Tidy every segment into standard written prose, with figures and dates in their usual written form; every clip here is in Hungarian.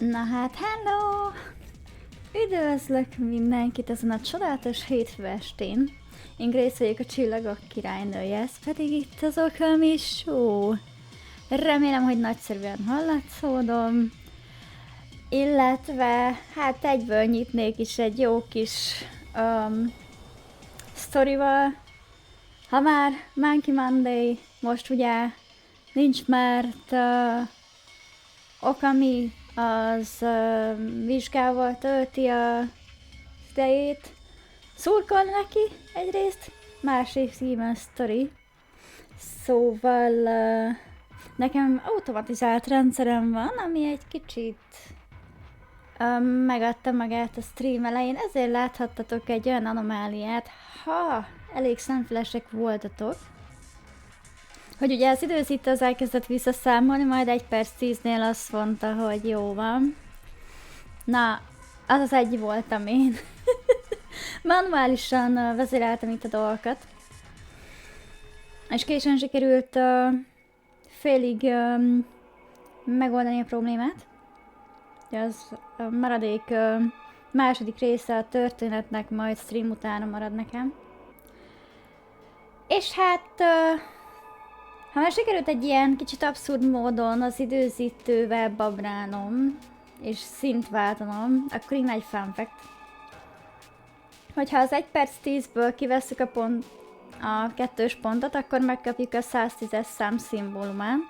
Na hát, hello! Üdvözlök mindenkit ezen a csodálatos hétfő estén. Én Grace vagyok, a csillagok királynője, ez pedig itt az Okami Show. Remélem, hogy nagyszerűen hallatszódom. Illetve, hát egyből nyitnék is egy jó kis sztorival. Ha már Monkey Monday most ugye nincs, mert Okami az vizsgával tölti a idejét. Szurkol neki egyrészt, másrészt híven sztori. Szóval nekem automatizált rendszerem van, ami egy kicsit megadta magát a stream elején, ezért láthattatok egy olyan anomáliát, ha elég szemfülesek voltatok, hogy ugye az időzítő az elkezdett visszaszámolni, majd 1 perc 10-nél azt mondta, hogy jó van. Na, az az egy voltam én. Manuálisan vezéreltem itt a dolgokat. És későn sikerült félig megoldani a problémát. Az a maradék második része a történetnek majd stream utána marad nekem. És hát... ha már sikerült egy ilyen kicsit abszurd módon az időzítővel babrálnom, és szint váltanom, akkor innen egy fun fact. Hogyha az 1 perc 10-ből kivesszük a kettős pontot, akkor megkapjuk a 110-es szám szimbólumán.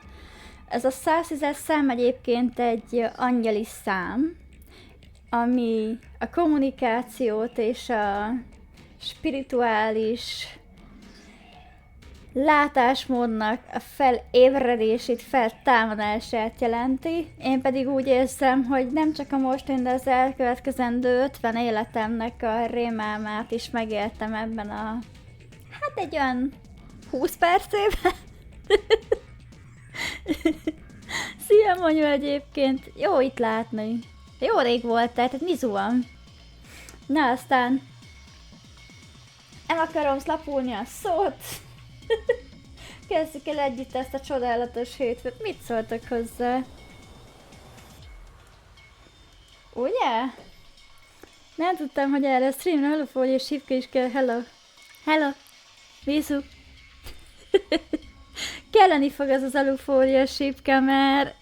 Ez a 110-es szám egyébként egy angyali szám, ami a kommunikációt és a spirituális látásmódnak a felébredését, feltámadását jelenti. Én pedig úgy érzem, hogy nem csak a mostani, de az elkövetkezendő 50 életemnek a rémálmát is megéltem ebben a... hát egy olyan 20 percében. Szia, Monyu, egyébként. Jó itt látni. Jó rég volt, tehát mi zuhan? Na aztán... nem akarom szlapulni a szót. Kezdjük el együtt ezt a csodálatos hétfőt. Mit szóltak hozzá? Ugye? Nem tudtam, hogy erre a streamre alufólia és hívka is kell. Hello! Hello! Vizu! Kelleni fog az az alufólia sípka, mert...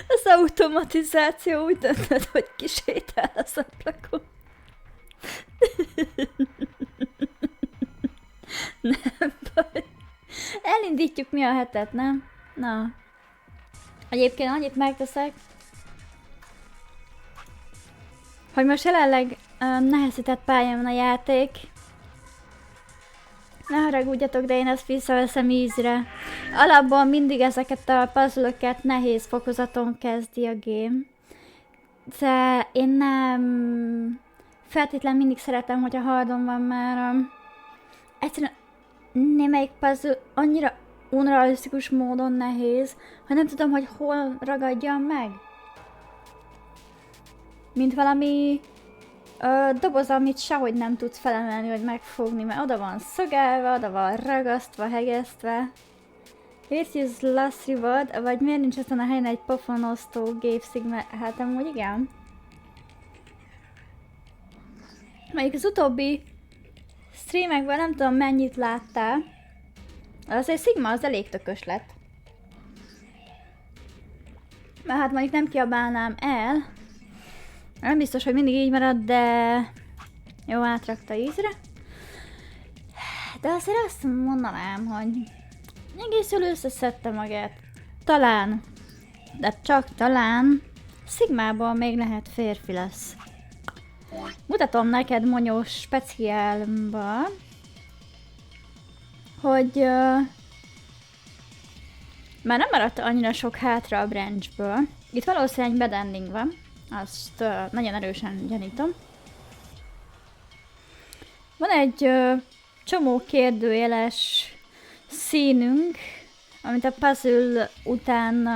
az automatizáció úgy döntött, hogy kisétál az ablakon. Nem baj. Elindítjuk mi a hetet, nem? Na. Egyébként annyit megteszek, hogy most jelenleg nehezített pályán van a játék. Ne haragudjatok, de én ezt visszaveszem ízre. Alapból mindig ezeket a puzzle-öket nehéz fokozaton kezdi a game. De én nem... feltétlenül mindig szeretem, hogy a hardon van már egyszerűen némelyik puzzle annyira unrealisztikus módon nehéz, hogy nem tudom, hogy hol ragadjam meg. Mint valami doboz, amit sehogy nem tudsz felemelni, vagy megfogni, mert oda van szögelve, oda van ragasztva, hegesztve. Here's is last reward, vagy miért nincs ezen a helyen egy pofonosztó gépszig, mert hát amúgy igen. Mondjuk az utóbbi streamekben nem tudom mennyit láttál. Azért Sigma az elég tökös lett. Mert hát mondjuk nem kiabálnám el. Nem biztos, hogy mindig így marad, de jó, átrakta ízre. De azért azt mondanám, hogy egész jól összeszedte magát. Talán, de csak talán Sigmából még lehet férfi lesz. Mutatom neked, Monyós speciálba, hogy már nem maradt annyira sok hátra a branchből. Itt valószínűleg egy bad ending van, azt nagyon erősen gyanítom. Van egy csomó kérdőjeles színünk, amit a puzzle után,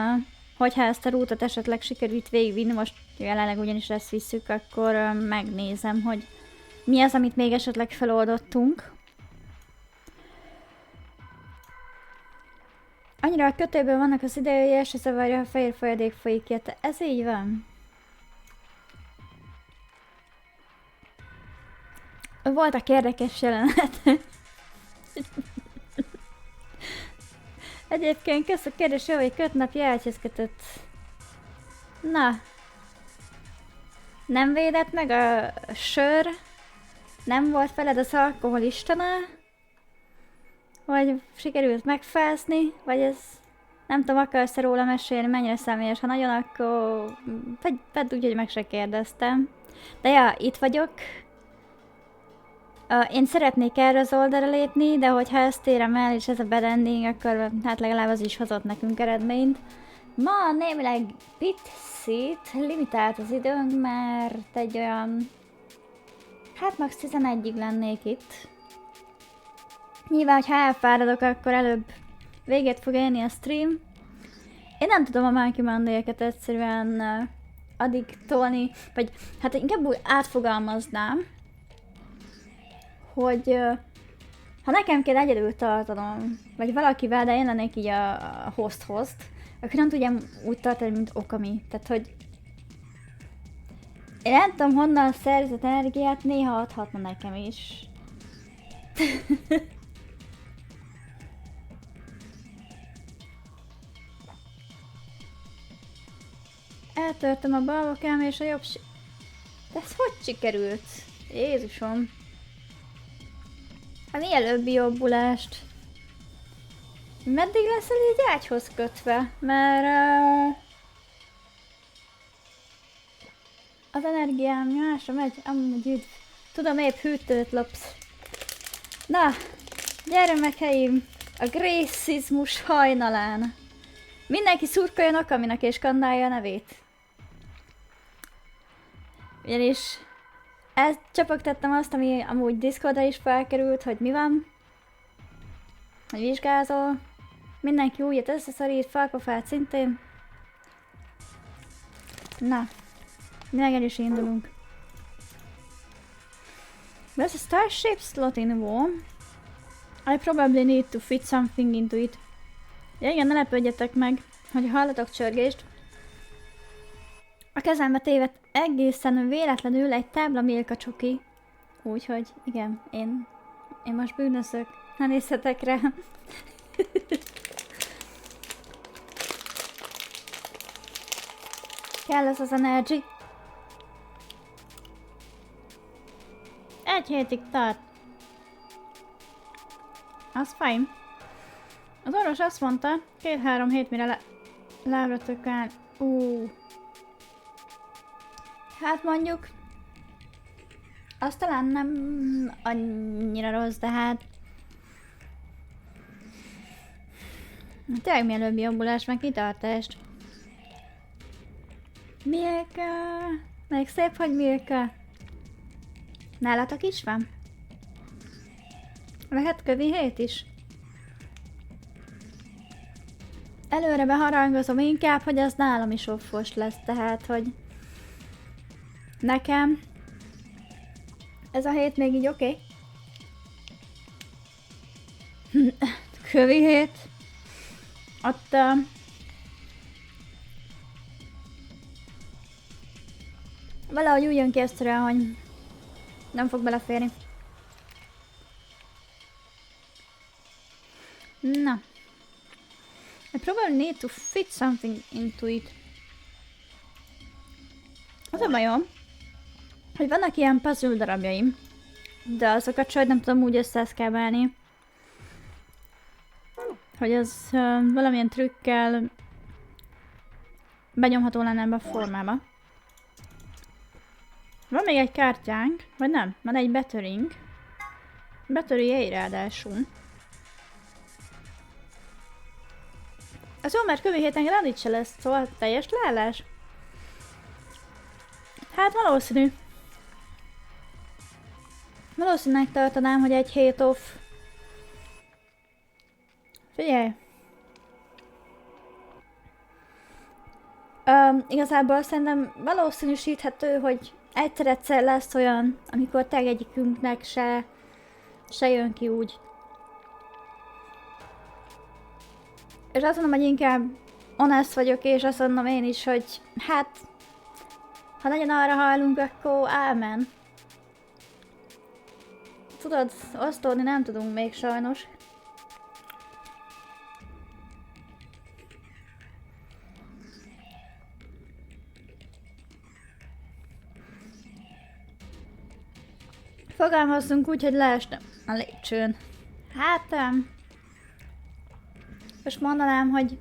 hogyha ezt a rútot esetleg sikerült végigvinni, most jelenleg ugyanis ezt visszük, akkor megnézem, hogy mi az, amit még esetleg feloldottunk. Annyira a kötőből vannak az idejei, se zavarja, ha fehér folyadék folyik ki. Ez így van. Voltak érdekes jelenet. Egyébként kösz a kérdés, jó, hogy kötnapi ágyhoz kötött. Na. Nem védett meg a sör? Nem volt veled az alkoholistana? Vagy sikerült megfászni? Vagy ez... Nem tudom, akarsz-e róla mesélni, mennyire személyes? Ha nagyon, akkor... Vedd úgy, hogy meg se kérdeztem. De ja, itt vagyok. Én szeretnék erre az oldalra lépni, de hogyha ezt érem el, és ez a bad ending, akkor hát legalább az is hozott nekünk eredményt. Ma némileg picit limitált az időnk, mert egy olyan... Hát max 11-ig lennék itt. Nyilván, hogyha elfáradok, akkor előbb véget fog élni a stream. Én nem tudom a Monkey Monday-eket egyszerűen addig tolni, vagy hát inkább úgy átfogalmaznám, hogy ha nekem kell egyedül tartanom, vagy valakivel, de én lennék így a host, akkor nem tudjam úgy tartani, mint Okami. Tehát, hogy én nem tudom, honnan szerzett energiát, néha adhatna nekem is. Eltörtem a bal okám és a jobb De ez hogy sikerült? Jézusom! A mielőbbi jobbulást. Meddig leszel így ágyhoz kötve? Mert... az energiám másra megy, amúgy üdv. Tudom, épp hűtőt lopsz. Na, gyermekeim! A grészizmus hajnalán. Mindenki szurkoljon Okaminak és skandálja a nevét. Ugyanis ezt csapogtattam azt, ami amúgy Discordra is felkerült, hogy mi van. Hogy vizsgázol. Mindenki újat összeszorít, falpofát szintén. Na, mi meg el is indulunk. There's a star-shaped slot in the wall. I probably need to fit something into it. Ja, igen, ne lepődjetek meg, hogy hallatok csörgést. A kezembe tévedt egészen véletlenül egy tábla Milka csoki. Úgyhogy igen, én most bűnösök. Ne nézzetek rá. Kell ez az energy. Egy hétig tart. Az fajn. Az orvos azt mondta, 2-3 hét mire lábra tökál. Hát mondjuk, az talán nem annyira rossz, de hát... Tényleg mielőbbi jobbulás, meg kitartást. Milka! Még szép, hogy Milka. Nálatok is van? Lehet kövi hét is. Előre beharangozom inkább, hogy az nálam is offos lesz, tehát, hogy nekem ez a hét még így oké. Kövi hét. Ott valahogy úgy jön ki egyszerűen, hogy nem fog beleférni. Na. I probably need to fit something into it. Az a bajom, hogy vannak ilyen puzzle darabjaim, de azokat sajt nem tudom úgy összeeszkábálni, hogy az valamilyen trükkel benyomható lenne ebbe a formába. Van még egy kártyánk, vagy nem? Van egy betörünk. Betörőjei ráadásul. Az jó, mert kövi héten grandit se lesz, szóval teljes leállás. Hát valószínű. Valószínűleg tartanám, hogy egy hét off. Figyelj. Igazából szerintem valószínűsíthető, hogy egyszer lesz olyan, amikor egyikünknek se jön ki úgy. És azt mondom, hogy inkább honest vagyok, és azt mondom én is, hogy hát, ha nagyon arra hajlunk, akkor ámen. Tudod, osztódni nem tudunk még sajnos. Fogalmazzunk úgy, hogy leestem a lépcsőn. Hát, most mondanám, hogy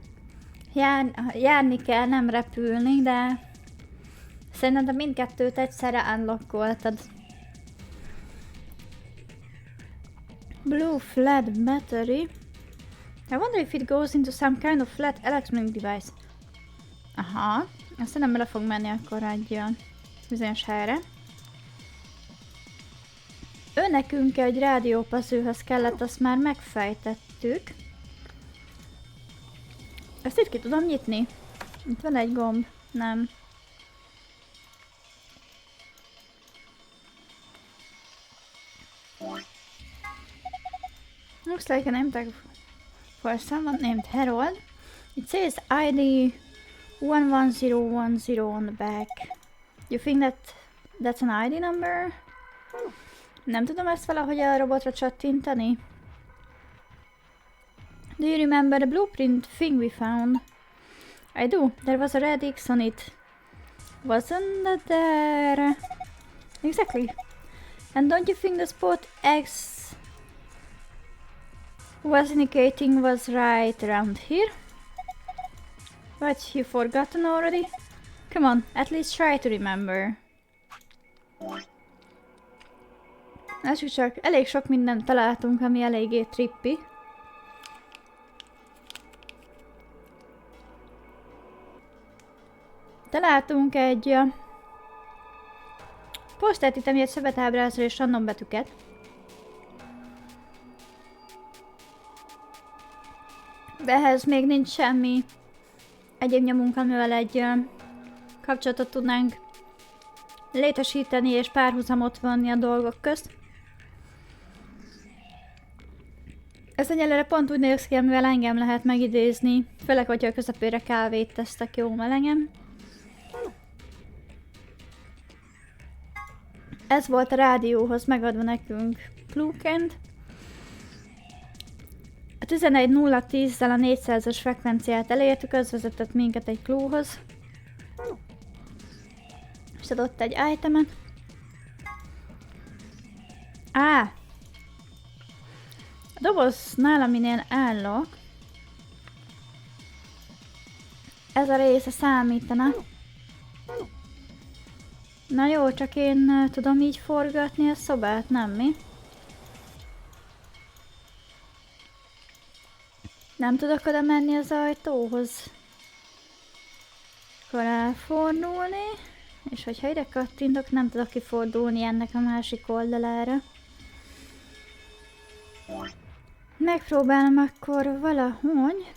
járni kell, nem repülni, de szerintem mindkettőt egyszerre unlockoltad. Blue flat battery. I wonder if it goes into some kind of flat electronic device. Aha, azt nem bele fog menni akkor egy bizonyos helyre. Ő nekünk egy rádiópazőhöz kellett, azt már megfejtettük. Ezt itt ki tudom nyitni? Itt van egy gomb. Nem. Looks like a name tag for someone named Harold. It says ID 11010 on the back. You think that's an ID number? Nem tudom ezt valahogy a robotra csattintani? Do you remember the blueprint thing we found? I do. There was a red X on it. Wasn't there? Exactly. And don't you think the spot X was indicating was right around here? But you forgotten already? Come on, at least try to remember. Lássuk csak, elég sok mindent találtunk, ami eléggé trippi. Találtunk egy posztert itt, ami egy szövet ábrázol és random betűket. De ehhez még nincs semmi egyéb nyomunk, amivel egy kapcsolatot tudnánk létesíteni és párhuzamot vonni a dolgok közt. Ez egyelőre pont úgy néz ki, amivel engem lehet megidézni, főleg, hogyha a közepére kávét tesztek jó melegen. Ez volt a rádióhoz megadva nekünk Pluként. A 11.010-zel a 400-as frekvenciát elértük, az vezetett minket egy cluehoz. És adott egy itemet. A doboznál, amin én állok, ez a része számítana. Na jó, csak én tudom így forgatni a szobát, nem mi? Nem tudok oda menni az ajtóhoz. Akkor elfordulni, és hogyha ide kattintok, nem tudok kifordulni ennek a másik oldalára. Megpróbálom akkor valahogy.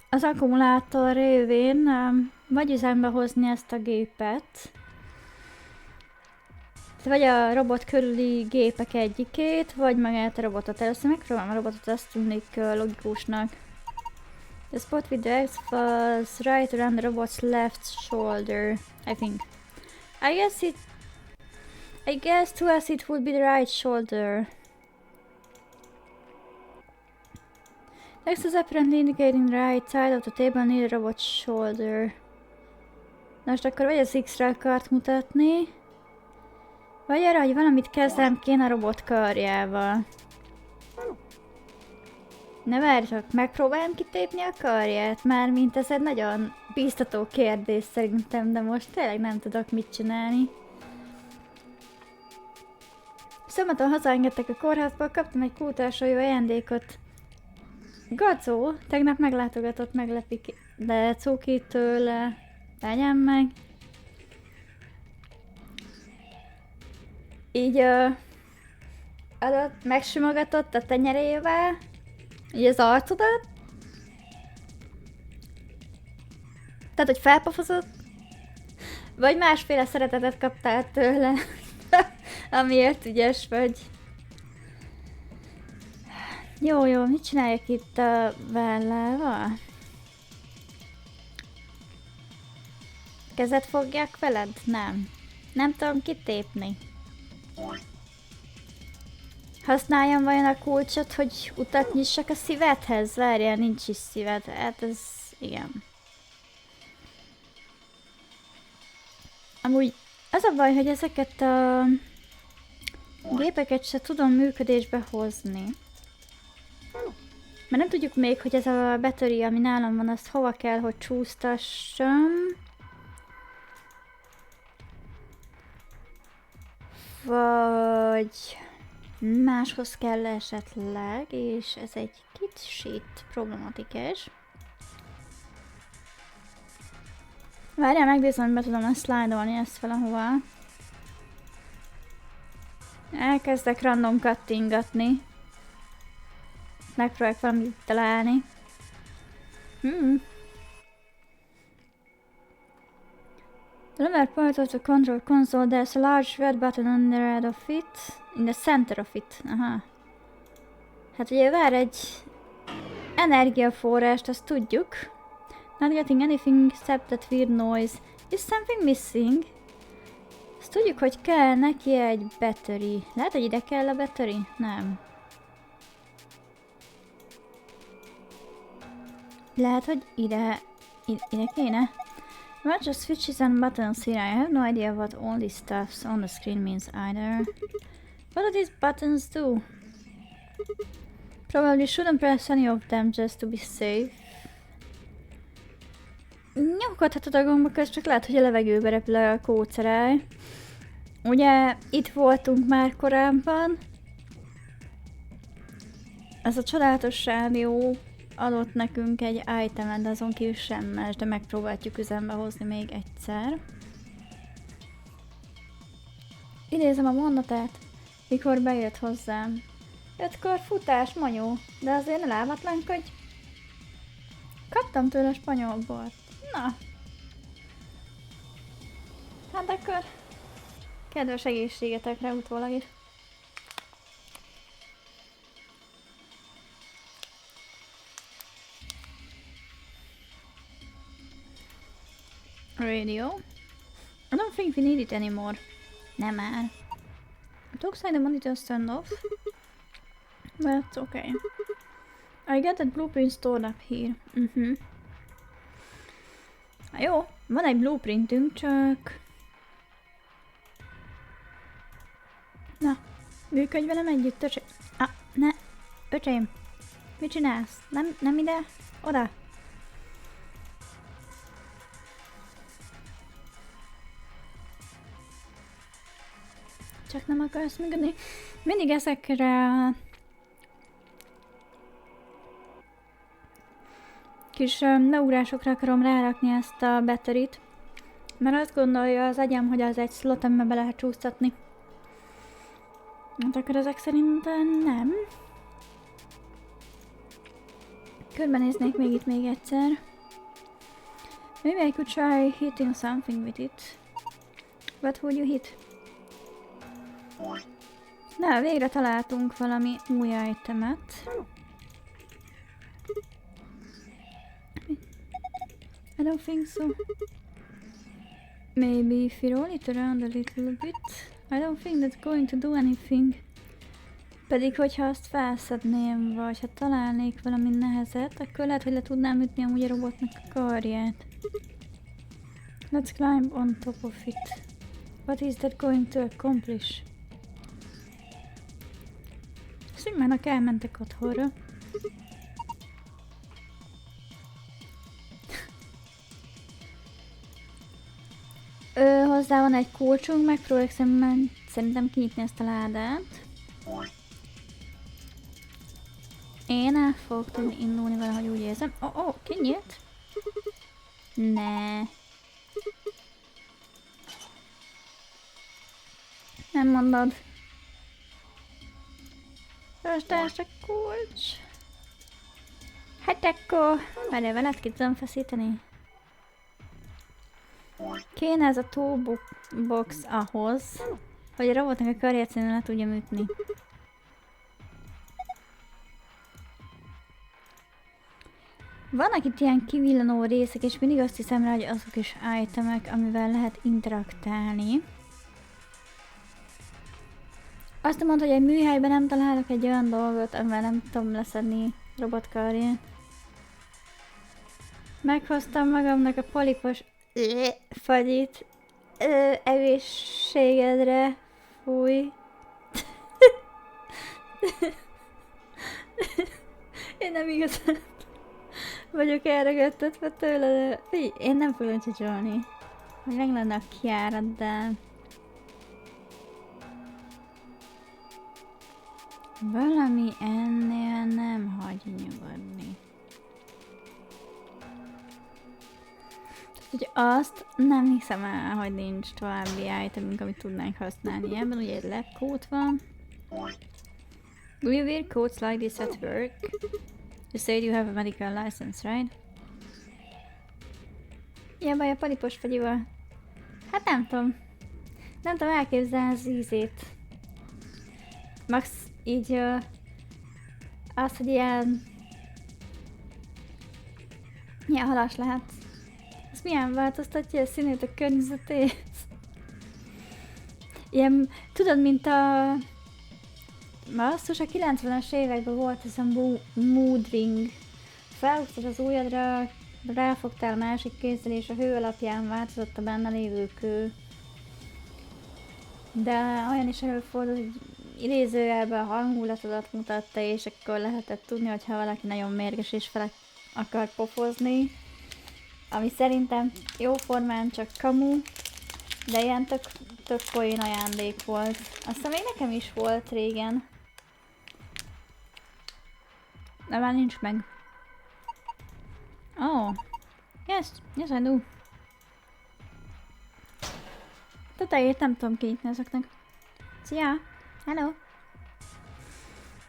Az akkumulátor révén vagy üzembe hozni ezt a gépet, vagy a robot körüli gépek egyikét, vagy magát a robotot. Először megpróbálom a robotot, azt tűnik logikusnak. The spot with the X was right around the robot's left shoulder, I think. I guess to us it would be the right shoulder. Next is apparently indicating the right side of the table near the robot's shoulder. Na most akkor vagy az X-re akart mutatni, vagy arra, hogy valamit kezdem kéne a robot karjával. Ne várjatok, megpróbálom kitépni a karját, mármint ez egy nagyon bíztató kérdés szerintem, de most tényleg nem tudok mit csinálni. Szombaton hazaengedtek a kórházból, kaptam egy kultúrsoljú ajándékot. Gacó, tegnap meglátogatott meglepik, de cuki tőle, tegyen meg. Így adott, megsimogatott a tenyerével, így az arcodat. Tehát, hogy felpofozott, vagy másféle szeretetet kaptál tőle, amiért ügyes vagy. Jó, jó, mit csinálják itt a vállával? Kezet fogják veled? Nem. Nem tudom kitépni. Használjam vajon a kulcsot, hogy utat nyissak a szívedhez? Várjál, nincs is szíved. Hát ez... igen. Amúgy az a baj, hogy ezeket a gépeket se tudom működésbe hozni. Mert nem tudjuk még, hogy ez a battery, ami nálam van, azt hova kell, hogy csúsztassam. Vagy máshoz kell esetleg, és ez egy kicsit problematikus. Várjál, megbízom, hogy be tudom ezt slide-olni ezt valahova. Elkezdek random cuttingatni. Megpróbálok valamit találni. The lower part of the control console, there's a large red button on the head of it. In the center of it. Aha. Hát ugye vár egy energiaforrást, azt tudjuk. Not getting anything except that weird noise. Is something missing? Azt tudjuk, hogy kell neki egy battery. Lehet, hogy ide kell a battery? Nem. Lehet, hogy ide kéne. Bunch of switches and buttons here. I have no idea what all these stuffs on the screen means either. What do these buttons do? Probably shouldn't press any of them just to be safe. Nyomkodhatod a gombokat, csak lehet, hogy a levegőbe repül a kóceráj. Ugye itt voltunk már korábban. Ez a csodálatos rádió adott nekünk egy itemet, de azon kívül semmes, de megpróbáljuk üzembe hozni még egyszer. Idézem a mondatát, mikor bejött hozzám. 5-kor futás, manyó, de azért ne lábatlankodj. Kaptam tőle a spanyol bort. Na. Hát akkor kedves egészségetekre utólag is. Radio. I don't think we need it anymore. Nem már. It looks like the monitor's turned off. But okay. I get that blueprint stored up here. Jó, van egy blueprintünk, csak... Na, működj velem együtt, öcsém. Ne, öcsém. Mit csinálsz? Nem ide? Oda. Csak nem akarsz működni. Mindig ezekre a kis beugrásokra akarom rárakni ezt a batteryt, mert azt gondolja az agyam, hogy az egy slot, amiben be lehet csúsztatni. Hát akkor ezek szerintem nem. Körbenéznék még itt még egyszer. Maybe I could try hitting something with it. What would you hit? Na, végre találtunk valami új itemet. I don't think so. Maybe if we roll it around a little bit. I don't think that's going to do anything. Pedig, hogyha azt felszedném, vagy ha találnék valami nehezet, akkor lehet, hogy le tudnám ütni amúgy a robotnak a karját. Let's climb on top of it. What is that going to accomplish? Szimmának elmentek otthonra. Hozzá van egy kulcsunk, megpróbáljuk szerintem kinyitni ezt a ládát. Én el fogok tudni indulni valahogy, úgy érzem. Kinyílt? Ne. Nem mondod. Rostás a kulcs. Hát akkor... Várjál, veled ki tudom feszíteni? Kéne ez a toolbox ahhoz, hogy a robotnak a karját le tudjam ütni. Vannak itt ilyen kivillanó részek, és mindig azt hiszem rá, hogy azok is itemek, amivel lehet interaktálni. Azt mondta, hogy egy műhelyben nem találok egy olyan dolgot, amivel nem tudom leszedni robotkarját. Meghoztam magamnak a polipos fagyit. Egészségedre. Fúj. Én nem igazán vagyok elragadtatva tőle, de figyelj, én nem fogom csicsolni. Hogy meg lenne a kiárat, de... Valami ennél nem hagy nyugodni. Úgyhogy azt nem hiszem el, hogy nincs további itemünk, amit tudnánk használni. Ebben ugye egy lab coat van. Will you wear coats like this at work? You said you have a medical license, right? Ilyen baj a palipos fagyival. Hát nem tudom. Nem tudom elképzelni az ízét. Max így az, hogy ilyen halas lehet. Ez milyen változtatja a színét, a környezetét? Ilyen, tudod, mint a... Basszus, a 90-es években volt ez a mood ring. Felhúztad az ujjadra, ráfogtál a másik kézzel, és a hő alapján változott a benne lévő kő. De olyan is előfordult, hogy idézőjelben a hangulatodat mutatta, és akkor lehetett tudni, hogyha valaki nagyon mérges és fel akar pofozni. Ami szerintem jóformán csak kamu, de ilyen tök poén ajándék volt. Aztán még nekem is volt régen. De már nincs meg. Oh. Yes I do. Tetejét nem tudom kinyitni ezeknek. Szia! Hello!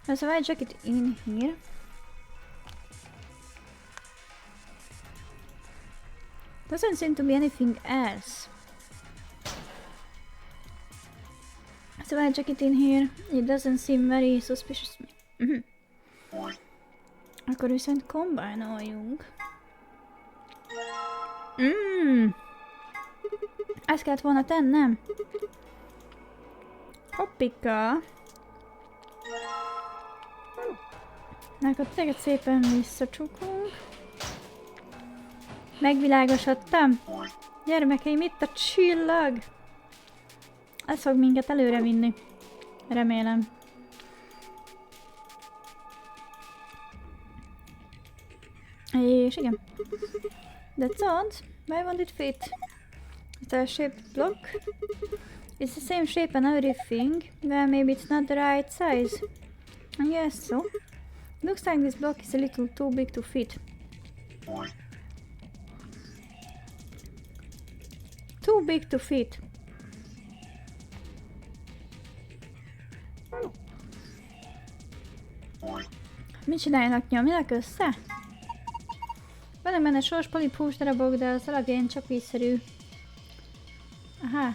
There's a white jacket in here. Doesn't seem to be anything else. There's a white jacket in here. It doesn't seem very suspicious to me. Akkor viszont kombánoljunk. Ezt kellett volna tennem. Hoppika. Akkor téged szépen visszacsukunk. Megvilágosodtam. Gyermekeim, itt a csillag. Ez fog minket előre vinni. Remélem. És igen. That's odd. Why won't it fit? It's a shaped block. It's the same shape and everything. Well, maybe it's not the right size. I guess so. Looks like this block is a little too big to fit. Too big to fit. Mit csináljanak, nyomjanak össze? Vannak benne sors polip húsdarabok, de az alapján csak vízszerű. Aha.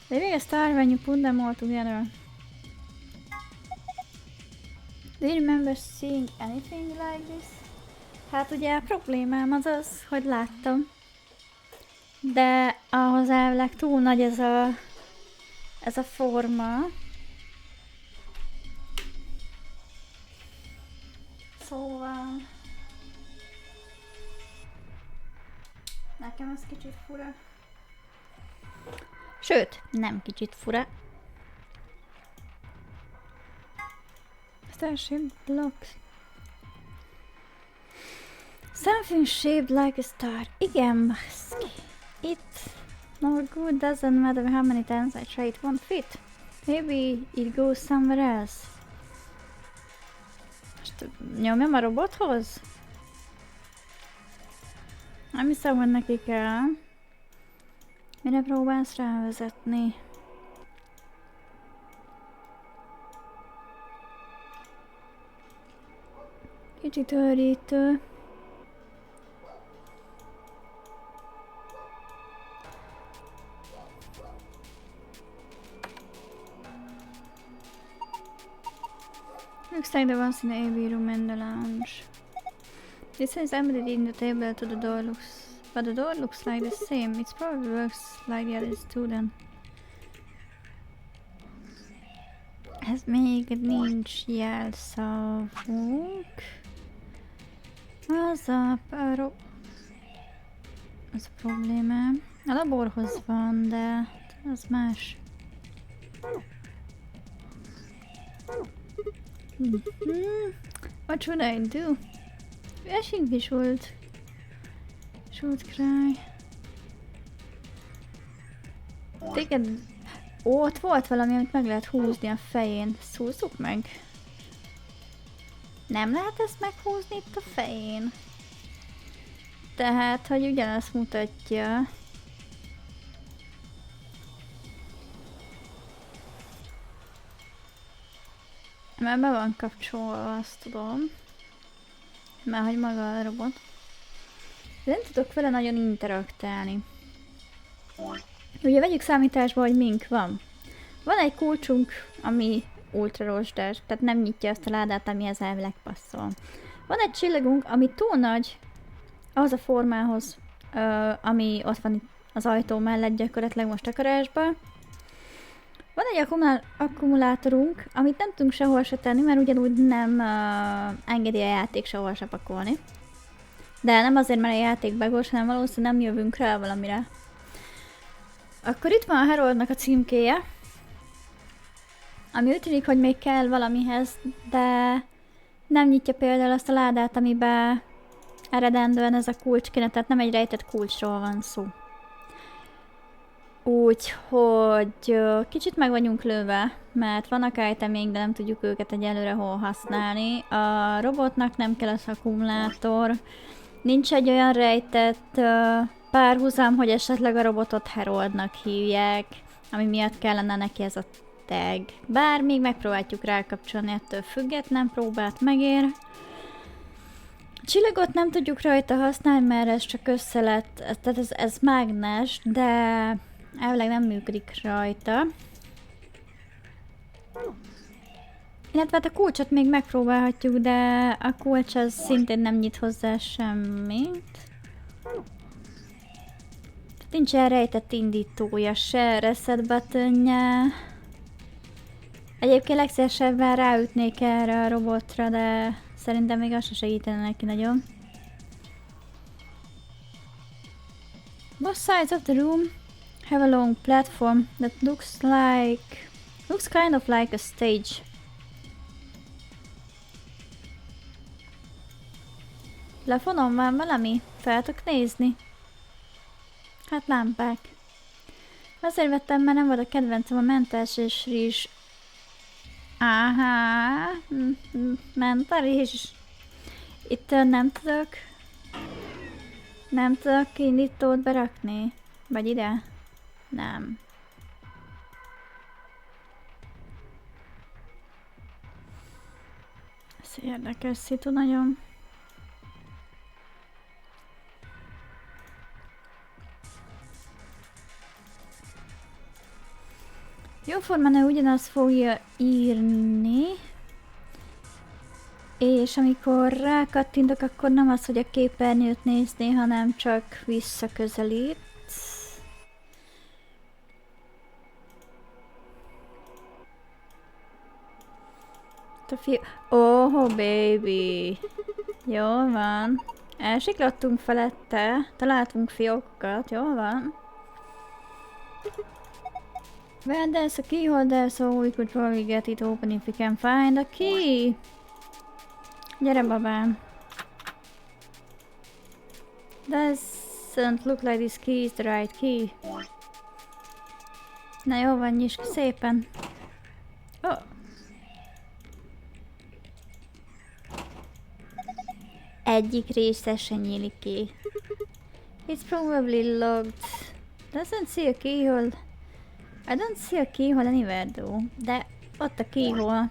De még ezt a árványú pundemoltuk erről. Do you remember seeing anything like this? Hát ugye a problémám az az, hogy láttam. De ahhoz elvileg túl nagy ez a forma. Szóval... Nekem ez kicsit fura. Sőt, nem kicsit fura. Star-shaped blocks. Something shaped like a star. Igen, baszki. It no good, doesn't matter how many times I try, it won't fit. Maybe it goes somewhere else. Most nyomjam a robothoz? Nem hiszem, hogy neki kell. Mire próbálsz rávezetni? Kicsit őrítő. Looks like the ones in the AV room and the lounge. It says embedded in the table to the door looks... But the door looks like the same. It probably works like the others too then. Ez még nincs jelszavunk. Az a problémám. A laborhoz van, de az más. What should I do? I think we should cry. Téged... Ó, ott volt valami, amit meg lehet húzni a fején. Szúzzuk meg? Nem lehet ezt meghúzni itt a fején? Tehát, hogy ugyanazt mutatja. Mert be van kapcsolva, azt tudom. Már hogy maga a robot. De nem tudok vele nagyon interaktálni. Ugye vegyük számításba, hogy mink van. Van egy kulcsunk, ami ultra rozsdás, tehát nem nyitja azt a ládát, amihez elvileg passzol. Van egy csillagunk, ami túl nagy ahhoz a formához, ami ott van az ajtó mellett gyakorlatilag most takarásban. Van egy akkumulátorunk, amit nem tudunk sehol se tenni, mert ugyanúgy nem engedi a játék sehol se pakolni. De nem azért, mert a játék begos, hanem valószínűleg nem jövünk rá valamire. Akkor itt van a Haroldnak a címkéje, ami úgy tűnik, hogy még kell valamihez, de nem nyitja például azt a ládát, amiben eredendően ez a kulcs kéne, tehát nem egy rejtett kulcsról van szó. Úgyhogy kicsit meg vagyunk lőve, mert vannak iteménk, de nem tudjuk őket egyelőre hol használni. A robotnak nem kell az akkumulátor, nincs egy olyan rejtett párhuzam, hogy esetleg a robotot Haroldnak hívják, ami miatt kellene neki ez a tag. Bár még megpróbáljuk rákapcsolni, ettől független próbát megér. A csillagot nem tudjuk rajta használni, mert ez csak össze lett, tehát ez mágnes, de elvileg nem működik rajta. Illetve hát a kulcsot még megpróbálhatjuk, de a kulcs az szintén nem nyit hozzá semmit. Nincsen rejtett indítója se, reset buttonje. Egyébként legszívesebben ráütnék erre a robotra, de szerintem még az se segítene neki nagyon. Both sides of the room have a long platform that looks kind of like a stage. Telefonon van valami? Fel tudok nézni? Hát lámpák. Azért vettem, mert nem volt a kedvencem a mentás és rizs. Áhá, ment a rizs. Itt nem tudok indítót berakni. Vagy ide? Nem. Ez érdekes szitu nagyon. Jóformán ő ugyanazt fogja írni, és amikor rákattintok, akkor nem az, hogy a képernyőt nézni, hanem csak visszaközelít. Oh, baby! Jól van. Elsiklottunk felette, találtunk fiókokat, jól van. Well, there's a keyholder, so we could probably get it open if we can find a key. Gyere, babám. Doesn't look like this key is the right key. Na jó van, nyisd ki szépen. Oh. Egyik része se nyílik ki. It's probably locked. Doesn't see a keyhole. I don't see a keyhole anywhere though. De ott a keyhole.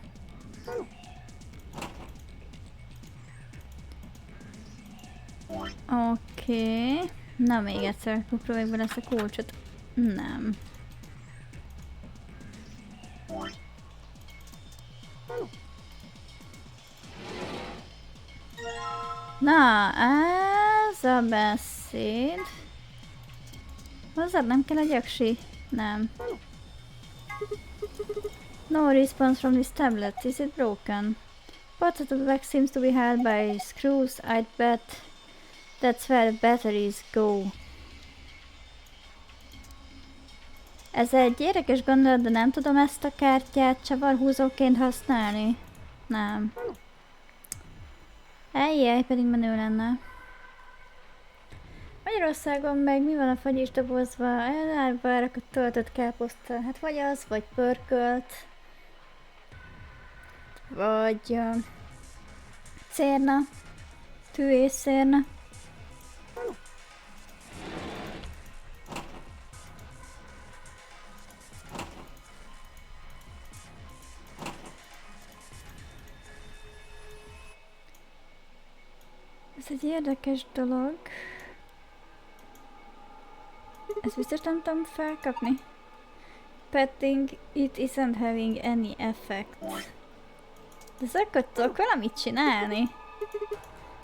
Oké. Na még egyszer, próbáljuk be ezt a kulcsot. Nem. Na, ez a beszéd. Hozzád nem kell egy aksi? Nem. No response from this tablet. Is it broken? Part of the back seems to be held by screws. I'd bet that's where the batteries go. Ez egy érdekes gondolat, de nem tudom ezt a kártyát csavarhúzóként használni. Nem. Ejjjj, pedig menő lenne. Magyarországon meg mi van a fagyis dobozva? Elárva elrakott töltött káposzta. Hát vagy az, vagy pörkölt. Vagy cérna. Tűés szérna. Ez egy érdekes dolog. Ezt biztos nem tudom felkapni. Petting it isn't having any effect. De ezt akkor tudok valamit csinálni.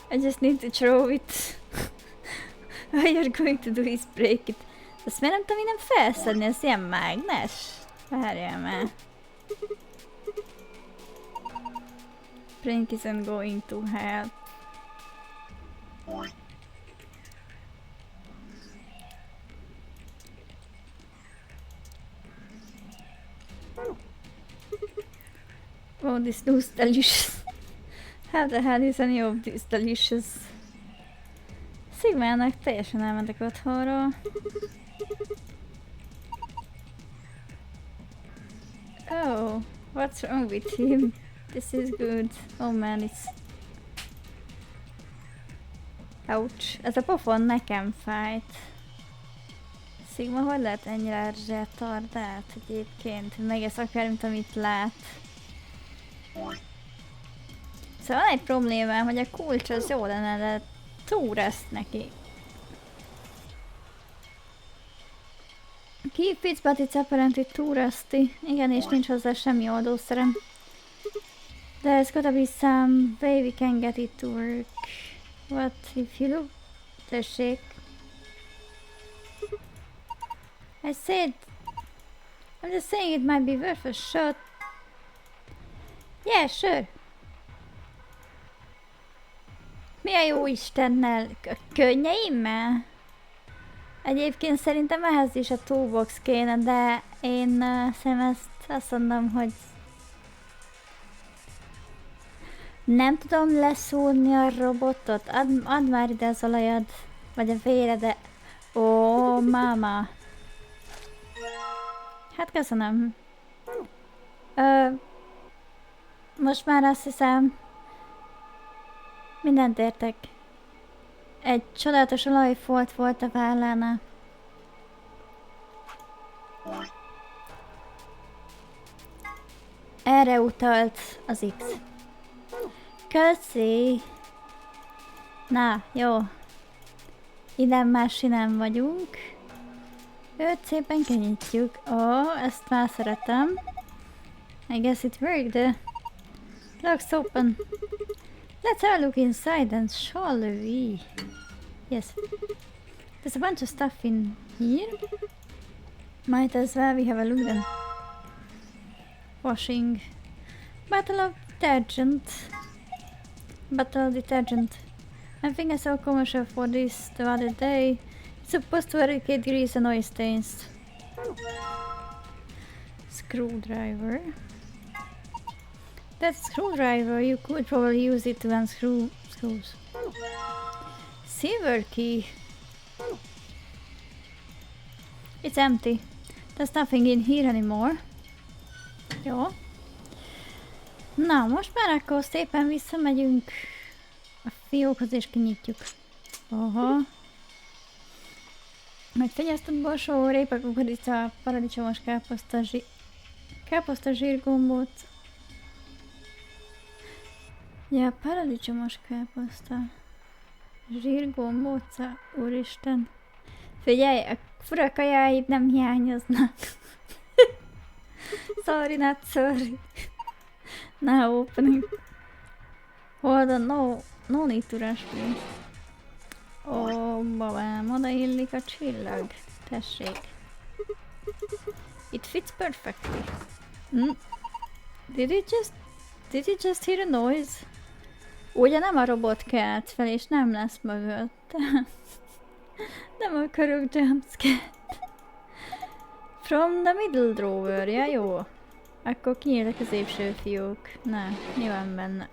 I just need to throw it. All you're going to do is break it. Ezt miért nem tudom innen felszedni? Ez ilyen mágnes? Várjál már. Break isn't going to help. Oh, this looks delicious. How the hell is any of this delicious? Szigmának teljesen elmentek otthonról. Oh, what's wrong with him? This is good. Oh man, it's... Ouch. Ez a pofon nekem fájt. Szigma, hogy lehet ennyire retardált egyébként? Megesz akár, mint amit lát. Szóval van egy problémám, hogy a kulcs az jó lenne, de túl lesz neki. Keep it, but it's apparently too rusty. Igen, és nincs hozzá semmi oldószerem. There's gotta be some way we can get it to work. What if you look? Tessék. I said... I'm just saying it might be worth a shot. Yeah, sure. Mi a jó Istennel? Könnyeimmel? Egyébként szerintem ehhez is a toolbox kéne, de én szerintem ezt azt mondom, hogy nem tudom leszúrni a robotot. Add már ide az olajad, vagy a vérede. Ó, máma. Hát köszönöm. Most már azt hiszem, mindent értek. Egy csodálatos olajfolt volt a vállánál. Erre utalt az X. Köszi! Na, jó. Ide már sinem vagyunk. Őt szépen kinyitjuk. Ó, ezt már szeretem. I guess it worked. Looks open. Let's have a look inside and shall we? Yes. There's a bunch of stuff in here. Might as well we have a look then. Washing. Bottle of detergent. Bottle of detergent. I think I saw a commercial for this the other day. It's supposed to eradicate grease and oil stains. Screwdriver. That screwdriver, you could probably use it to unscrew screws. Silver key. It's empty. There's nothing in here anymore. Jó. Na, most már akkor szépen visszamegyünk a fiókhoz és kinyitjuk. Aha. Megfegyeztett borsó, répa, kukorica, paradicsomos káposzta zsírgombóc. Ja, paradicsomos káposzta. Zsírgombóca, úristen. Figyelj, a fura kajáid nem hiányoznak. Sorry, not sorry. Now opening. Hold on, No need to rush me. Ó, babám, oda illik a csillag. Tessék. It fits perfectly. Did you just hear a noise? Ugye nem a robot kelt fel, és nem lesz mögött. Nem akarok jumpscare. From the middle drawer, ja jó. Akkor kinyílt a középső fiúk. Na, mi van benne?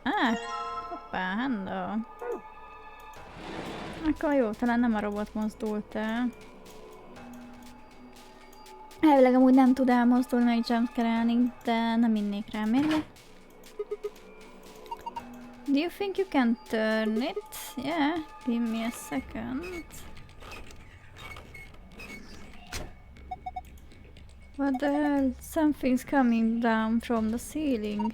Hoppá, handle. Akkor jó, talán nem a robot mozdult el. Elvileg amúgy nem tud elmozdulni, meg jumpscare-elni, de nem innék rá mérge. Do you think you can turn it? Yeah, give me a second. What the hell? Something's coming down from the ceiling.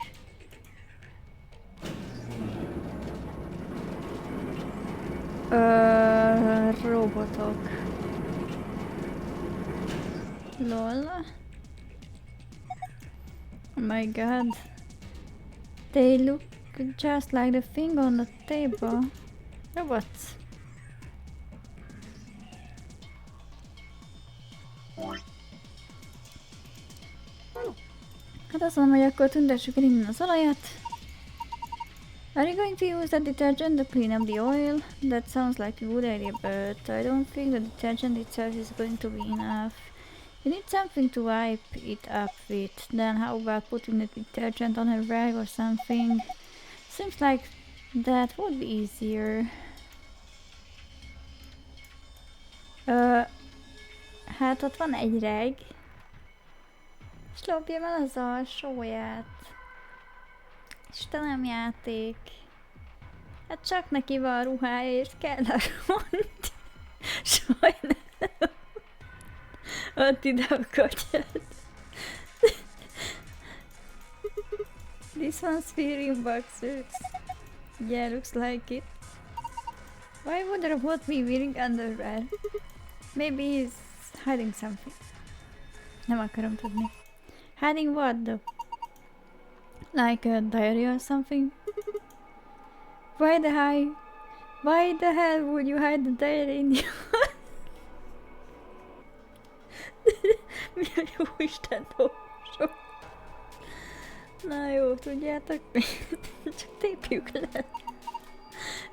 Robotok. Lol. Oh my god. They look just like the thing on the table. Robots. Hát azt mondom, hogy akkor tüntessük el innen az olajat. Are you going to use that detergent to clean up the oil? That sounds like a good idea, but I don't think the detergent itself is going to be enough. You need something to wipe it up with. Then how about putting the detergent on a rag or something? Seems like that would be easier. Hát ott van egy reg. És lopjam el az alsóját. Istenem játék. Hát csak neki van a ruhája, és kell a ront. Sajnálom. Ott ide a katyát. This one's wearing boxers. Yeah, looks like it. Why would a robot be wearing underwear? Maybe he's hiding something. Nem akarom tudni. Hiding what though? Like a diary or something? Why the hell would you hide the diary in your... Mi a jó Isten dolgosok? Na jó, tudjátok mi? Csak tépjük le.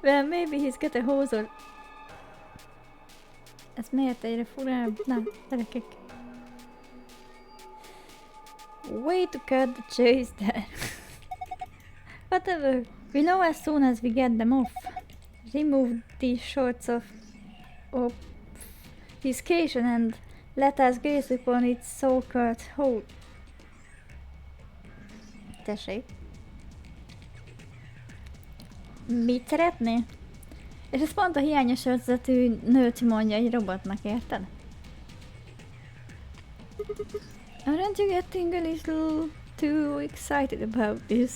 Well, maybe he's got a hose or... Ez miért egyre furább? Na, gyerekek. Way to cut the chase there. Whatever. We know as soon as we get them off. Remove these shorts of his cation and let us gaze upon its so-called hole. Tessék. Mit szeretné? És ez pont a hiányos ötletű nőt mondja egy robotnak, érted? Aren't you getting a little too excited about this?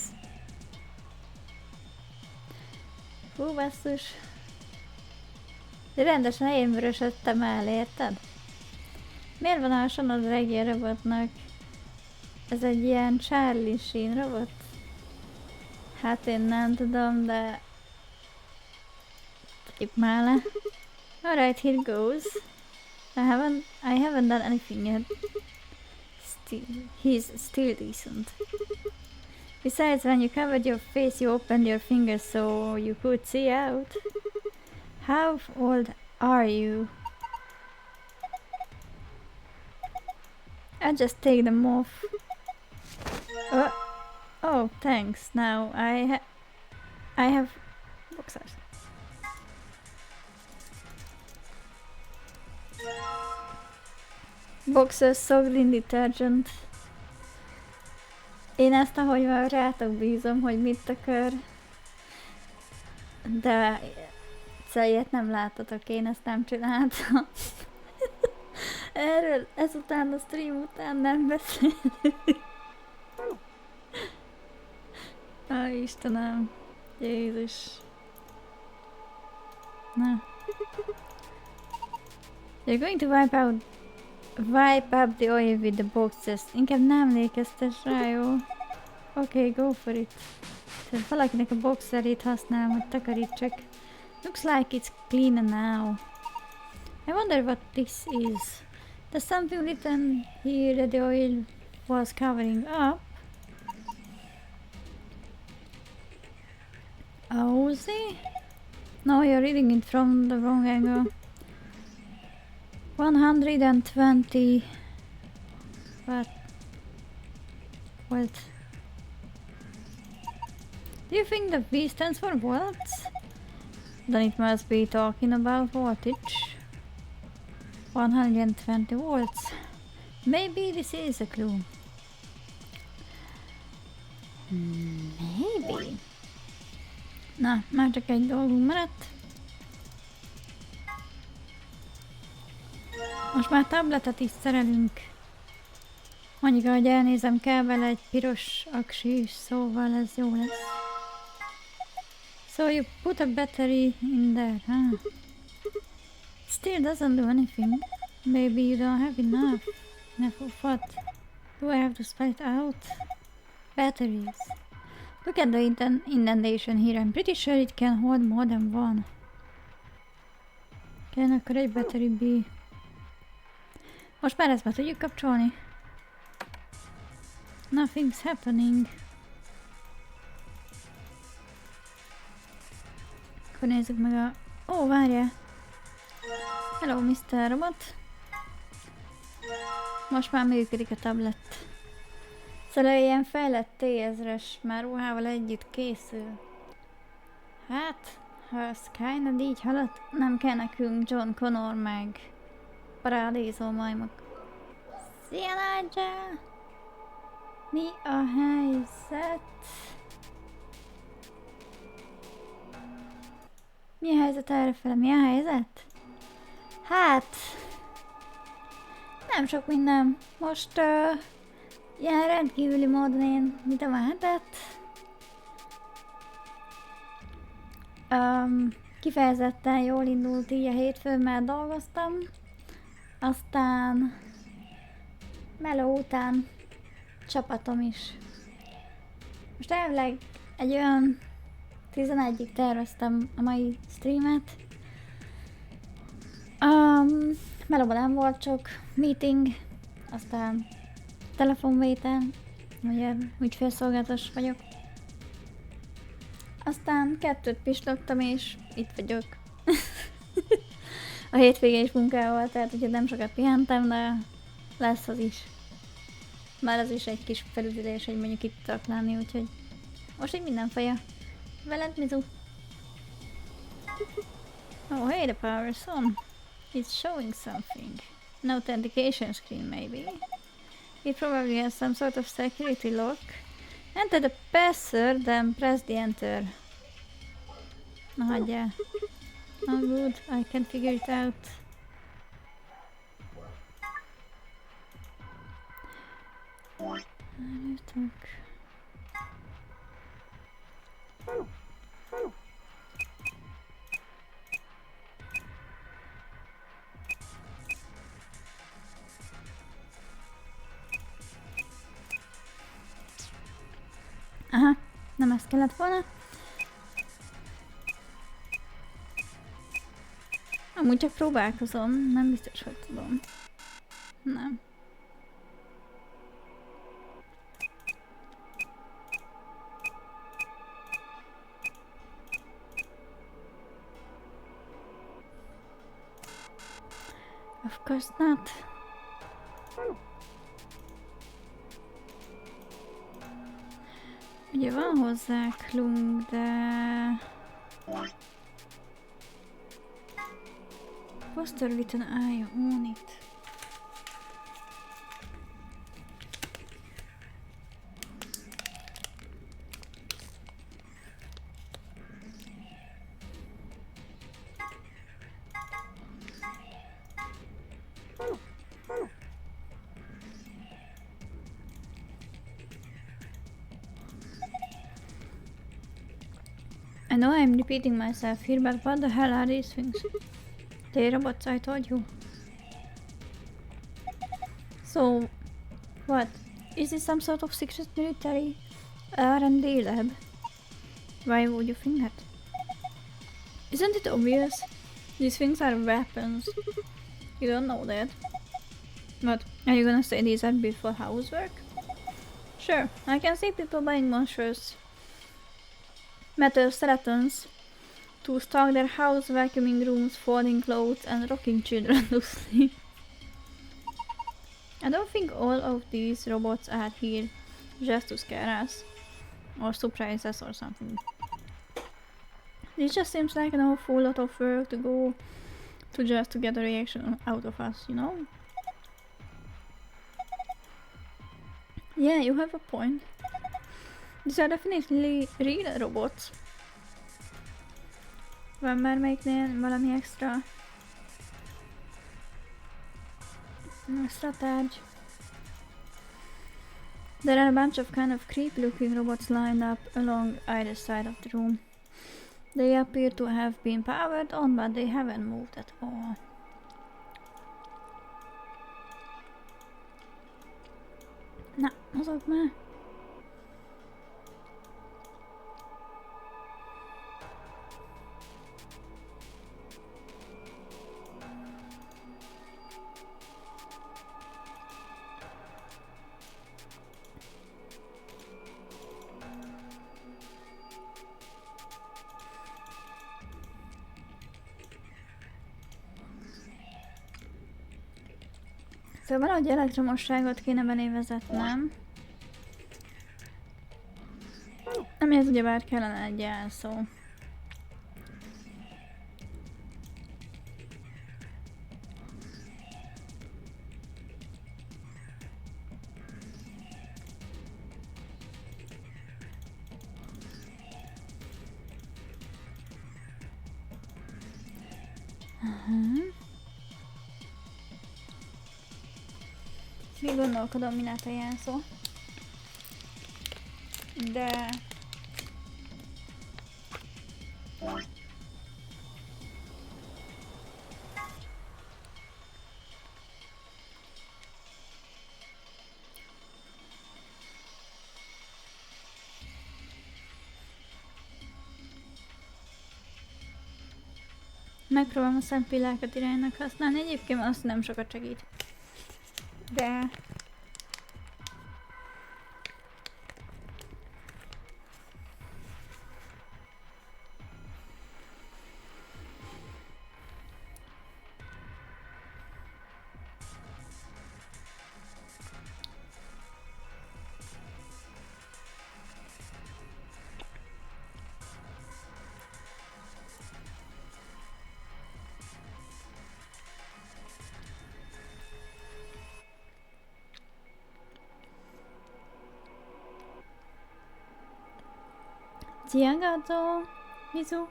Hú, basszus. De rendesen én vörösödtem el, érted? Miért van a sonod reggel robotnak? Ez egy ilyen Charlie Sheen robot? Hát én nem tudom, de... Tegyük már le. Alright, here goes. I haven't done anything yet. He's still decent. Besides, when you covered your face, you opened your fingers so you could see out. How old are you? I'll just take them off. Oh, thanks. Now I have boxers. Boxers soaked in detergent. Én ezt, ahogy már rátok bízom, hogy mit akar. De ilyet nem láttatok, én ezt nem csináltam. Erről ezután a stream után nem beszélünk. Istenem. Jézus. Na. You're going to wipe up the oil with the boxes. Inkább nem emlékeztes rá, jó? Okay, go for it. Tehát valakinek a boxerét használom, hogy takarítsak. Looks like it's cleaner now. I wonder what this is. There's something written here that the oil was covering up. Aussie? No, you're reading it from the wrong angle. 120. What? Do you think the V stands for volts? Then it must be talking about voltage. 120 volts. Maybe this is a clue. Maybe. Na, már csak egy dolgunk maradt. Most már tabletet is szerelünk. Mondjuk, ahogy elnézem, kell vele egy piros aksi is, szóval ez jó lesz. So you put a battery in there, huh? Still doesn't do anything. Maybe you don't have enough. Enough of what? Do I have to spell it out? Batteries. Look at the indentation here. I'm pretty sure it can hold more than one. Kell akkor egy battery B. Most már ezt be tudjuk kapcsolni. Nothing's happening. Akkor nézzük meg a... Ó, várjál! Hello, Mr. Robot! Most már működik a tablet. Szóval ilyen fejlett T1000-es már ruhával együtt készül. Hát, ha ez kinda így halad, nem kell nekünk John Connor meg parádézó majmok. Szia, Nigel! Mi a helyzet? Mi a helyzet errefele? Mi a helyzet? Hát... Nem sok minden. Most ilyen rendkívüli módon én vitem a hetet. Kifejezetten jól indult így a hétfőn, mert dolgoztam. Aztán meló után csapatom is. Most elvileg egy olyan 11-ig terveztem a mai streamet. Melóban nem volt csak meeting, aztán telefonvétel, ugye ügyfélszolgálatos vagyok. Aztán 2 pislogtam és itt vagyok. A hétvége is munkával, tehát ugye nem sokat pihentem, de lesz az is. Már az is egy kis felüdülés, hogy mondjuk itt tudok lenni, úgyhogy most így mindenféle. Veled, Mizu? Oh, hey, the power's on. It's showing something. An authentication screen, maybe. It probably has some sort of security lock. Enter the password, then press the enter. Na hagyjál. Oh good, I can figure it out. Várjatok. Aha, nem ezt kellett volna. Amúgy csak próbálkozom, nem biztos, hogy tudom. Nem. Of course not. Ugye van hozzá klung, de... Poster with an eye on it. I know I'm repeating myself here, but what the hell are these things? The robots, I told you. So, what? Is this some sort of secret military R&D lab? Why would you think that? Isn't it obvious? These things are weapons. You don't know that. What? Are you gonna say these are built for housework? Sure, I can see people buying monstrous metal skeletons to stock their house, vacuuming rooms, folding clothes, and rocking children to sleep. I don't think all of these robots are here just to scare us, or surprise us or something. It just seems like an awful lot of work to go to just to get a reaction out of us, you know? Yeah, you have a point. These are definitely real robots. Van már melyiknél valami extra tárgy. There are a bunch of kind of creepy looking robots lined up along either side of the room. They appear to have been powered on, but they haven't moved at all. Na, mozog már! Szóval valahogy elektromosságot kéne benévezetnem. Amihez ugyebár kellene egy jelszó. Még gondolkodom, mi lehet a jelszó. De... megpróbálom a szempillákat iránynak használni, egyébként azt nem sokat segít. De... Ciagato, Mizu.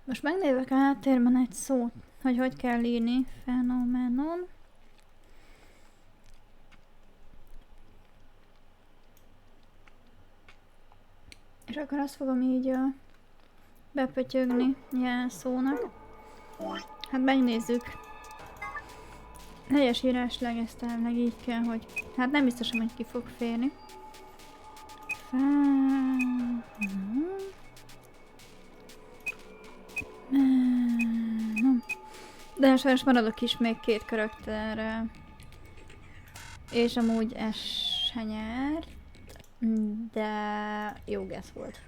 Most megnézek a háttérben egy szót, hogy hogy kell írni. Fenomenon. És akkor azt fogom így bepötyögni jelszónak. Hát megnézzük. Helyes írásleg ezt tényleg így kell, hogy... Hát nem biztosan, hogy ki fog férni. De sajnos maradok is még 2 karakterre. És amúgy ez se nyert. De jó guess volt.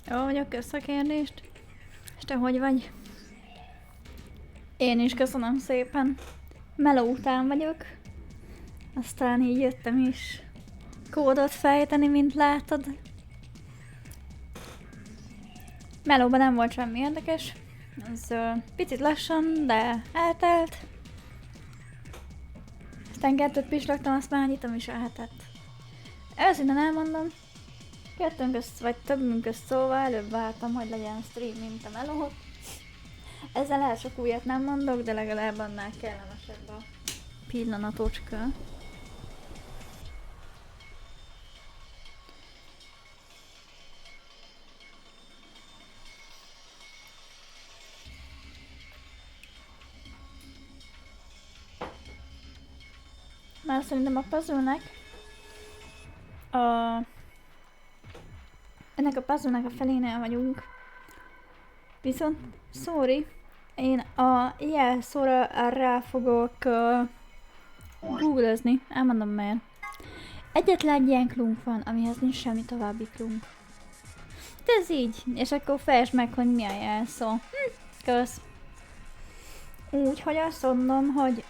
Jó vagyok, kösz a kérdést. És te hogy vagy? Én is köszönöm szépen. Meló után vagyok. Aztán így jöttem is kódot fejteni, mint látod. Melóban nem volt semmi érdekes. Ez picit lassan, de eltelt. Aztán 2-t pislogtam, azt már nyitom is a hetet. Őszintén elmondom, kettőnk közt, vagy többünk közt szóval előbb vártam, hogy legyen stream, mint a melót. Ezzel el sok újat nem mondok, de legalább annál kellemesebb a pillanatocska. Már szerintem a puzzle-nek ennek a puzzle-nek a felénél vagyunk. Viszont, sorry, én a jelszóra rá fogok googlezni, elmondom miért. Egyetlen ilyen klunk van, amihez nincs semmi további klunk. De ez így, és akkor fejtsd meg, hogy mi a jelszó. Kösz. Úgyhogy azt mondom, hogy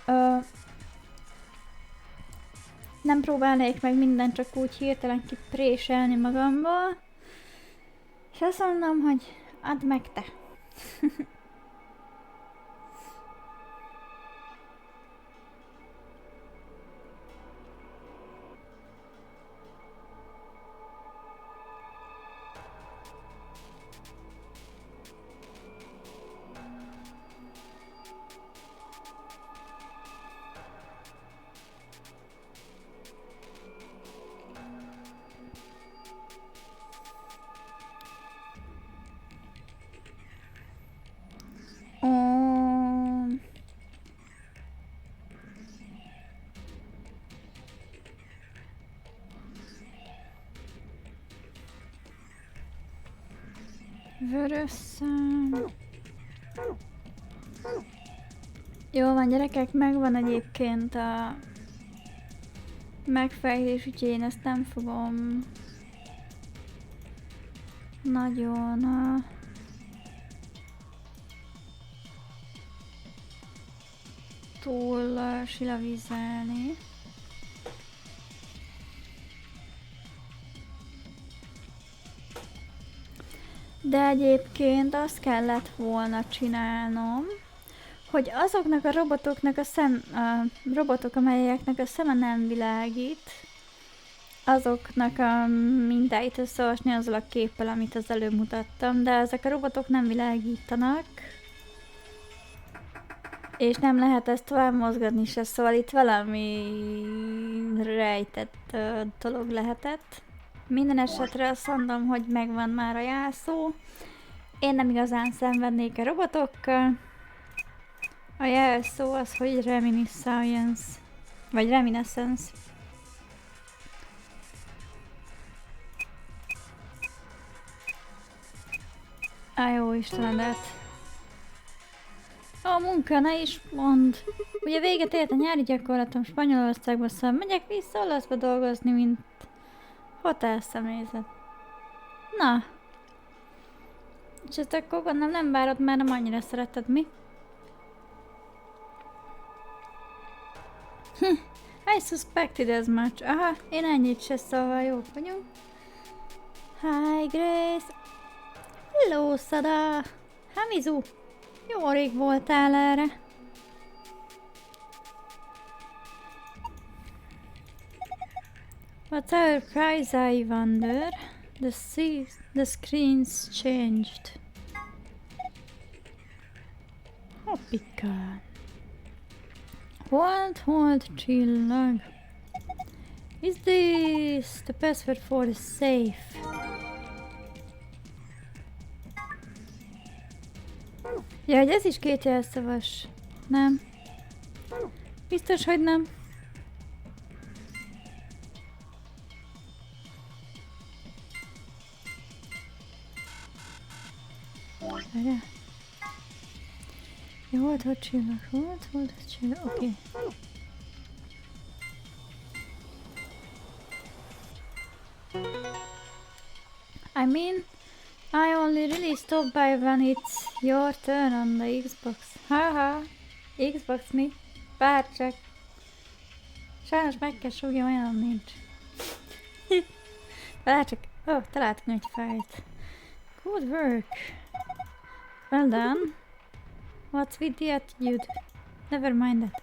nem próbálnék meg mindent csak úgy hirtelen kipréselni magamból. És azt mondom, hogy add meg te. Vörös szám. Jó van gyerekek, megvan egyébként a megfejtés, úgyhogy én ezt nem fogom nagyon túl silavizelni. De egyébként azt kellett volna csinálnom, hogy azoknak a robotoknak robotok, amelyeknek a szeme nem világít, azoknak a mintáit összeosni azzal a képpel, amit az előbb mutattam, de ezek a robotok nem világítanak, és nem lehet ezt tovább mozgatni se, szóval itt valami rejtett dolog lehetett. Minden esetre azt mondom, hogy megvan már a jelszó. Én nem igazán szenvednék a robotokkal. A jelszó az, hogy reminiscence, vagy reminiscence. Jó Istenedet. A munka, ne is mondd. Ugye véget ért a nyári gyakorlatom Spanyolországba, szóval megyek vissza olaszba dolgozni, mint hotelszemélyzet. Na. És ezt akkor gondolom nem várod, mert nem annyira szereted, mi? I suspected as much. Aha, én ennyit se, szóval jók vagyunk. Hi Grace. Hello Sada. Hamizu. Jó rég voltál erre. What's our prize, I wonder? The screens changed. Hoppika. Hold, csillag. Is this the password for the safe? Ja, hogy ez is két jelszavas. Nem. Biztos, hogy nem. Várjál. Ja, hold, csillag. Hold, csillag. Oké. I mean, I only really stop by when it's your turn on the Xbox. Haha, Xbox mi? Bárcsak. Sajnos meg kell súgja, olyan nincs. Bárcsak. Találtam egy fájlt. Good work. Well done. What's with the attitude? Never mind that.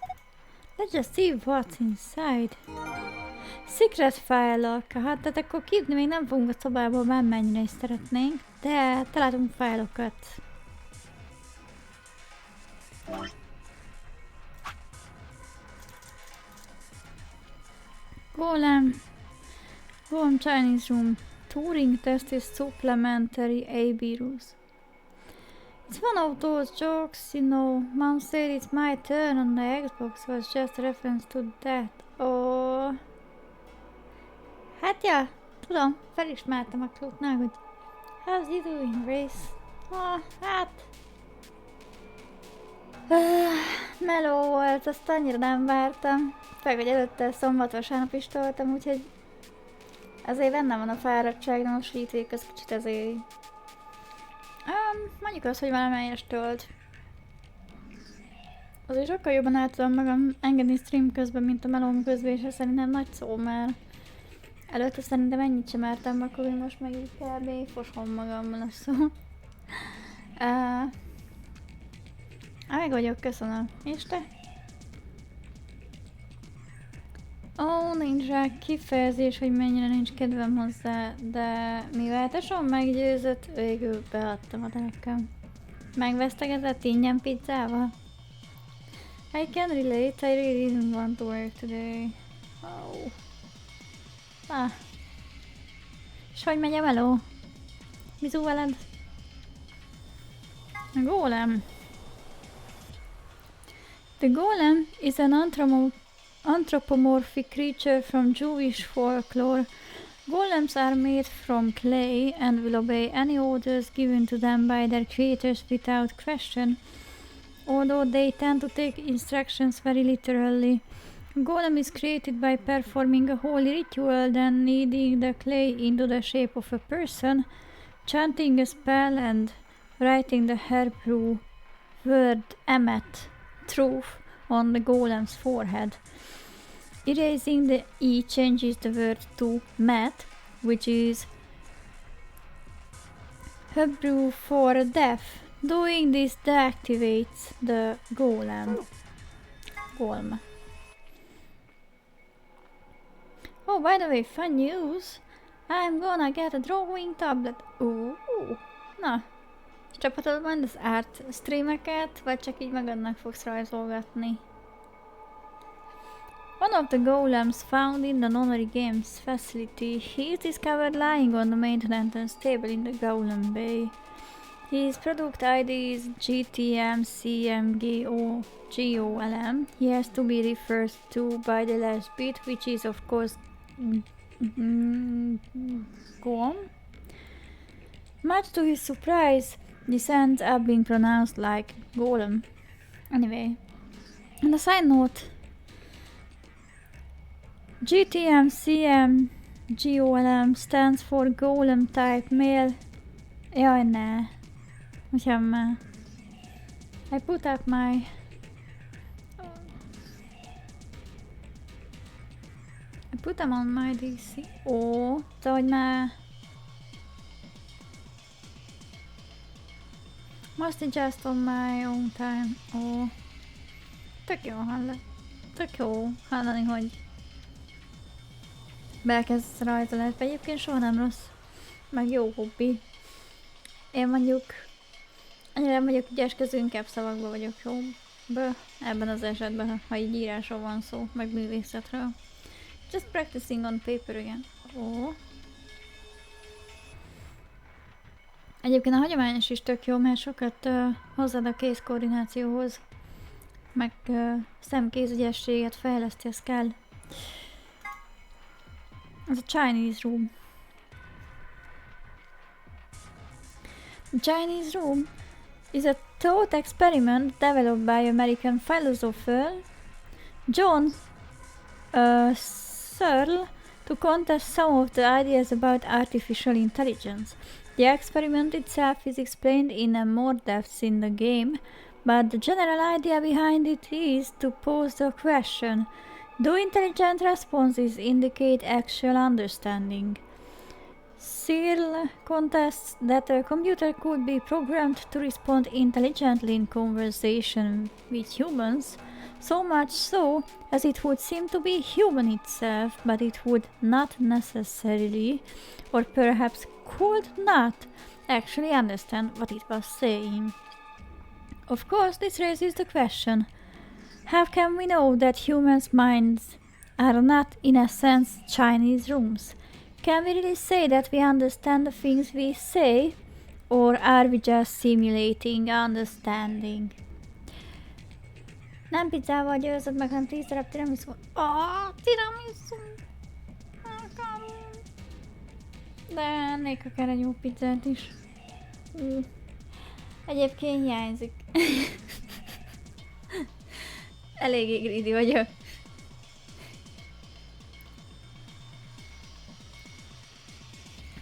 Let's just see what's inside. Secret file-ok. Hát, tehát akkor kívni még nem fogunk a szobából, bármennyire is szeretnénk, de találtunk fájlokat. Golem Chinese room. Turing test is supplementary AB rules. It's one of those jokes, you know. Mom said it's my turn on the Xbox was just a reference to that. Ó. Hát ja, tudom, felismertem a klótnál, hogy how's you doing, Race? Hát... Meló volt, azt annyira nem vártam. Főleg, hogy előtte szombat-vasárnap is toltam, úgyhogy azért bennem van a fáradtság, de most hétvék az kicsit azért... mondjuk azt, hogy valamelyest tölt. Azért sokkal jobban el tudom magam engedni stream közben, mint a melóm közben, és ez szerintem nagy szó, mert előtte szerintem ennyit sem mertem, akkor most meg így kb. Fosom magammal a szó. Meg vagyok, köszönöm. És te? Ó, nincs rá kifejezés, hogy mennyire nincs kedvem hozzá, de mivel tesóm meggyőzött, végül beadtam a nekem. Megvesztegetett ingyen pizzával? I can relate, I really didn't want to work today. Oh. És hogy megy a meló? Bizú veled? A gólem. The golem is an anthropomorphic creature from Jewish folklore. Golems are made from clay and will obey any orders given to them by their creators without question, although they tend to take instructions very literally. A golem is created by performing a holy ritual, then kneading the clay into the shape of a person, chanting a spell and writing the Hebrew word emet, truth, on the golem's forehead. Erasing the E changes the word to met, which is Hebrew for death. Doing this deactivates the golem. Oh, by the way, fun news! I'm gonna get a drawing tablet. Ooh. Na, csapatod majd az art streameket, vagy csak így magadnak fogsz rajzolgatni? One of the golems found in the Nonary Games facility, he is discovered lying on the maintenance table in the golem bay. His product ID is GTMCMGOLM. He has to be referred to by the last bit, which is of course GOM. Much to his surprise, this ends up being pronounced like golem. Anyway, on a side note, GTMCMGOLM stands for golem type male. Jaj, ne. Ugyan már. I put up my... I put them on my DC. Ó, de hogy már... Must adjust on my own time. Ó. Tök jó hallani. Tök jó hallani, hogy belkezdesz rajzolásba. Egyébként soha nem rossz. Meg jó hobbi. Én mondjuk annyira nem vagyok ügyeskező, inkább szavakba vagyok jó. Ebben az esetben, ha így írásról van szó, meg művészetről. Just practicing on paper again. Ó. Egyébként a hagyományos is tök jó, mert sokat hozzád a kézkoordinációhoz, meg szemkézügyességet fejleszti, ez kell. Ez a Chinese room. The Chinese room is a thought experiment developed by American philosopher John Searle to contest some of the ideas about artificial intelligence. The experiment itself is explained in more depth in the game, but the general idea behind it is to pose the question: do intelligent responses indicate actual understanding? Searle contests that a computer could be programmed to respond intelligently in conversation with humans, so much so as it would seem to be human itself, but it would not necessarily, or perhaps could not, actually understand what it was saying. Of course, this raises the question: how can we know that humans' minds are not, in a sense, Chinese rooms? Can we really say that we understand the things we say, or are we just simulating understanding? Nem pizzával győzött meg, hanem 10 darab tiramisu. Tiramisu! De ennék akár egy jó pizzát is. Egyébként hiányzik. Eléggé greedy vagyok.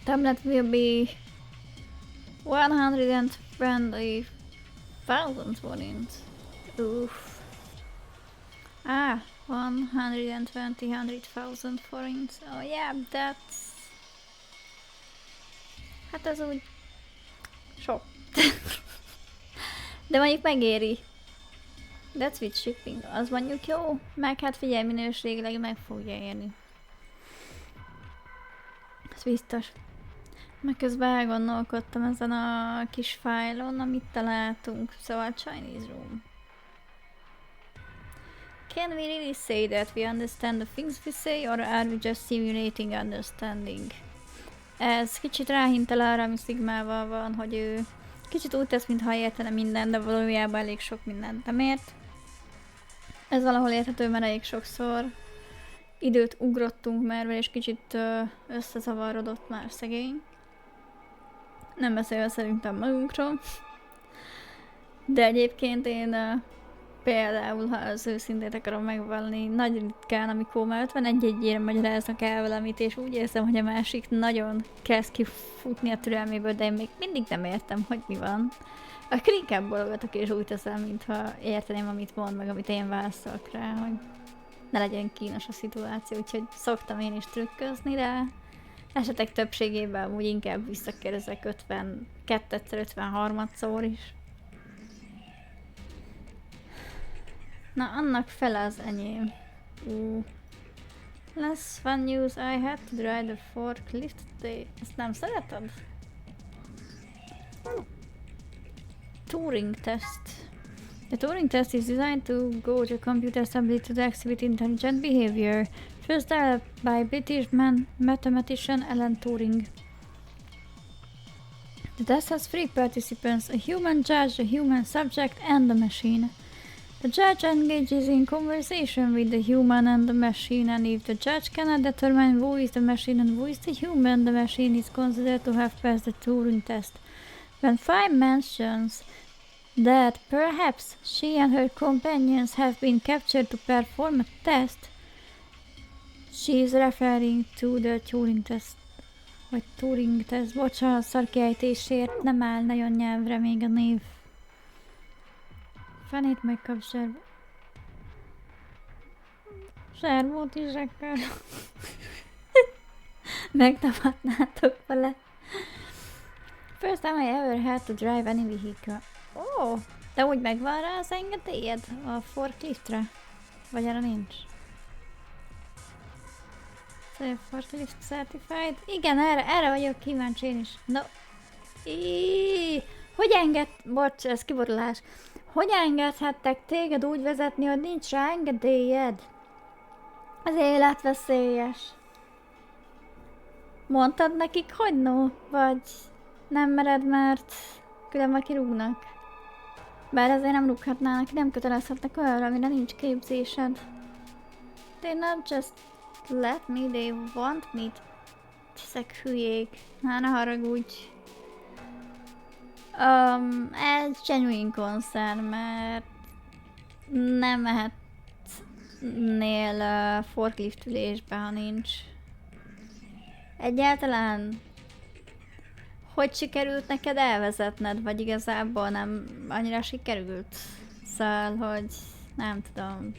Tablet will be 120,000 forint. Oof. 120,000 forint. Oh yeah, that's... Hát az úgy... sok. De mondjuk megéri. That's with shipping. Az mondjuk jó. Meg hát figyelj, minőségileg meg fogja érni. Ez biztos. Meg közben elgondolkodtam ezen a kis fájlon, amit találtunk. Szóval Chinese room. Can we really say that we understand the things we say, or are we just simulating understanding? Ez kicsit ráhintel arra, ami Szigmával van, hogy ő kicsit úgy tesz, mintha értene mindent, de valójában elég sok mindent nem ért. Ez valahol érthető, mert elég sokszor időt ugrottunk már, és kicsit összezavarodott már szegény. Nem beszélve szerintem magunkról. De egyébként én például, ha az őszintét akarom megvallani, nagy ritkán, amikor már 51-1-ére magyaráznak el valamit, és úgy érzem, hogy a másik nagyon kezd kifutni a türelméből, de én még mindig nem értem, hogy mi van. Akkor inkább bologatok, és úgy teszem, mintha érteném, amit mond, meg amit én válaszolok rá, hogy ne legyen kínos a szituáció, úgyhogy szoktam én is trükközni, de esetek többségében úgy inkább visszakérdezek 52-53-szor is. Na, annak fele az enyém. Less fun news, I had to drive the forklift today. Ezt nem szereted? Turing test. The Turing test is designed to gauge a computer's ability to exhibit intelligent behavior. First developed by British mathematician Alan Turing. The test has 3 participants, a human judge, a human subject, and a machine. The judge engages in conversation with the human and the machine, and if the judge cannot determine who is the machine and who is the human, the machine is considered to have passed the Turing test. When 5 mentions that perhaps she and her companions have been captured to perform a test, she is referring to the Turing test. Vagy Turing test. Bocsánat, a szarkiejtésért, nem áll nagyon nyelvre még a név. Fenét megkap zserbót. Zserbót is akar. Megtapadnátok vele. First time I ever had to drive any vehicle. Oh, de úgy megvan rá az engedélyed a forkliftre? Vagy arra nincs? So, forklift certified? Igen, erre vagyok kíváncsi én is. No. Hogy bocs, ez kiborulás. Hogy engedhettek téged úgy vezetni, hogy nincs rá engedélyed? Az élet veszélyes. Mondtad nekik, hogy no? Vagy nem mered, mert különben kirúgnak? Bár ezért nem rúghatnának, nem kötelezhetnek olyanra, amire nincs képzésed. They not just let me, they want me. Ezek hülyék. Ne haragudj. Ez genuine concern, mert nem mehetnél forklift ülésbe, ha nincs. Egyáltalán hogy sikerült neked elvezetned, vagy igazából nem annyira sikerült? Szóval, hogy nem tudom.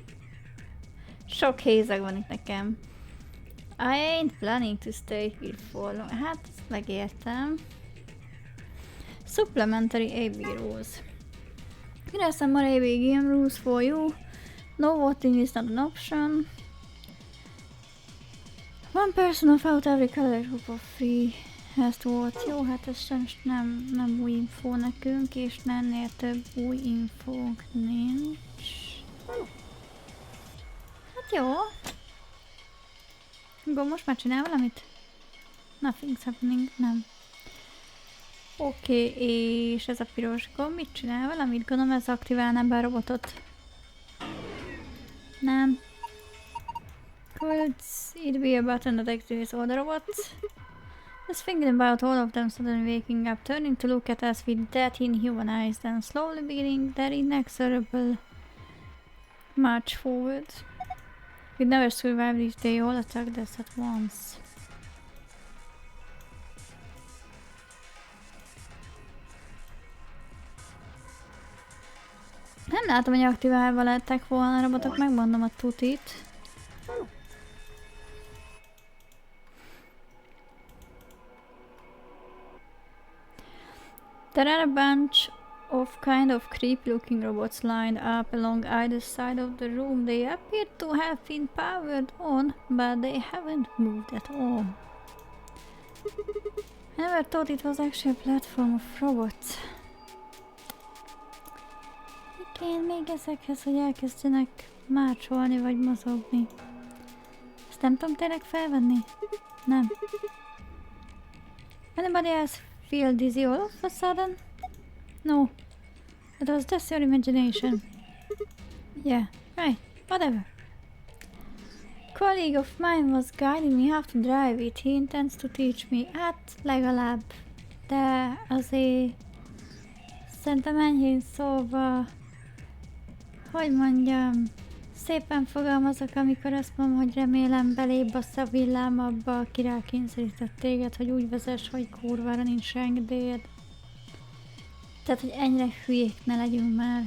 Sok hézag van itt nekem. I ain't planning to stay here for long. Hát, ezt megértem. Supplementary AB rules. Here are some more AB game rules for you. No voting is not an option. One person of out every color group of 3 has to vote. Jó, hát ez nem új info nekünk, és ennél több új infónk nincs. Hát jó. Akkor most már csinál valamit? Nothing's happening, nem. Oké, és ez a piros gomb mit csinál valamit? Gondolom ez aktiválná be a robotot. Nem. Could it be a button that activates all the robots? Just thinking about all of them suddenly waking up, turning to look at us with that inhuman eyes, then slowly beginning their inexorable march forward. We'd never survive if they all attacked us at once. Nem látom, hogy aktiválva lettek volna a robotok, megmondom a tutit. There are a bunch of kind of creepy looking robots lined up along either side of the room. They appear to have been powered on, but they haven't moved at all. I never thought it was actually a platform of robots. Igen, még ezekhez, hogy elkezdjenek mácsolni vagy mozogni. Ezt nem tudom tényleg felvenni? Nem. Anybody else feel dizzy all of a sudden? No. That was just your imagination. Yeah, right, whatever. A colleague of mine was guiding me how to drive it. He intends to teach me. Hát legalább. De azért szerintem enyhén szólva, hogy mondjam, szépen fogalmazok, amikor azt mondom, hogy remélem belébb basz a villám abba, aki rákényszerített téged, hogy úgy vezess, hogy kurvára nincs engedélyed. Tehát, hogy ennyire hülyék ne legyünk már.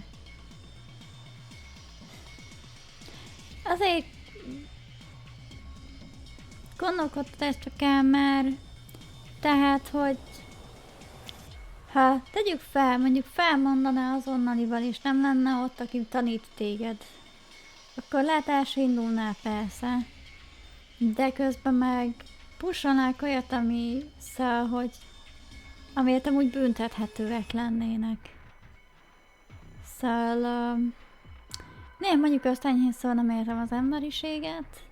Azért gondolkodtatásra kell már, tehát, hogy ha tegyük fel, mondjuk felmondaná azonnalival, és nem lenne ott, aki tanít téged, akkor lehet indulnál persze, de közben meg pusolnák olyat, ami szóval, hogy amiért amúgy büntethetőek lennének. Szóval nem, mondjuk azt enyhén szóval nem értem az emberiséget.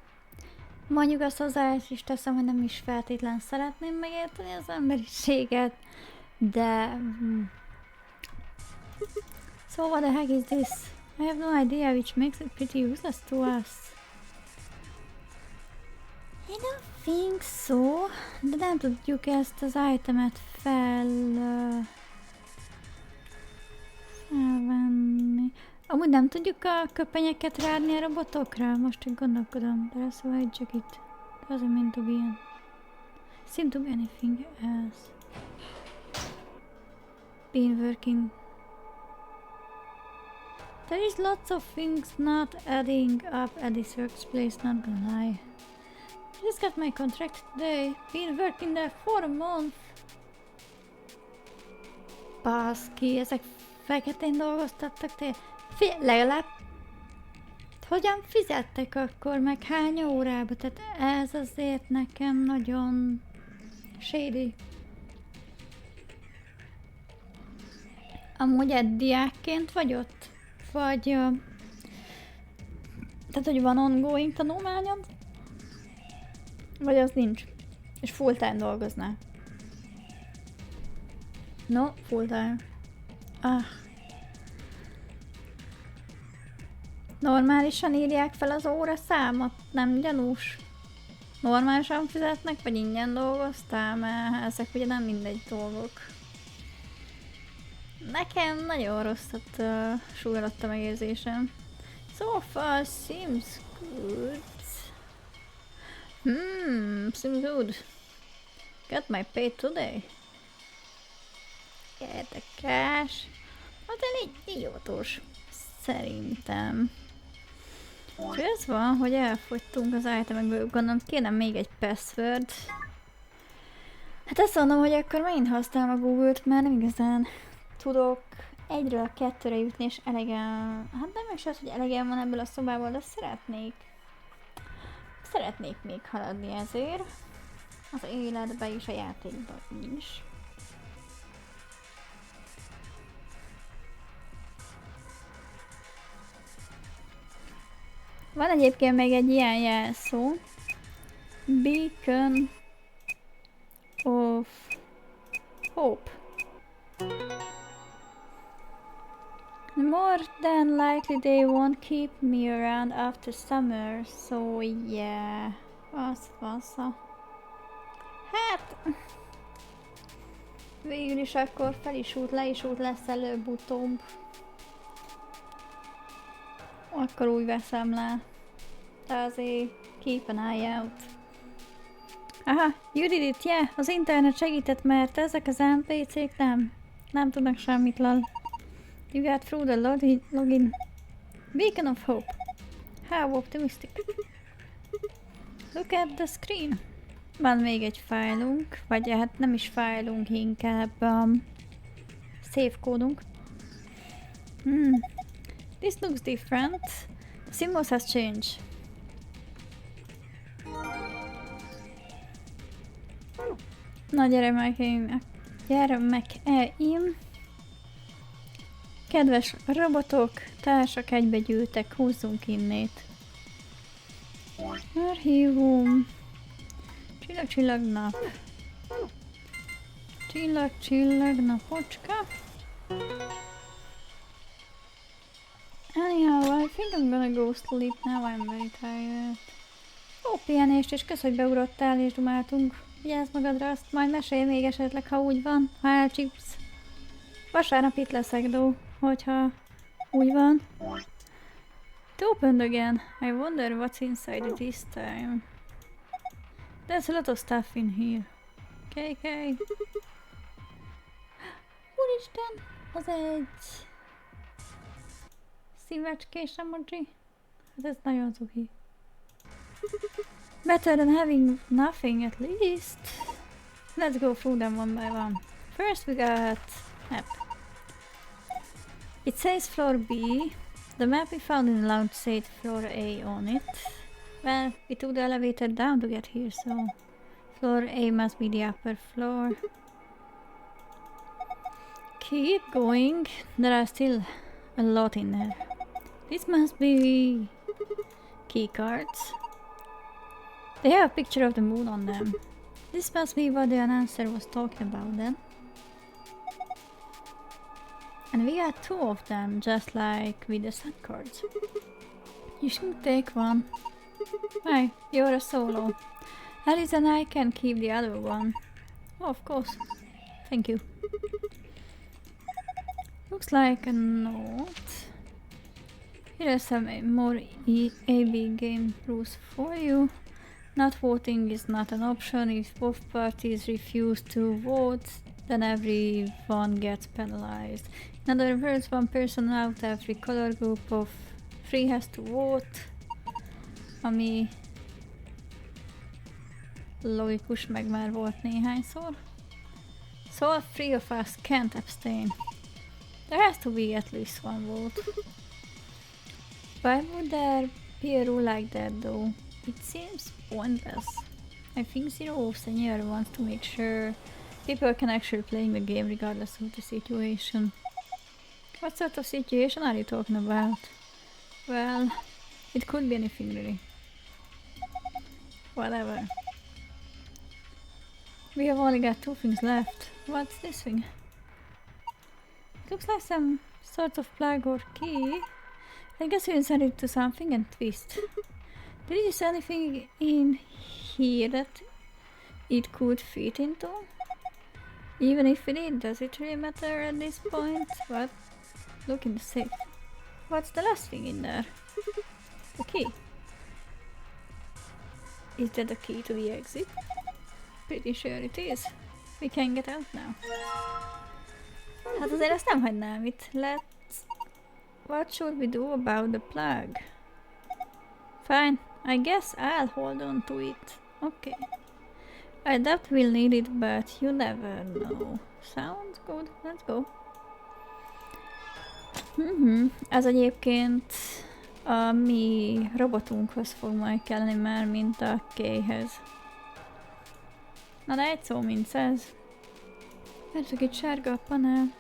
Mondjuk azt hozzá is teszem, hogy nem is feltétlen szeretném megérteni az emberiséget, de... So what the heck is this? I have no idea, which makes it pretty useless to us. I don't think so, de nem tudjuk ezt az itemet felvenni. Amúgy nem tudjuk a köpenyeket rádni a robotokra? Most csak gondolkodom. That's why check it. Doesn't mean to be seem to be anything else. Been working. There is lots of things not adding up at this workplace, not gonna lie. I just got my contract today. Been working there for a month. Baszki, ezek feketén dolgoztattak te. Legalább hogyan fizettek akkor, meg hány órába? Tehát ez azért nekem nagyon shady. Amúgy egy diákként vagy ott? Vagy... tehát, hogy van ongoing tanulmányod? Vagy az nincs? És full time dolgoznál? No, full time. Ah. Normálisan írják fel az óra számot, nem gyanús? Normálisan fizetnek, vagy ingyen dolgoztál? Mert ezek ugye nem mindegy dolgok. Nekem nagyon rosszat súlyolott a megérzésem. So far seems good. Seems good. Got my pay today. Érdekes. Hát elég idiótos. Szerintem. És ez van, hogy elfogytunk az itemekből, gondolom kéne még egy password. Hát azt mondom, hogy akkor megint használom a Google-t, mert nem igazán tudok egyről a kettőre jutni, és elegem... Hát nem is az, hogy elegem van ebből a szobából, de szeretnék még haladni ezért. Az életbe és a játékba is. Van egyébként még egy ilyen jelszó. Beacon of Hope. More than likely they won't keep me around after summer, so yeah. Azt vassza. Hát... Végül is akkor fel is út, le is út lesz előbb-utóbb. Akkor úgy veszem le. De azért keep an eye out. Aha, you did it, yeah! Az internet segített, mert ezek az NPC-k nem tudnak semmit, lol. You got through the login. Beacon of hope. How optimistic. Look at the screen. Van még egy fájlunk, vagy hát nem is fájlunk, inkább save kódunk. This looks different. The symbols has changed. Na gyermekeim. Kedves robotok, társak egybegyűltek, húzzunk innét. Archívum. Csillag, csillag, nap. Csillag, csillag, napocska. Anyhow, I think I'm gonna go sleep now, I'm very tired. Ó, pihenést, és kösz, hogy beugrottál és dumáltunk. Vigyázz magadra, azt majd mesélj még esetleg, ha úgy van, ha elcsípsz. Vasárnap itt leszek, hogyha úgy van. It opened again. I wonder what's inside this time. There's a lot of stuff in here. Okay. Úristen, az egy szívecskés emoji. Hát ez nagyon cuki. Better than having nothing at least. Let's go through them one by one. First we got map. It says floor B. The map we found in the lounge said floor A on it. Well, we took the elevator down to get here, so floor A must be the upper floor. Keep going. There are still a lot in there. This must be key cards. They have a picture of the moon on them. This must be what the announcer was talking about then. And we got two of them, just like with the set cards. You should take one. Hey, you're a solo. Alice and I can keep the other one. Oh, of course. Thank you. Looks like a note. Here are some more AB game rules for you. Not voting is not an option. If both parties refuse to vote, then everyone gets penalized. In other words, one person out every color group of 3 has to vote. Ami logikus, meg már volt néhányszor. So all 3 of us can't abstain. There has to be at least one vote. Why would there be a rule like that though? It seems pointless. I think Zero Senior wants to make sure people can actually play the game regardless of the situation. What sort of situation are you talking about? Well, it could be anything really. Whatever. We have only got 2 things left. What's this thing? It looks like some sort of plug or key. I guess you insert it to something and twist. Did you see anything in here that it could fit into? Even if it did, does it really matter at this point? What? Look in the safe. What's the last thing in there? The key. Is that the key to the exit? Pretty sure it is. We can get out now. Hát azért ezt nem hagynám itt. What should we do about the plug? Fine, I guess I'll hold on to it. Okay. I doubt we'll need it, but you never know. Sounds good, let's go. Ez egyébként a mi robotunkhoz fog majd kelleni már, mint a K-hez. Na de egy szó, mint ez. Csak egy sárga a panel.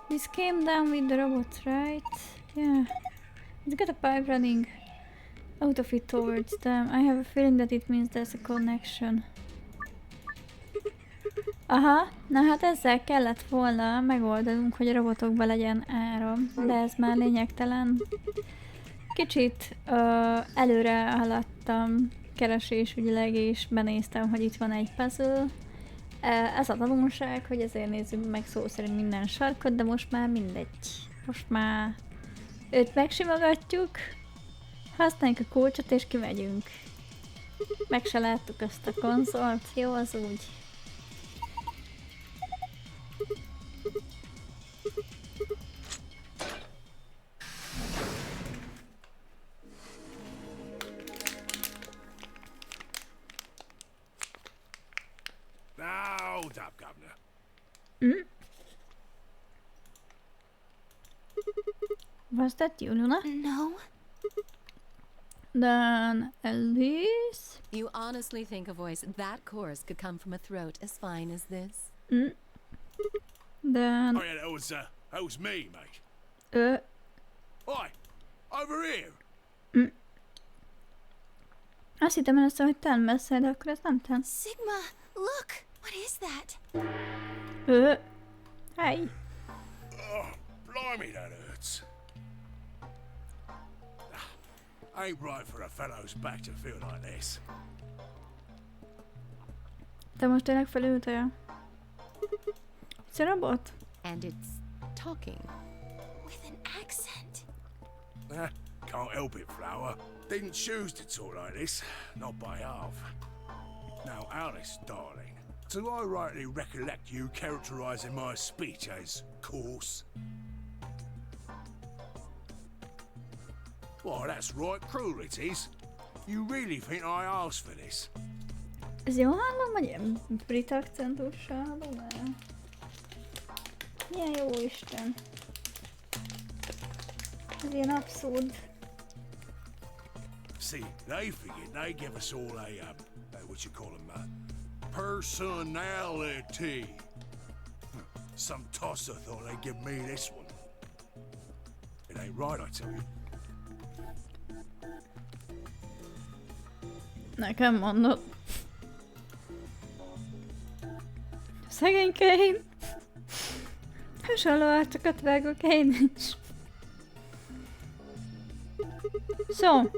This came down with the robot, right? Yeah. It's got a pipe running out of it towards them. I have a feeling that it means there's a connection. Aha, na hát ezzel kellett volna megoldanunk, hogy a robotokban legyen áram, de ez már lényegtelen. Kicsit előre haladtam keresésügyileg, és benéztem, hogy itt van egy puzzle. Ez a tanulság, hogy ezért nézzük meg szó szerint minden sarkot, de most már mindegy. Most már őt megsimogatjuk, használjuk a kulcsot és kimegyünk. Meg se láttuk azt a konzolt, jó az úgy. Hold up, Governor. Was that you, Luna? No. Then Elise? You honestly think a voice that coarse could come from a throat as fine as this? Then... Oh yeah, that was me, mate. Oi, over here. Azt hittem először, hogy te messze, de akkor ez nem te. Sigma, look! What is that? Hey. Oh, blimey, that hurts. Ain't right for a fellow's back to feel like this. Te most tényleg felültél? Ez a robot? And it's talking. With an accent. Can't help it, Flower. Didn't choose to talk like this, not by half. Now, Alice, darling, do I rightly recollect you characterizing my speech as coarse? Well, that's right, cruel it is. You really think I asked for this? Ez jól hallom, vagy ilyen brit akcentussal hallom el? Milyen jó Isten. Ez ilyen abszurd. See, they figured they'd give us all a, what you call them, personality. Some tosser thought they'd give me this one. It ain't right, I tell you. Nekem mondod. Szegénykeim. Hasonló arcokat vágok én is. So,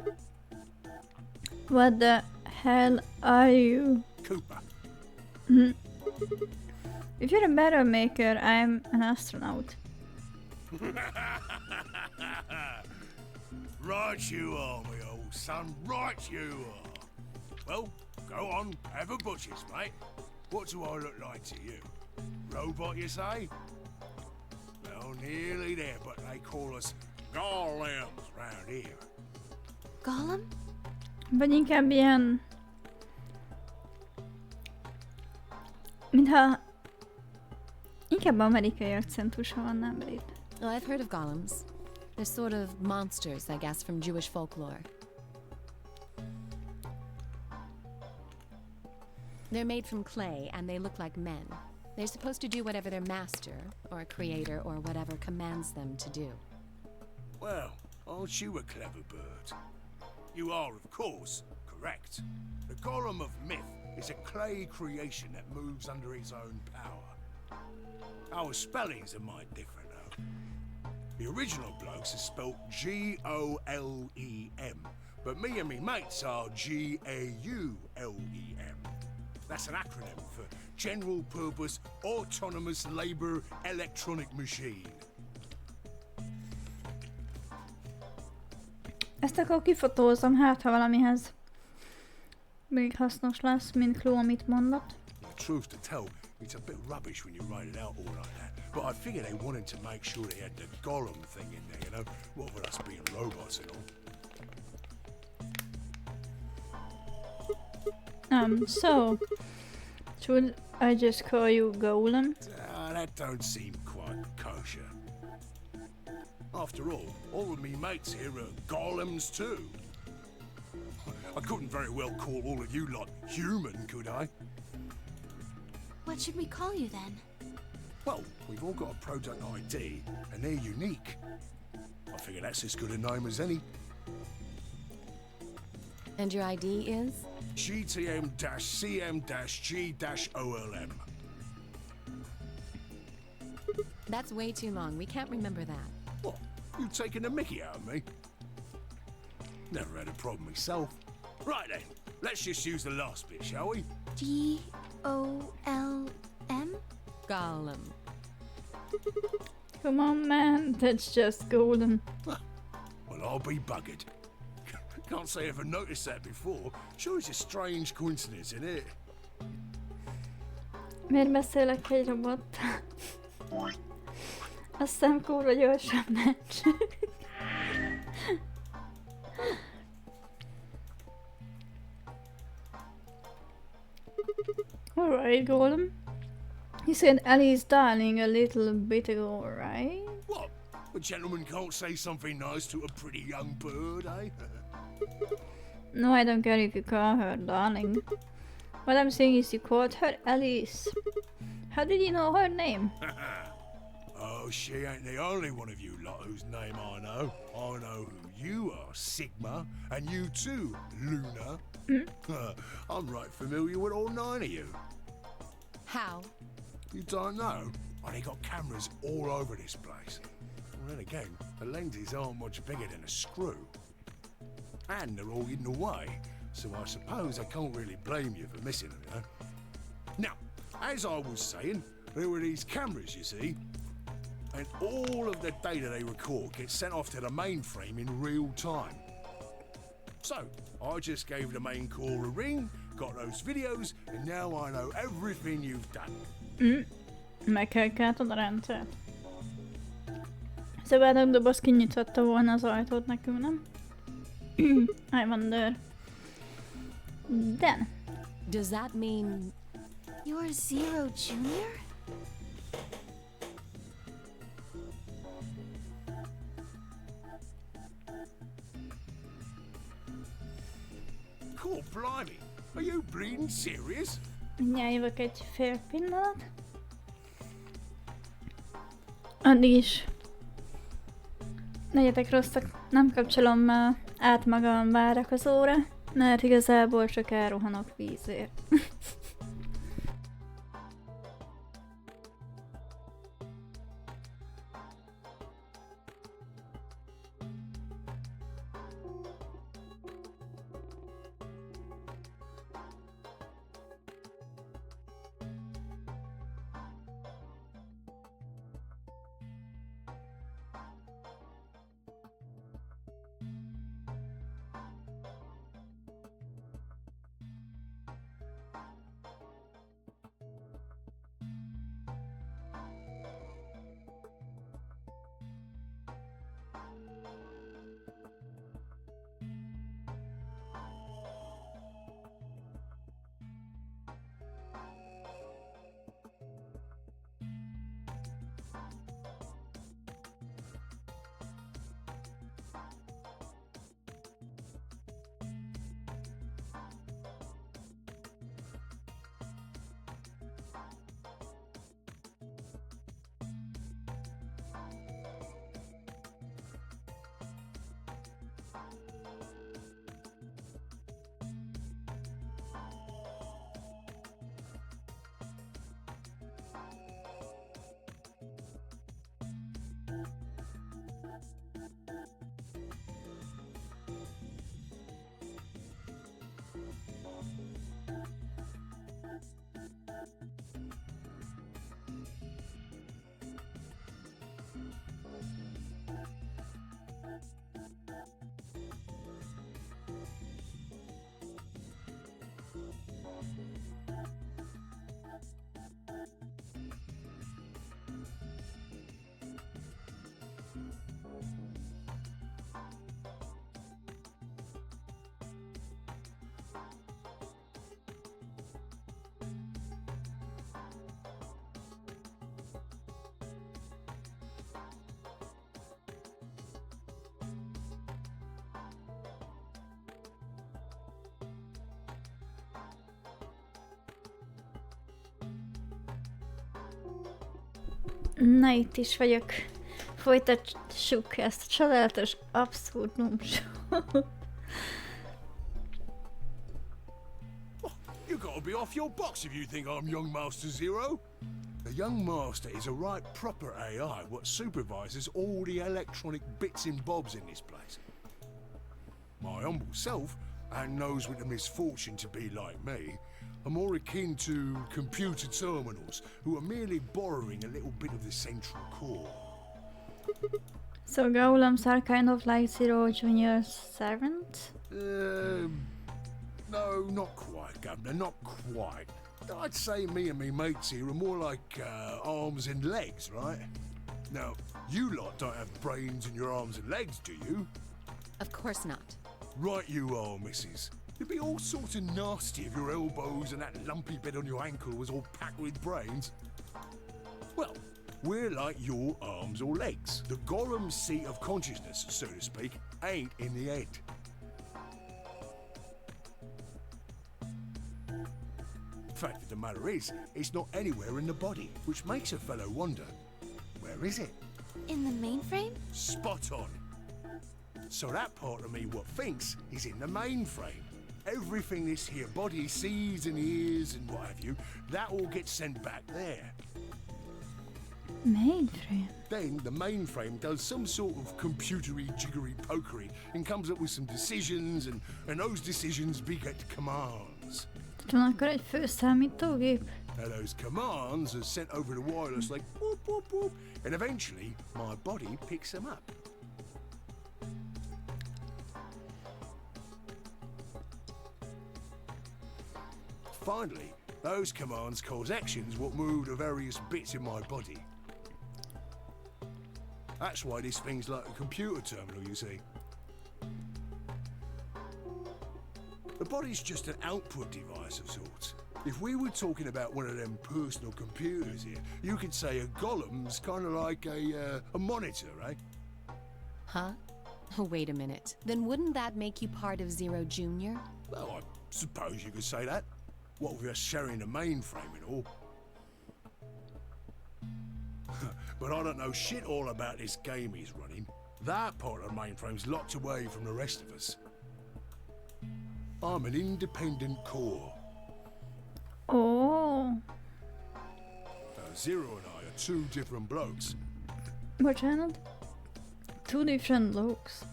what the hell are you? Cooper. If you're a battle maker, I'm an astronaut. Right you are, my old son, right you are. Well, go on, have a butcher's, mate. What do I look like to you? Robot, you say? Well, nearly there, but they call us gaulemes round here. Golem? Vagy inkább ilyen... Mintha... Inkább amerikai akcentusa van, nem brit. Oh, I've heard of golems. They're sort of monsters, I guess, from Jewish folklore. They're made from clay, and they look like men. They're supposed to do whatever their master, or creator, or whatever commands them to do. Well, aren't you a clever bird? You are, of course, correct. The golem of myth is a clay creation that moves under its own power. Our spellings are might different, though. The original blokes are spelt Golem, but me and me mates are Gaulem. That's an acronym for General Purpose Autonomous Labour Electronic Machine. Ezt akkor kifotózom, hát ha valamihez még hasznos lesz, mint Kló, amit mondott. Truth to tell, it's a bit rubbish when you write it out all like that. But I figure they wanted to make sure they had the golem thing in there, you know? What with us being robots and all. So... Should I just call you Golem? That don't seem quite kosher. After all of me mates here are golems too. I couldn't very well call all of you lot human, could I? What should we call you then? Well, we've all got a product ID, and they're unique. I figure that's as good a name as any. And your ID is? GTM-CM-G-OLM. That's way too long. We can't remember that. What? You taking the mickey out of me? Never had a problem myself. Right then, let's just use the last bit, shall we? G-O-L-M? Golem. Come on, man, that's just golden. Well, I'll be buggered. Can't say I ever noticed that before. Sure, it's a strange coincidence, isn't it? Miért beszélek egy robottal? Azt hiszem kurva gyorsan megy. Alright, Golem. You said Ellie's darling a little bit ago, right? What? A gentleman can't say something nice to a pretty young bird, eh? No, I don't care if you call her darling. What I'm saying is you called her Alice. How did you know her name? Oh, she ain't the only one of you lot whose name I know. I know who you are, Sigma, and you too, Luna. I'm right familiar with all 9 of you. How? You don't know? Oh, they got cameras all over this place. Well, then again, the lenses aren't much bigger than a screw. And they're all hidden away, so I suppose I can't really blame you for missing them, you know? Now, as I was saying, there were these cameras, you see, and all of the data they record gets sent off to the mainframe in real time. So, I just gave the main core a ring, got those videos, and now I know everything you've done. Megkelkelted a rendszert. Szóval a doboz kinyitotta volna az ajtót nekünk, nem? I wonder. Then. Does that mean... You're Zero Junior? Cool, blimey. Are you bleeding serious? Mindjárt jövök egy fél pillanat. Addig is. Legyetek rosszak, nem kapcsolom át magam várakozóra, mert igazából csak elrohanok vízért. Na, itt is vagyok. Folytassuk ezt a csodálatos abszurdum show-t. You gotta be off your box if you think I'm young Master Zero. The young master is a right proper AI what supervises all the electronic bits and bobs in this place. My humble self, and those with the misfortune to be like me, are more akin to computer terminals who are merely borrowing a little bit of the central core. So golems are kind of like Zero Junior's servant? No, not quite, Governor, not quite. I'd say me and me mates here are more like arms and legs, right? Now, you lot don't have brains in your arms and legs, do you? Of course not. Right you are, missus. It'd be all sorts of nasty if your elbows and that lumpy bit on your ankle was all packed with brains. Well, we're like your arms or legs. The golem's seat of consciousness, so to speak, ain't in the head. Fact of the matter is, it's not anywhere in the body, which makes a fellow wonder, where is it? In the mainframe? Spot on. So that part of me what thinks is in the mainframe. Everything this here body sees and hears and what have you, that all gets sent back there. Mainframe. Then the mainframe does some sort of computery jiggery pokery and comes up with some decisions and those decisions beget commands. Van akkor egy főszámítógép? Now those commands are sent over the wireless like whoop whoop whoop, and eventually my body picks them up. Finally, those commands cause actions what move the various bits in my body. That's why this thing's like a computer terminal, you see. The body's just an output device of sorts. If we were talking about one of them personal computers here, you could say a golem's kind of like a monitor, right? Huh? Oh, wait a minute. Then wouldn't that make you part of Zero Junior? Well, I suppose you could say that. What with us sharing the mainframe and all. But I don't know shit all about this game he's running. That part of the mainframe's locked away from the rest of us. I'm an independent core. Ó, Zero and I are two different blokes. bocsánat. Two different looks.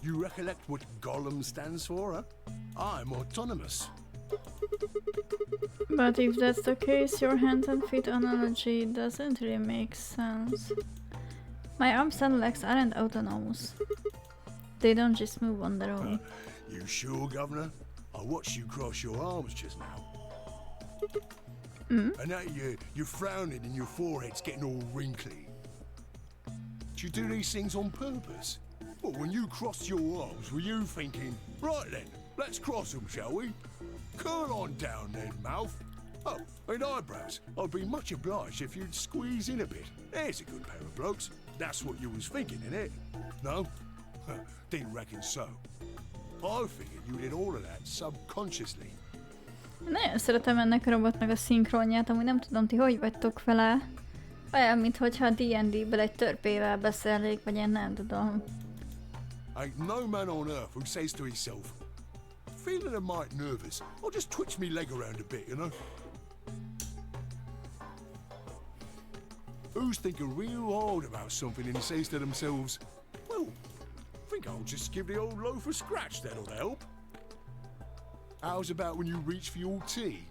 You recollect what golem stands for, huh? I'm autonomous. But if that's the case, your hand and feet analogy doesn't really make sense. My arms and legs aren't autonomous. They don't just move on their own. You sure, Governor? I watched you cross your arms just now. And now you're frowning and your forehead's getting all wrinkly. Do you do these things on purpose? Well, when you crossed your arms, were you thinking, right then, let's cross them, shall we? Curl on down then, mouth. Oh, and eyebrows. I'd be much obliged if you'd squeeze in a bit. There's a good pair of blokes. That's what you was thinking, innit? No? Didn't reckon so. I figured you did all of that subconsciously. Nagyon szeretem ennek a robotnak a szinkronját, amúgy nem tudom, ti hogy vagytok vele. Olyan, mintha a D&D-ből egy törpével beszélnék, vagy én nem tudom. Ain't no man on earth who says to himself, feeling a mite nervous, I'll just twitch me leg around a bit, you know? Who's thinking real hard about something and says to themselves, well, I think I'll just give the old loaf a scratch, that'll help. How's about when you reach for your tea?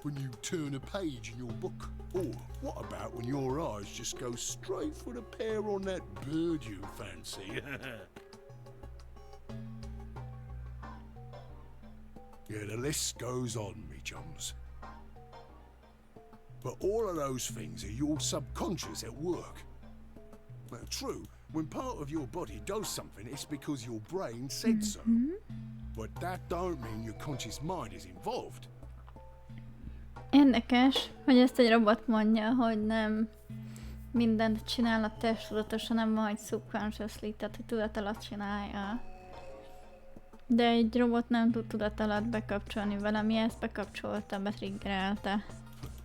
When you turn a page in your book? Or what about when your eyes just go straight for the pear on that bird you fancy? Yeah, the list goes on, me chums. But all of those things are your subconscious at work. Now, true, when part of your body does something, it's because your brain said so. But that don't mean your conscious mind is involved. Érdekes, hogy ezt egy robot mondja, hogy nem mindent csinál a test tudatosan, nem majd subconsciously, tehát hogy tudat alatt csinálja. De egy robot nem tud tudat alatt bekapcsolni valami, ezt bekapcsolta, betriggerelte.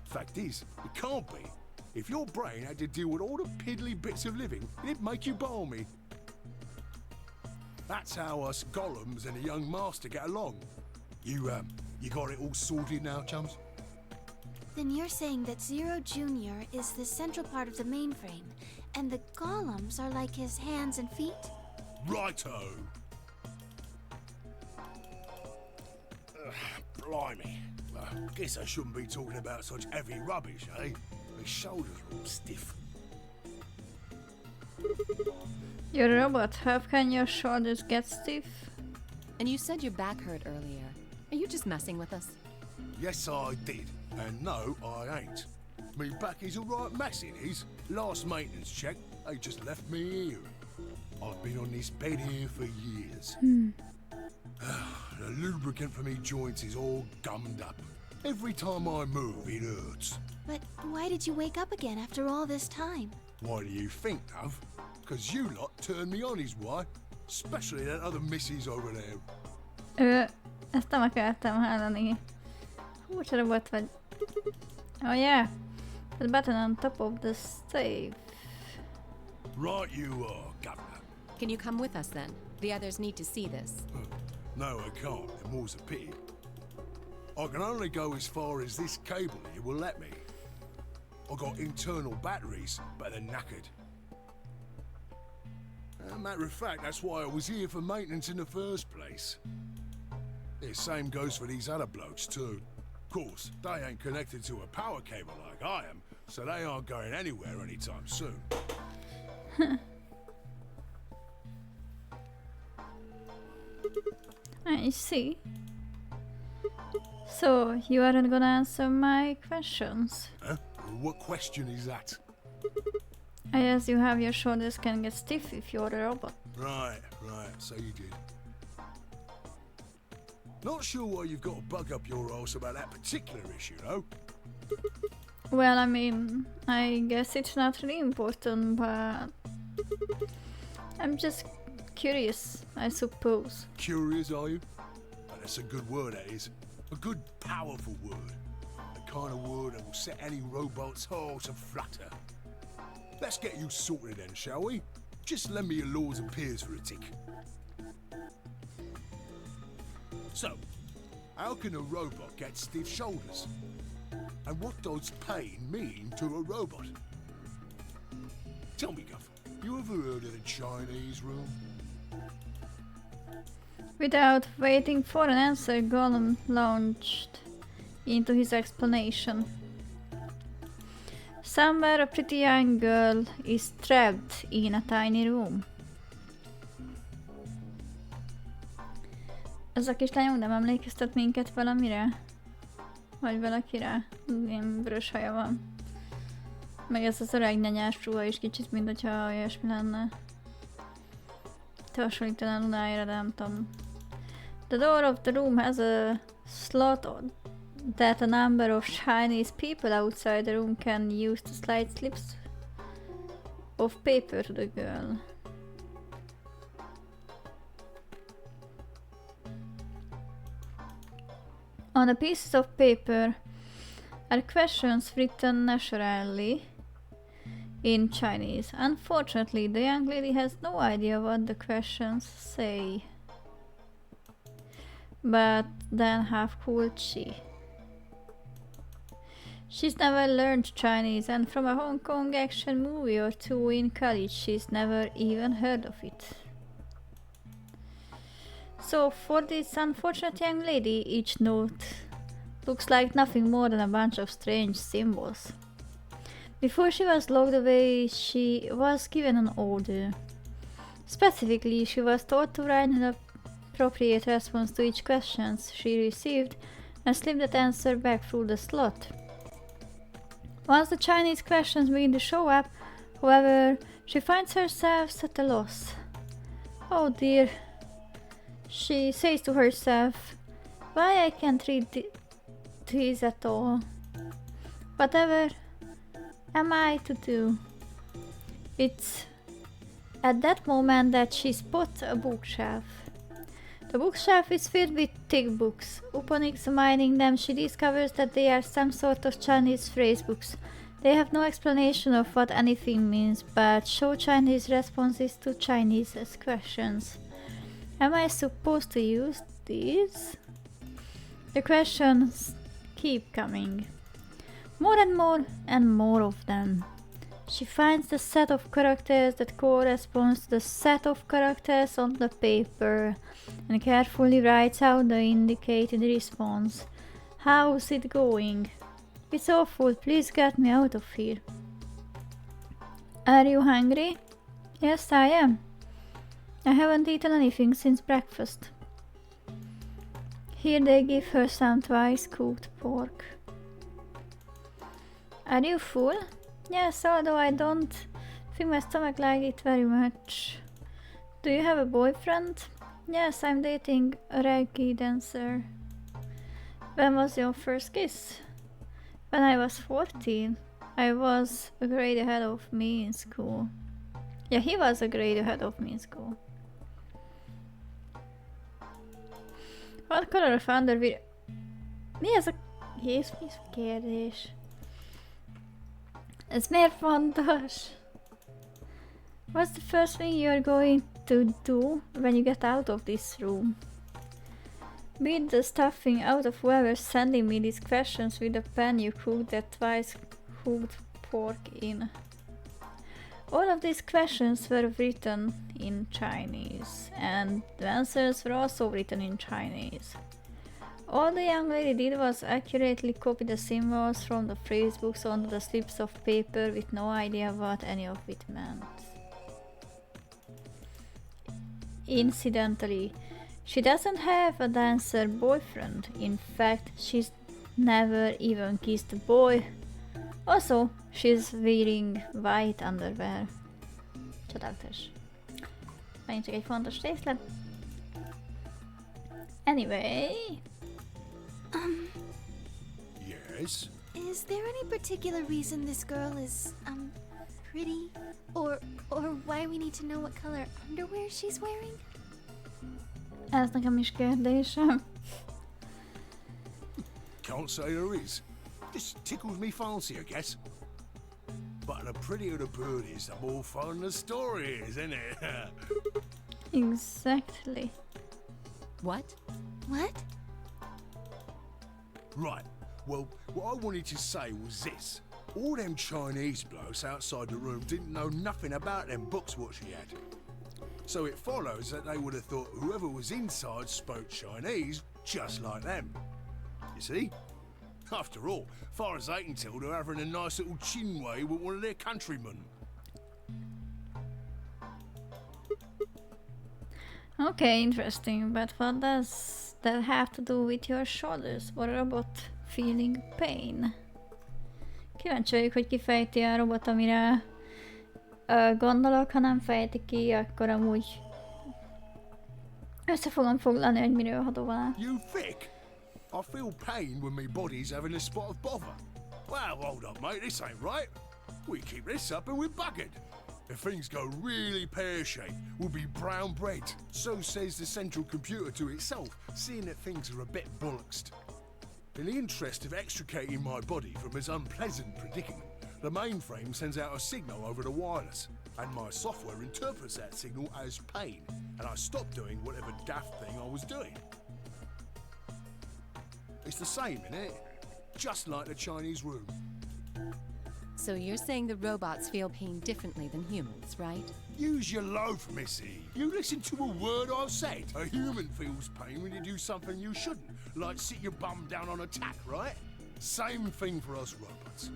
Fact is, it can't be. If your brain had to deal with all the piddly bits of living, it'd make you balmy. That's how us golems and the young master get along. You got it all sorted now, chums? Then you're saying that Zero Junior is the central part of the mainframe, and the golems are like his hands and feet? Righto. Blimey. Guess I shouldn't be talking about such heavy rubbish, eh? My shoulders are all stiff. You're a robot. How can your shoulders get stiff? And you said your back hurt earlier. Are you just messing with us? Yes, I did. And no, I ain't. Me back is alright mess, it is. Last maintenance check, they just left me here. I've been on this bed here for years. The lubricant for me joints is all gummed up. Every time I move, it hurts. But why did you wake up again after all this time? Why do you think, love? Because you lot turned me on, is why. Especially that other missus over there. Ezt nem akartam hallani. Hús robot vagy. Oh yeah. The button on top of the safe. Right you are, Governor. Can you come with us then? The others need to see this. No, I can't. The more's a pity. I can only go as far as this cable here will let me. I've got internal batteries, but they're knackered. Matter of fact, that's why I was here for maintenance in the first place. The same goes for these other blokes too. Of course, they ain't connected to a power cable like I am, so they aren't going anywhere anytime soon. I see. So, you aren't gonna answer my questions? Huh? What question is that? I guess you have your shoulders can get stiff if you're a robot. Right, so you did. Not sure why you've got to bug up your arse about that particular issue, though. Well, I mean, I guess it's not really important, but I'm just curious, I suppose. Curious, are you? Oh, that's a good word, that is. A good, powerful word. The kind of word that will set any robot's heart to flutter. Let's get you sorted then, shall we? Just lend me your lords and peers for a tick. So, how can a robot get stiff shoulders? And what does pain mean to a robot? Tell me, Guff, you ever heard of the Chinese room? Without waiting for an answer, Golem launched into his explanation. Somewhere a pretty young girl is trapped in a tiny room. Ez a kislányunk nem emlékeztet minket valamire? Vagy valakire? Ilyen vörös haja van. Meg ez az öreg nyanyás ruha is kicsit, mint hogyha olyasmi lenne. Te hasonlítanál Lunájára, de nem tudom. The door of the room has a slot that a number of Chinese people outside the room can use to slide slips of paper to the girl. On the pieces of paper are questions written naturally in Chinese. Unfortunately, the young lady has no idea what the questions say. But then how could she? She's never learned Chinese, and from a Hong Kong action movie or two in college, she's never even heard of it. So for this unfortunate young lady, each note looks like nothing more than a bunch of strange symbols. Before she was locked away, she was given an order. Specifically, she was told to write an appropriate response to each question she received and slip that answer back through the slot. Once the Chinese questions begin to show up, however, she finds herself at a loss. Oh dear, she says to herself, why I can't read these at all? Whatever am I to do? It's at that moment that she spots a bookshelf. The bookshelf is filled with thick books. Upon examining them, she discovers that they are some sort of Chinese phrase books. They have no explanation of what anything means, but show Chinese responses to Chinese questions. Am I supposed to use these? The questions keep coming. More and more and more of them. She finds the set of characters that corresponds to the set of characters on the paper and carefully writes out the indicated response. How's it going? It's awful, please get me out of here. Are you hungry? Yes, I am. I haven't eaten anything since breakfast. Here they give her some twice cooked pork. Are you full? Yes, although I don't think my stomach likes it very much. Do you have a boyfriend? Yes, I'm dating a reggae dancer. When was your first kiss? When I was 14. I was a grade ahead of me in school. Yeah, he was a grade ahead of me in school. What color of underwear? Mi ez a kérdés? Ez miért fontos? What's the first thing you're going to do when you get out of this room? Beat the stuffing out of whoever's sending me these questions with the pan you cooked that twice cooked pork in. All of these questions were written in Chinese, and the answers were also written in Chinese. All the young lady did was accurately copy the symbols from the phrase books onto the slips of paper with no idea what any of it meant. Incidentally, she doesn't have a dancer boyfriend. In fact, she's never even kissed a boy. Also, she's wearing white underwear. Csodálatos. Megint csak egy fontos részlet. Anyway. Yes? Is there any particular reason this girl is, pretty? Or why we need to know what color underwear she's wearing? Ez nekem is kérdésem. Can't say there is. Just tickles me fancy, I guess. But the prettier the bird is, the more fun the story is, isn't it? Exactly. What? What? Right. Well, what I wanted to say was this. All them Chinese blokes outside the room didn't know nothing about them books what she had. So it follows that they would have thought whoever was inside spoke Chinese just like them. You see? After all, far as I can tell, they're having a nice little chinway with one of their countrymen. Okay, interesting, but what does that have to do with your shoulders? What about feeling pain? Kíváncsi vagyok, hogy kifejti a robot, amire gondolok, ha nem fejti ki, akkor amúgy össze fogom foglalni, hogy miről hadoval. You thick? I feel pain when my body's having a spot of bother. Well, hold up, mate, this ain't right. We keep this up and we're buggered. If things go really pear-shaped, we'll be brown bread. So says the central computer to itself, seeing that things are a bit bollocksed. In the interest of extricating my body from this unpleasant predicament, the mainframe sends out a signal over the wireless, and my software interprets that signal as pain, and I stop doing whatever daft thing I was doing. It's the same, innit? Just like the Chinese room. So you're saying the robots feel pain differently than humans, right? Use your loaf, Missy. You listen to a word I've said. A human feels pain when you do something you shouldn't, like sit your bum down on a tack, right? Same thing for us robots.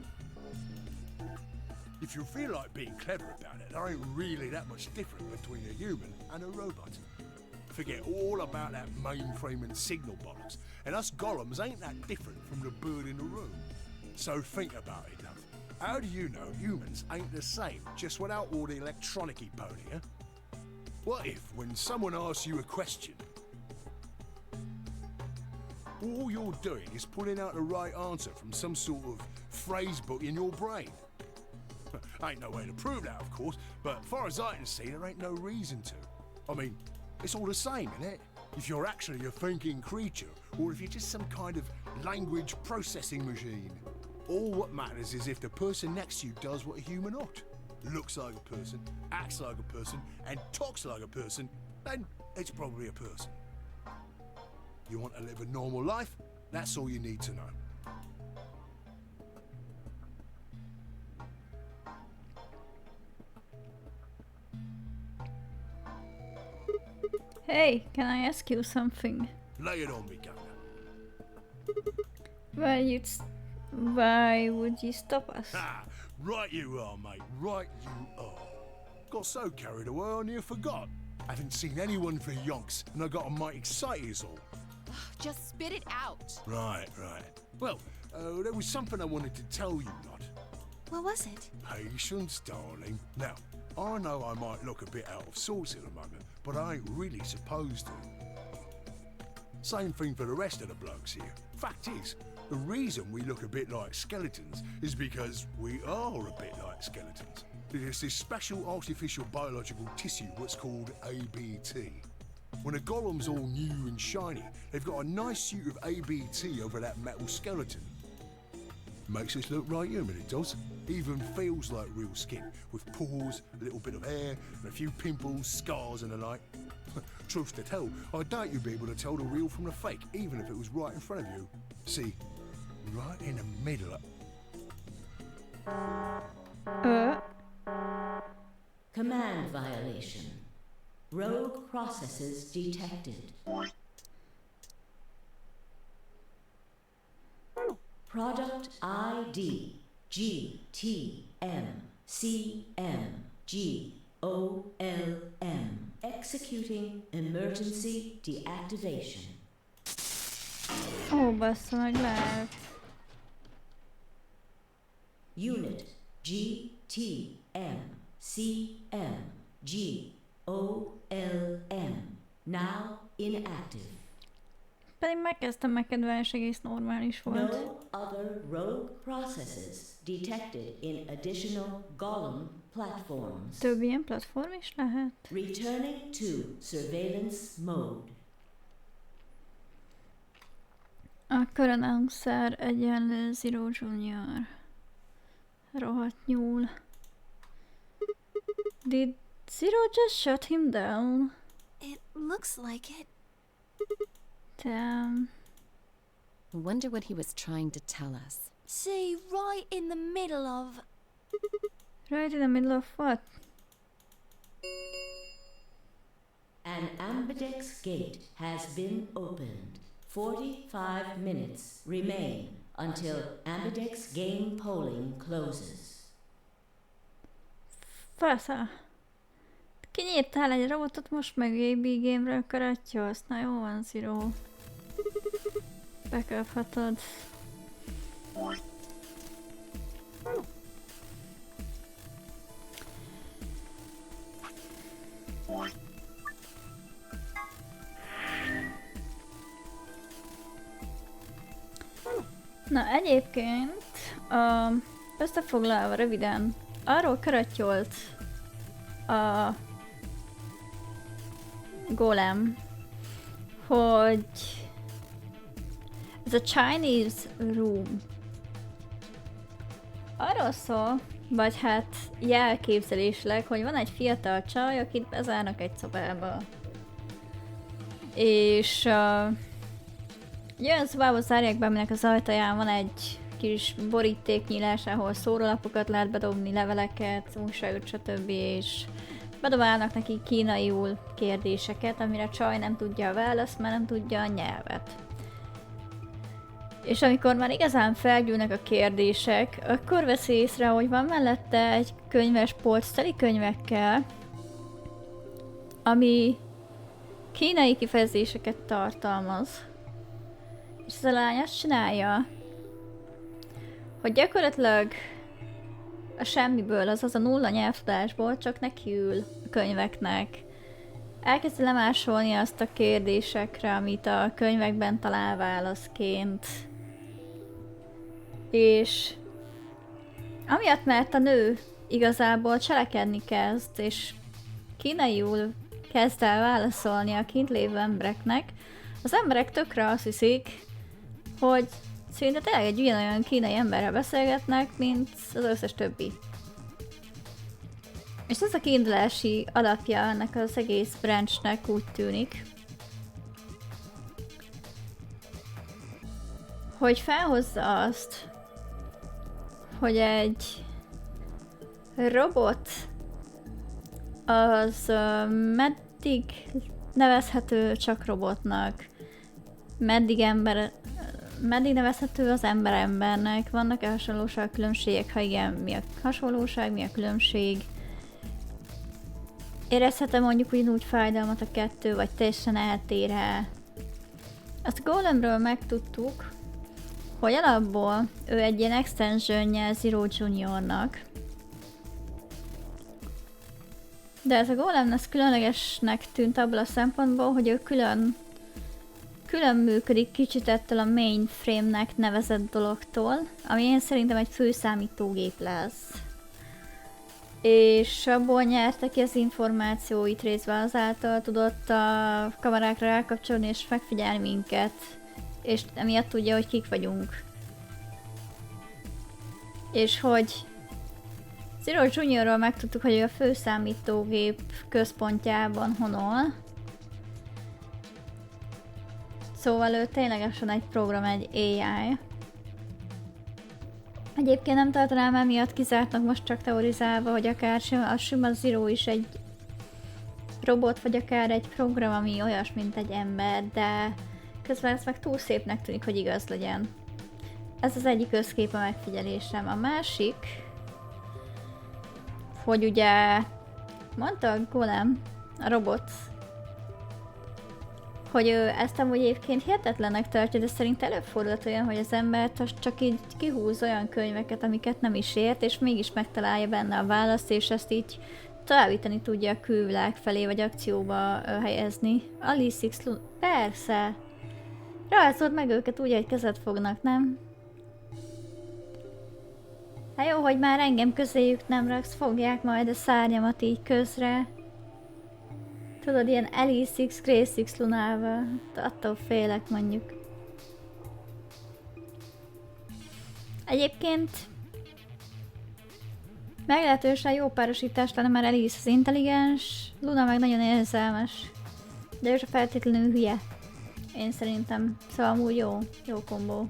If you feel like being clever about it, there ain't really that much different between a human and a robot. Forget all about that mainframe and signal bollocks, and us golems ain't that different from the bird in the room. So think about it, love. How do you know humans ain't the same, just without all the electronic-y pony, huh? What if, when someone asks you a question, all you're doing is pulling out the right answer from some sort of phrase book in your brain? Ain't no way to prove that, of course, but far as I can see, there ain't no reason to. I mean, it's all the same, innit? If you're actually a thinking creature, or if you're just some kind of language processing machine. All what matters is if the person next to you does what a human ought. Looks like a person, acts like a person, and talks like a person, then it's probably a person. You want to live a normal life? That's all you need to know. Hey, can I ask you something? Lay it on me, Governor. Why would you stop us? Ha! Right you are, mate. Right you are. Got so carried away I near forgot. Haven't seen anyone for yonks, and I got a mite excited as all. Just spit it out. Right. Well, there was something I wanted to tell you, Nod. What was it? Patience, darling. Now, I know I might look a bit out of sorts at the moment, but I ain't really supposed to. Same thing for the rest of the blokes here. Fact is, the reason we look a bit like skeletons is because we are a bit like skeletons. There's this special artificial biological tissue what's called ABT. When a golem's all new and shiny, they've got a nice suit of ABT over that metal skeleton. Makes us look right human, it does. Even feels like real skin, with pores, a little bit of hair, and a few pimples, scars and the like. Truth to tell, I doubt you'd be able to tell the real from the fake, even if it was right in front of you. See, right in the middle of... Command violation. Rogue processes detected. Product ID GTMCMGOLM. Executing emergency deactivation. Ó, bassza meg lehet. Unit GTMCMGOLM. Now inactive. Pedig megkezdtem megkedvelni, és egész normális volt. No other rogue processes detected in additional golem platforms. Több ilyen platform is lehet? Returning to surveillance mode. Akkor a Announcer egyenlő Zero Junior. Rohadt nyúl. Did Zero just shut him down? It looks like it. Damn. Wonder what he was trying to tell us. See, right in the middle of... Right in the middle of what? An ambidex gate has been opened. 45 minutes remain until ambidex game polling closes. Fasza. Kinyírtál egy robotot, most meg AB game-ről karattyolsz. Na jó van, Zero. Bekaphatod. Na egyébként, összefoglalva röviden, arról karatyolt a golem, hogy ez a Chinese room arról szól, vagy hát jelképzelésleg, hogy van egy fiatal csaj, akit bezárnak egy szobába. És egy olyan szobába zárják be, aminek az ajtaján van egy kis borítéknyílás, ahol szórólapokat lehet bedobni, leveleket, újságot, stb. És bedobálnak neki kínaiul kérdéseket, amire a csaj nem tudja a választ, mert nem tudja a nyelvet. És amikor már igazán felgyűlnek a kérdések, akkor veszi észre, hogy van mellette egy könyves polc teli könyvekkel, ami kínai kifejezéseket tartalmaz. És ez a lány azt csinálja, hogy gyakorlatilag a semmiből, azaz a nulla nyelvtudásból csak nekiül a könyveknek. Elkezdi lemásolni azt a kérdésekre, amit a könyvekben talál válaszként. És amiatt, mert a nő igazából cselekedni kezd, és kínaiul kezd el válaszolni a kint lévő embereknek, az emberek tökre azt hiszik, hogy szinte tényleg egy ugyanolyan kínai emberrel beszélgetnek, mint az összes többi. És ez a kiindulási alapja ennek az egész branchnek úgy tűnik, hogy felhozza azt, hogy egy robot az meddig nevezhető csak robotnak, meddig nevezhető az ember embernek, vannak-e hasonlóság, különbségek, ha igen, mi a hasonlóság, mi a különbség, érezhet-e mondjuk ugyanúgy fájdalmat a kettő, vagy teljesen eltér-e. Azt a Golemről megtudtuk, hogy alapból ő egy ilyen extensionje Zero Juniornak. De ez a Golem az különlegesnek tűnt abból a szempontból, hogy ő külön működik kicsit ettől a mainframe-nek nevezett dologtól, ami én szerintem egy főszámítógép lesz. És abból nyerte ki az információit részben, azáltal tudott a kamerákra rákapcsolni és megfigyelni minket. És emiatt tudja, hogy kik vagyunk. És hogy Zero Juniorról megtudtuk, hogy ő a főszámítógép központjában honol. Szóval ő ténylegesen egy program, egy AI. Egyébként nem tartanám emiatt kizártnak most csak teorizálva, hogy akár a sima Zero is egy robot, vagy akár egy program, ami olyas, mint egy ember, de közben ez meg túl szépnek tűnik, hogy igaz legyen. Ez az egyik összkép a megfigyelésem. A másik, hogy ugye mondta a Golem, a robot, hogy ő ezt amúgy egyébként hihetetlennek tartja, de szerint előfordult olyan, hogy az embert csak így kihúz olyan könyveket, amiket nem is ért, és mégis megtalálja benne a választ, és ezt így továbbítani tudja a külvilág felé, vagy akcióba helyezni. Alice X persze! Rajzold meg őket úgy, hogy kezet fognak, nem? Hát jó, hogy már engem közéjük nem raksz, fogják majd a szárnyamat így közre. Tudod, ilyen Alice X, Grace X Lunával. Attól félek, mondjuk. Egyébként meglehetősen jó párosítás lenne, mert Alice az intelligens, Luna meg nagyon érzelmes. De ő se feltétlenül hülye. Én szerintem. Szóval amúgy jó kombó.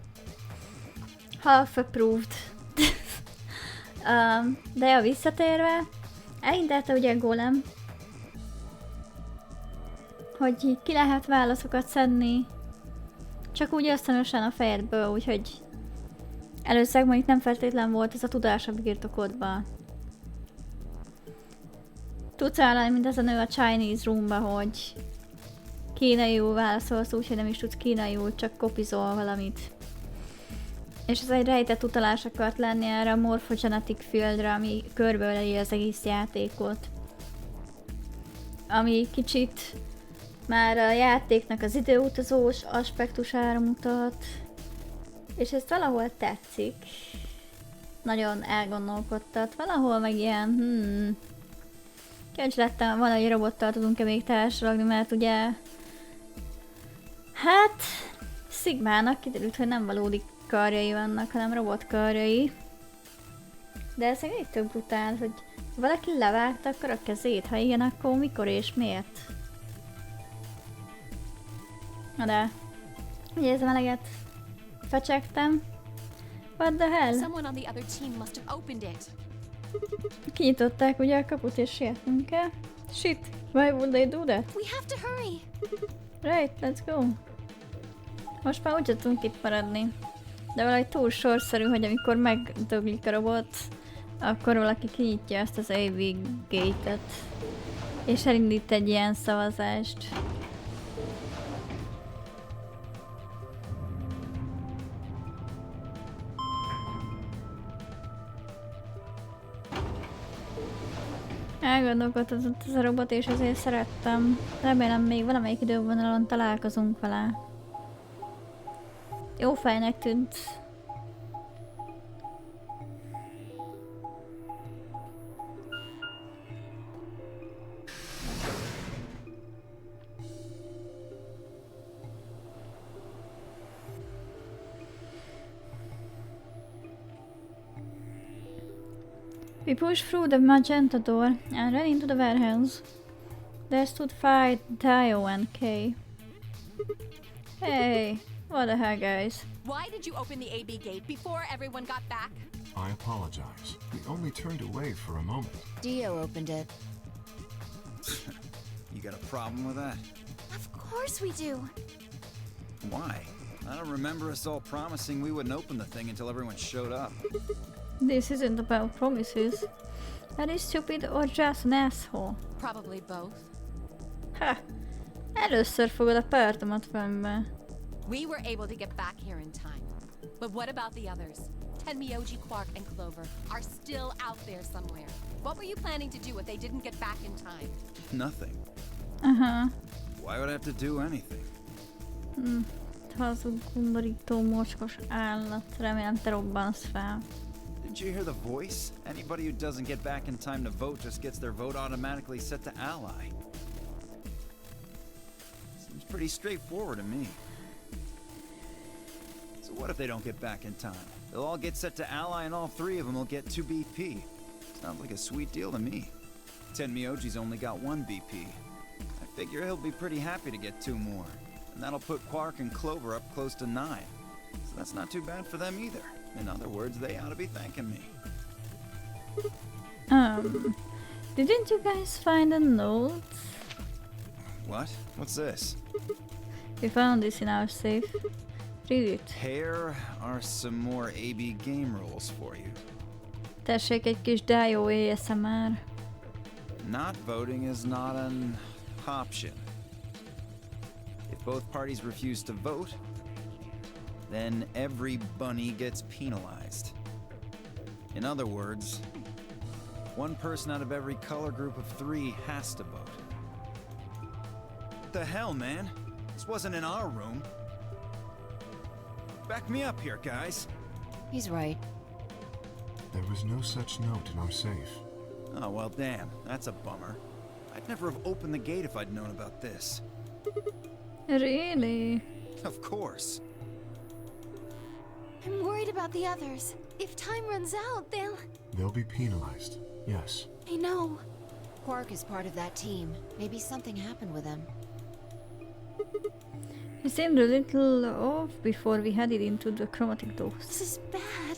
Half approved. De ja, visszatérve, elindította ugye a Golem, hogy ki lehet válaszokat szedni, csak úgy ösztönösen a fejedből, úgyhogy először mondjuk nem feltétlen volt ez a tudás a birtokodban. Tudsz állani, mint ez a nő a Chinese roomba, hogy kínaiul válaszolsz úgy, hogy nem is tudsz kínaiul, csak kopizol valamit. És ez egy rejtett utalás akart lenni erre a morphogenetic fieldre, ami körbeöleli az egész játékot. Ami kicsit már a játéknak az időutazós aspektusára mutat. És ezt valahol tetszik. Nagyon elgondolkodtat. Valahol meg ilyen, kíváncsi lettem, valahogy robottal tudunk-e még társalogni, mert ugye hát Sigmának kiderült, hogy nem valódi karjai vannak, hanem robotkarjai. De ez egy tök brutál, hogy valaki levágta akkor a kezét, ha igen, akkor mikor és miért? Na de, ugye ez a meleget fecsegtem. What the hell? Someone on the other team must have opened it. Kinyitották ugye a kaput és sietnünk kell. Shit, why would they do that? We have to hurry. Right, let's go. Most már úgy tudunk itt maradni. De valahogy túl sorszerű, hogy amikor megdöglik a robot, akkor valaki kinyitja ezt az AV gate-et. És elindít egy ilyen szavazást. Elgondolkodott ez a robot, és azért szerettem. Remélem még valamelyik idővonalon találkozunk vele. Jó fejnek tűnt. We push through the magenta door and ran into the warehouse. There stood 5 Dio and K. Hey, what the hell, guys? Why did you open the AB gate before everyone got back? I apologize. We only turned away for a moment. Dio opened it. You You got a problem with that? Of course we do. Why? I don't remember us all promising we wouldn't open the thing until everyone showed up. This isn't about promises. Are you stupid or just an asshole? Probably both. Ha! Először fogod a pártomat fennbe. We were able to get back here in time. But what about the others? Tenmyoji, Quark, and Clover are still out there somewhere. What were you planning to do if they didn't get back in time? Nothing. Aha. Why would I have to do anything? Hazug, undorító, mocskos állat. Remélem te robbansz fel. Didn't you hear the voice? Anybody who doesn't get back in time to vote just gets their vote automatically set to ally. Seems pretty straightforward to me. So what if they don't get back in time? They'll all get set to ally and all three of them will get 2 BP. Sounds like a sweet deal to me. Tenmyoji's only got 1 BP. I figure he'll be pretty happy to get 2 more. And that'll put Quark and Clover up close to 9. So that's not too bad for them either. In other words, they ought to be thanking me. Didn't you guys find a note? What? What's this? We found this in our safe. Read it. Here are some more AB game rules for you. Tessék egy kis Dio ASMR. Not voting is not an option. If both parties refuse to vote, then every bunny gets penalized. In other words, 1 person out of every color group of 3 has to vote. What the hell, man? This wasn't in our room. Back me up here, guys. He's right. There was no such note in our safe. Oh, well, damn. That's a bummer. I'd never have opened the gate if I'd known about this. Really? Of course. I'm worried about the others. If time runs out, They'll be penalized. Yes. I know. Quark is part of that team. Maybe something happened with him. He seemed a little off before we headed into the chromatic dose. This is bad.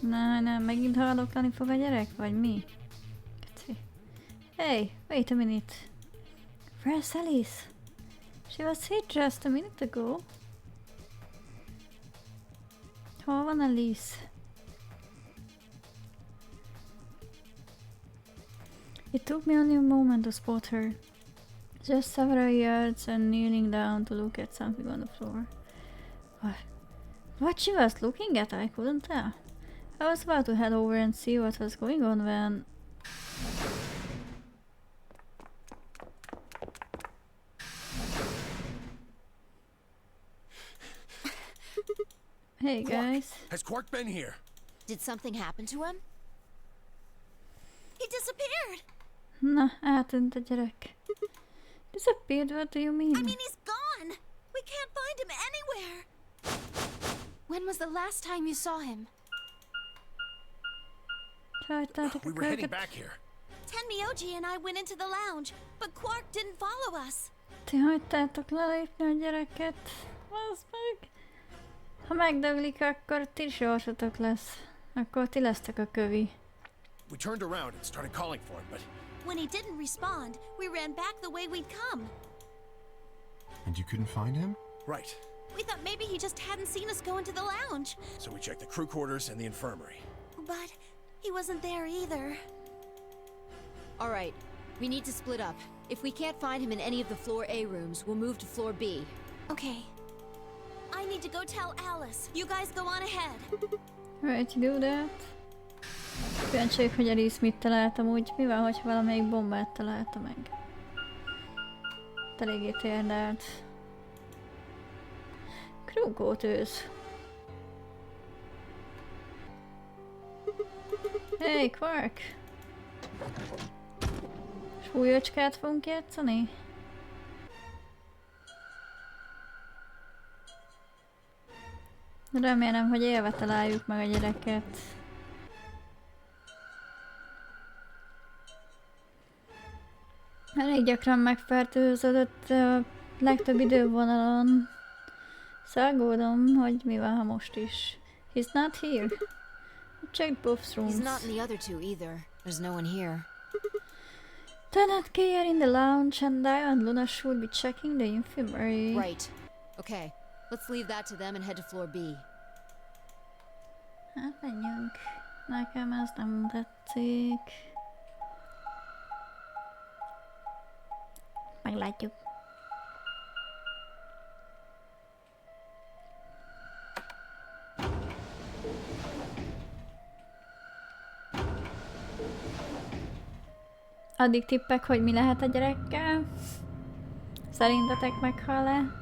Nem, megint haldoklani fog a gyerek, vagy mi? Keci. Hey, wait a minute. Where's Alice? She was here just a minute ago. Hol van Alice? It took me only a moment to spot her. Just several yards and kneeling down to look at something on the floor. What she was looking at, I couldn't tell. I was about to head over and see what was going on when... Hey guys. Has Quark been here? Did something happen to him? He disappeared. Na, eltűnt a gyerek. Disappeared? What do you mean? I mean, he's gone. We can't find him anywhere. When was the last time you saw him? Hagytátok a We were heading kölyköt. back here. Tenmyoji and I went into the lounge, but Quark didn't follow us. Ti hagytátok lelépni a gyereket. Az meg. Ha megdöglik, akkor ti sorsotok lesz. Akkor ti lesztek a kövi. We turned around and started calling for him, but When he didn't respond, we ran back the way we'd come. And you couldn't find him? right. We thought maybe he just hadn't seen us go into the lounge. So we checked the crew quarters and the infirmary. But he wasn't there either. All right, we need to split up. If we can't find him in any of the floor A rooms, we'll move to floor B. Okay. I need to go tell Alice. You guys go on ahead. Right, you do that. Kíváncsiak, hogy Alice mit találtam úgy. Mi van, hogyha valamelyik bombát találta meg? Eléggé térdált. Krúgót ősz. Hey, Quark! Súlyocskát fogunk játszani? Remélem, hogy élve találjuk meg a gyereket. Elég gyakran megfertőződött a legtöbb idővonalon. Szágódom, hogy mi van, ha most is. He's not here. I checked both rooms. He's not in the other two either. There's no one here. Lieutenant K are in the lounge and Dio and Luna should be checking the infirmary. Right. Okay, let's leave that to them and head to floor B. Hát menjünk. Nekem ez nem tetszik. Meglátjuk. Addig tippek, hogy mi lehet a gyerekkel. Szerintetek meghal-e?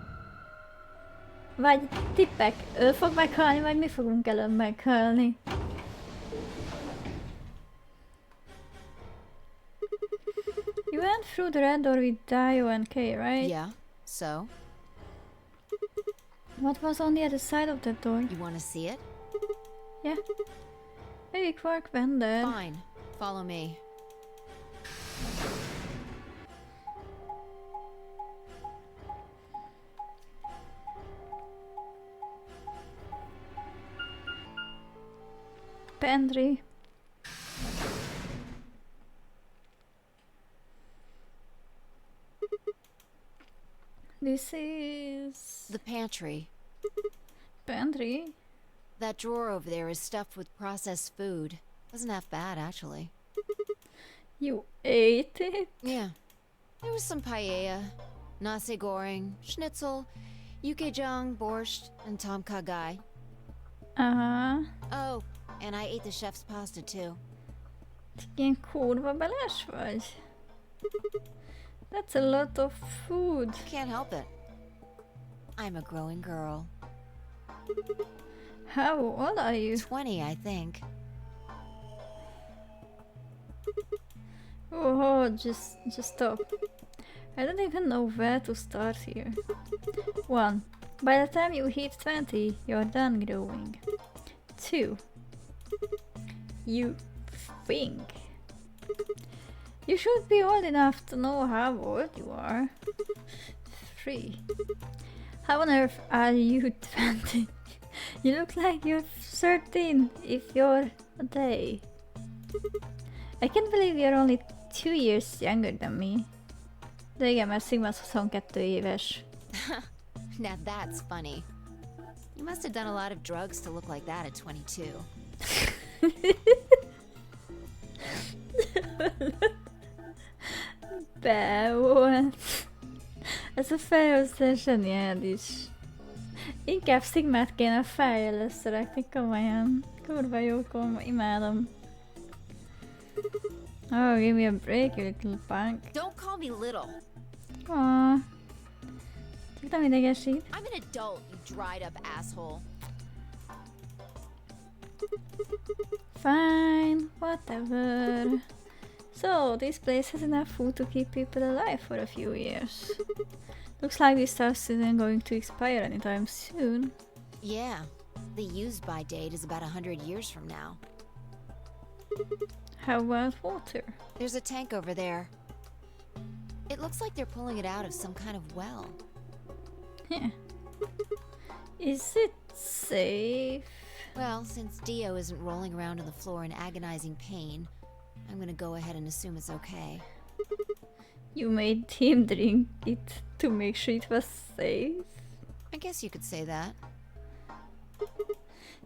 Vagy tippek, ő fog meghalni, vagy mi fogunk előbb meghalni? You went through the red door with Dio and Kay, right? Yeah, so? What was on the other side of that door? You want to see it? Yeah. Maybe Quark went there. Fine. Follow me. Pantry. This is The pantry. pantry. That drawer over there is stuffed with processed food. Wasn't half bad, actually. You ate it? Yeah. There was some paella, nasi goreng, schnitzel, yukejang, borscht, and tom kha gai. Aha. Oh, and I ate the chef's pasta too. Ilyen kurva beles vagy? That's a lot of food. Can't help it. I'm a growing girl. How old are you? 20, I think. Oh, just stop. I don't even know where to start here. 1. By the time you hit 20, you're done growing. 2. You think. You should be old enough to know how old you are. 3. How on earth are you 20? You look like you're 13 if you're a day. I can't believe you're only 2 years younger than me. De igen, mert Sigma az 22 éves. Now that's funny. You must have done a lot of drugs to look like that at 22. Be volt. Ez a fejhozzá zseniális. Inkább Sigmát kéne fejjel összerakni, komolyan. Kurva jó, imádom. Oh, give me a break, you little punk. Don't call me little. Aww. Csak nem idegesít. I'm an adult, you dried up asshole. Fine, whatever. So, this place has enough food to keep people alive for a few years. Looks like this stuff isn't going to expire anytime soon. Yeah, the use-by date is about 100 years from now. How about water? There's a tank over there. It looks like they're pulling it out of some kind of well. Yeah. Is it safe? Well, since Dio isn't rolling around on the floor in agonizing pain, I'm gonna go ahead and assume it's okay. You made him drink it to make sure it was safe? I guess you could say that.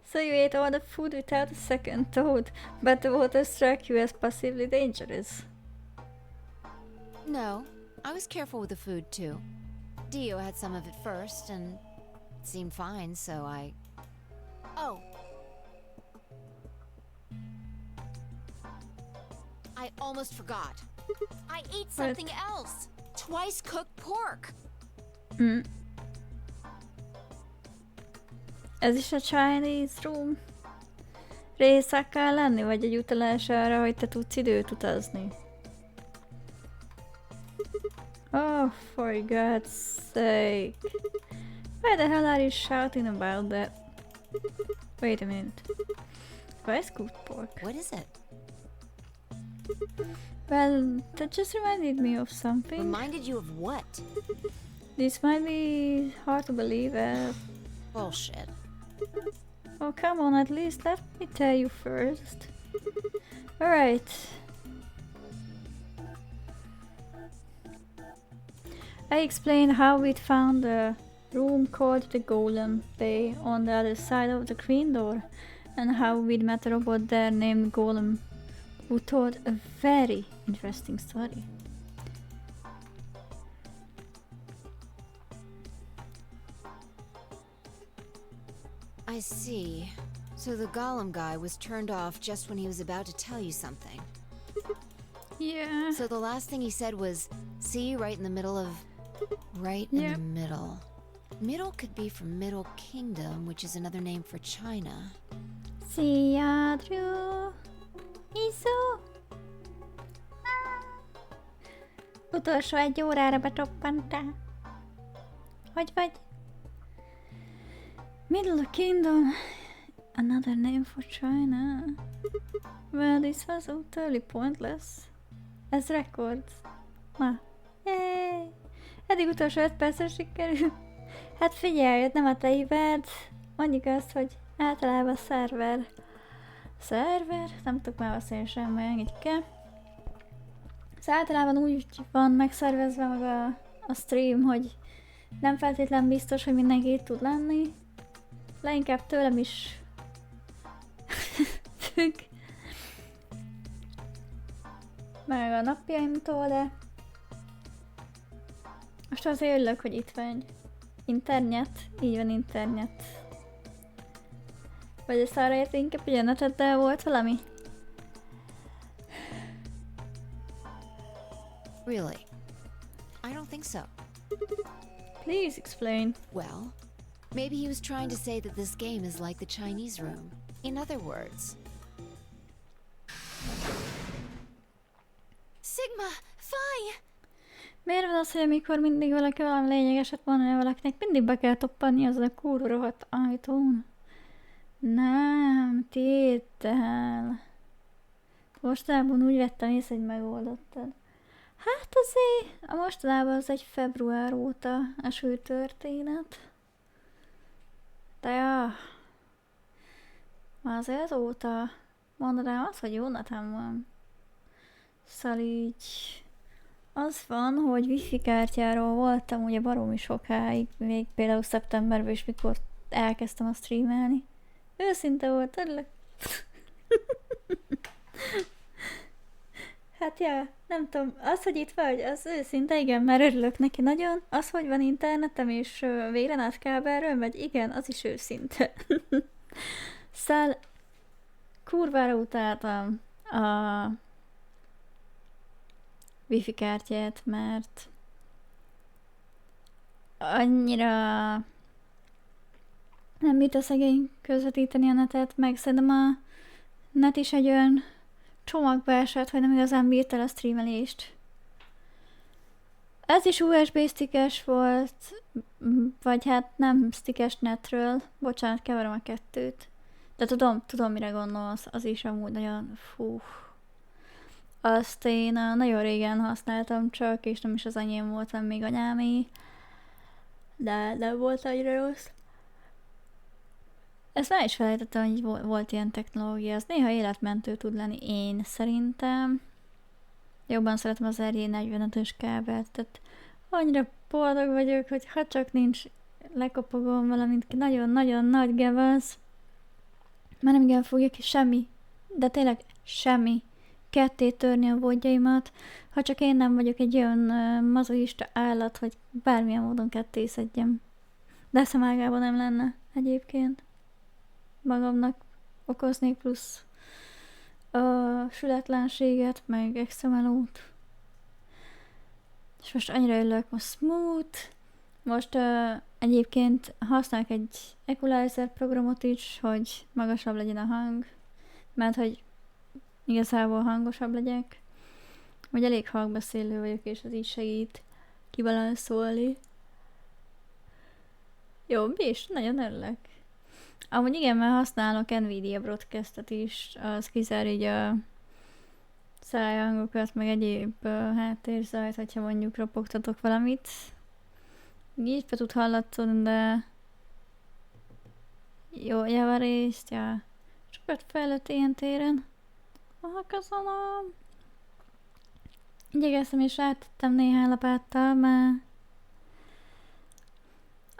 So you ate all the food without a second thought, but the water struck you as possibly dangerous. No, I was careful with the food too. Dio had some of it first, and it seemed fine, so I... Oh! I almost forgot. I ate something else! Twice cooked pork! Ez is a Chinese room? Részek kell lenni, vagy egy utalás arra, hogy te tudsz időt utazni? Oh, for God's sake. Why the hell are you shouting about that? Wait a minute. Twice cooked pork. What is it? Well, that just reminded me of something. Reminded you of what? This might be hard to believe at. Bullshit. Oh, come on, at least let me tell you first. Alright. I explained how we'd found a room called the Golem Bay on the other side of the green door, and how we'd met a robot there named Golem, who told a very interesting story. I see. So the golem guy was turned off just when he was about to tell you something. Yeah. So the last thing he said was, see, right in the middle of... Right in Yep. the middle. Middle could be from Middle Kingdom, which is another name for China. Szia, Drew! Iszó! Utolsó 1 órára betoppanttál. Hogy vagy? Middle Kingdom, another name for China. Well, this was utterly pointless. Ez rekord. Na, yay! Eddig utolsó 5 percre sikerül. Hát figyelj, nem a te hibád. Mondjuk azt, hogy általában szerver. Nem tudok már beszélni semmi, ennyit kell. Ez általában úgy van megszervezve meg a stream, hogy nem feltétlen biztos, hogy mindenki itt tud lenni. Leginkább tőlem is függ. Meg a napjaimtól, de most azért örülök, hogy itt vagy. Internet? Így van, internet. Vagy ezt arra érte inkább, hogy a neteddel volt valami? Really? I don't think so. Please explain. Well, maybe he was trying to say that this game is like the Chinese room. In other words. Sigma, Phi! Miért van az, hogy amikor mindig valaki valami lényegeset mondani valakinek, mindig be kell toppanni azon a kurva rohadt ajtón? Nem, tétel. Mostanában úgy vettem észre, hogy megoldottad. Hát azért, mostanában az egy február óta eső történet. De ja, már azért azóta mondanám azt, hogy Jonathan van. Szóval így az van, hogy wifi kártyáról voltam ugye baromi sokáig, még például szeptemberben is, mikor elkezdtem a streamelni. Őszinte volt, örülök. Hát ja, nem tudom, az, hogy itt vagy, az őszinte, igen, mert örülök neki nagyon. Az, hogy van internetem és vélen át kábelről megy, igen, az is őszinte. Szóval kurvára utáltam a wifi kártyát, mert annyira nem bírta szegény közvetíteni a netet, meg szerintem a net is egy olyan csomagba esett, hogy nem igazán bírta el a streamelést. Ez is USB stickes volt, vagy hát nem stickes netről, bocsánat, keverem a kettőt. De tudom mire gondolsz, az is amúgy nagyon Azt én nagyon régen használtam csak, és nem is az enyém volt, hanem még anyámé. De nem volt annyira rossz. Ezt már is felejtettem, hogy volt ilyen technológia, az néha életmentő tud lenni, én szerintem. Jobban szeretem az RJ45-ös kábelt, tehát annyira boldog vagyok, hogy ha csak nincs lekopogom valamint ki nagyon-nagyon nagy gevez, mert nem igen fogja ki semmi, de tényleg semmi ketté törni a vodjaimat, ha csak én nem vagyok egy olyan mazoista állat, hogy bármilyen módon ketté szedjem. De eszem nem lenne egyébként. Magamnak okoznék plusz sületlenséget, meg extra melót. És most annyira örülök, most smooth. Most egyébként használok egy equalizer programot is, hogy magasabb legyen a hang, mert hogy igazából hangosabb legyek. Vagy elég hangbeszélő vagyok, és az így segít kibalanszolni. Jobb is, nagyon örülök. Amúgy igen, mert használok Nvidia broadcastet is, az kizár így a szájhangokat, meg egyéb háttérzajt, hogyha mondjuk ropogtatok valamit. Így be tud hallatszódni, de jó javarészt, ja. Sokat fejlett ilyen téren. Aha, köszönöm. Igyekeztem és rátettem néhány lapáttal, mert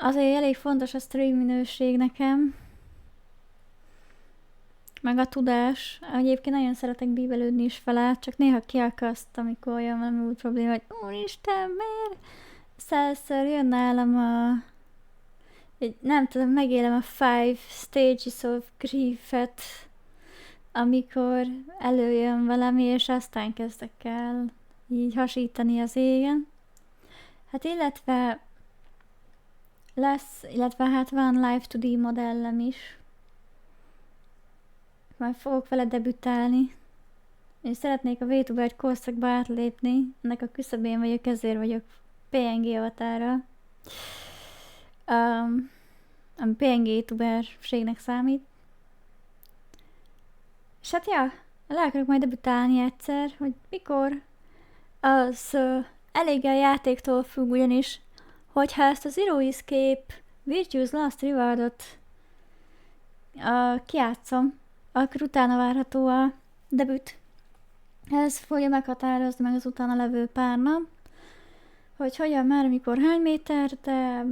azért elég fontos a stream minőség nekem. Meg a tudás. Egyébként nagyon szeretek bíbelődni is vele, csak néha kiakaszt, amikor olyan valami úgy probléma, hogy úristen, miért? 100-szor jön nálam nem tudom, megélem a 5 stages of grief-et, amikor előjön valami, és aztán kezdek el így hasítani az égen. Hát illetve hát van Live 2D modellem is. Majd fogok vele debütálni. És szeretnék a VTuber korszakba átlépni. Ennek a küszöbén vagyok, ezért vagyok PNG avatára. Ami PNG youtuberségnek számít. És hát ja, le akarok majd debütálni egyszer, hogy mikor, az elég a játéktól függ, ugyanis hogyha ezt az Zero Escape Virtue's Last Rewardot kijátszom, akkor utána várható a debüt. Ez fogja meghatározni meg az utána levő pár nap, hogy hogyan, már, mikor, hány méter, de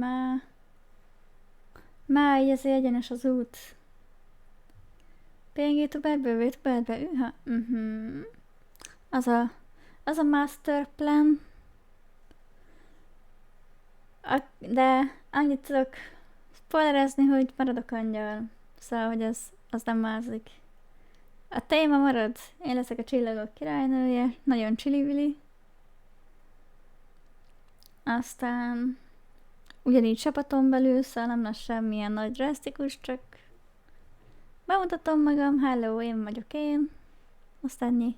már így azért egyenes az út. PNG youtuberből, VTuberbe, Az a master plan. De annyit tudok spoilerezni, hogy maradok angyal. Szóval, hogy az nem mázik. A téma marad. Én leszek a csillagok királynője. Nagyon csili-vili. Aztán ugyanígy csapaton belül, szóval nem lesz semmilyen nagy drasztikus, csak bemutatom magam, hello, én vagyok én. Aztán ennyi.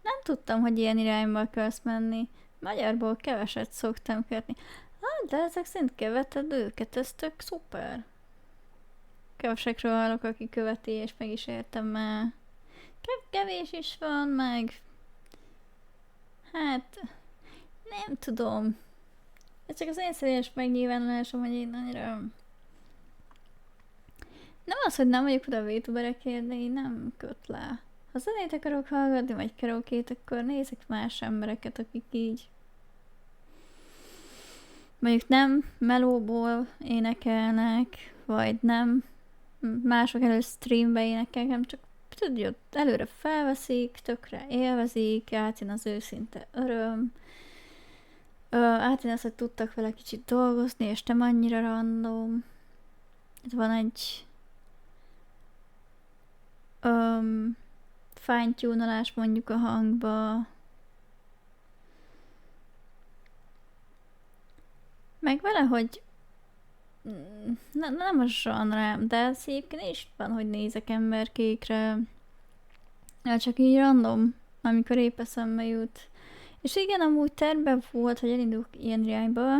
Nem tudtam, hogy ilyen irányba akarsz menni. Magyarból keveset szoktam követni. De ezek szerint követed őket, ez tök szuper. Kevesekről hallok, aki követi, és meg is értem már. Kevés is van, meg... Hát... Nem tudom. Ez csak az én személyes megnyilvánulásom, hogy én annyira... Nem az, hogy nem vagyok oda a VTuberekért, de én nem köt le. Ha zenét akarok hallgatni, vagy karaokét, akkor nézek más embereket, akik így... Mondjuk nem melóból énekelnek, vagy nem mások előtt streambe énekelnek, hanem csak tudod, előre felveszik, tökre élvezik, átjön az őszinte öröm, átjön az, hogy tudtak vele kicsit dolgozni, és nem annyira random. Itt van egy fine-tunolás mondjuk a hangba, meg valahogy nem a zsanrám, de ez egyébként is van, hogy nézek emberkékre. Csak így random, amikor épp eszembe jut. És igen, amúgy tervben volt, hogy elindulok ilyen irányba,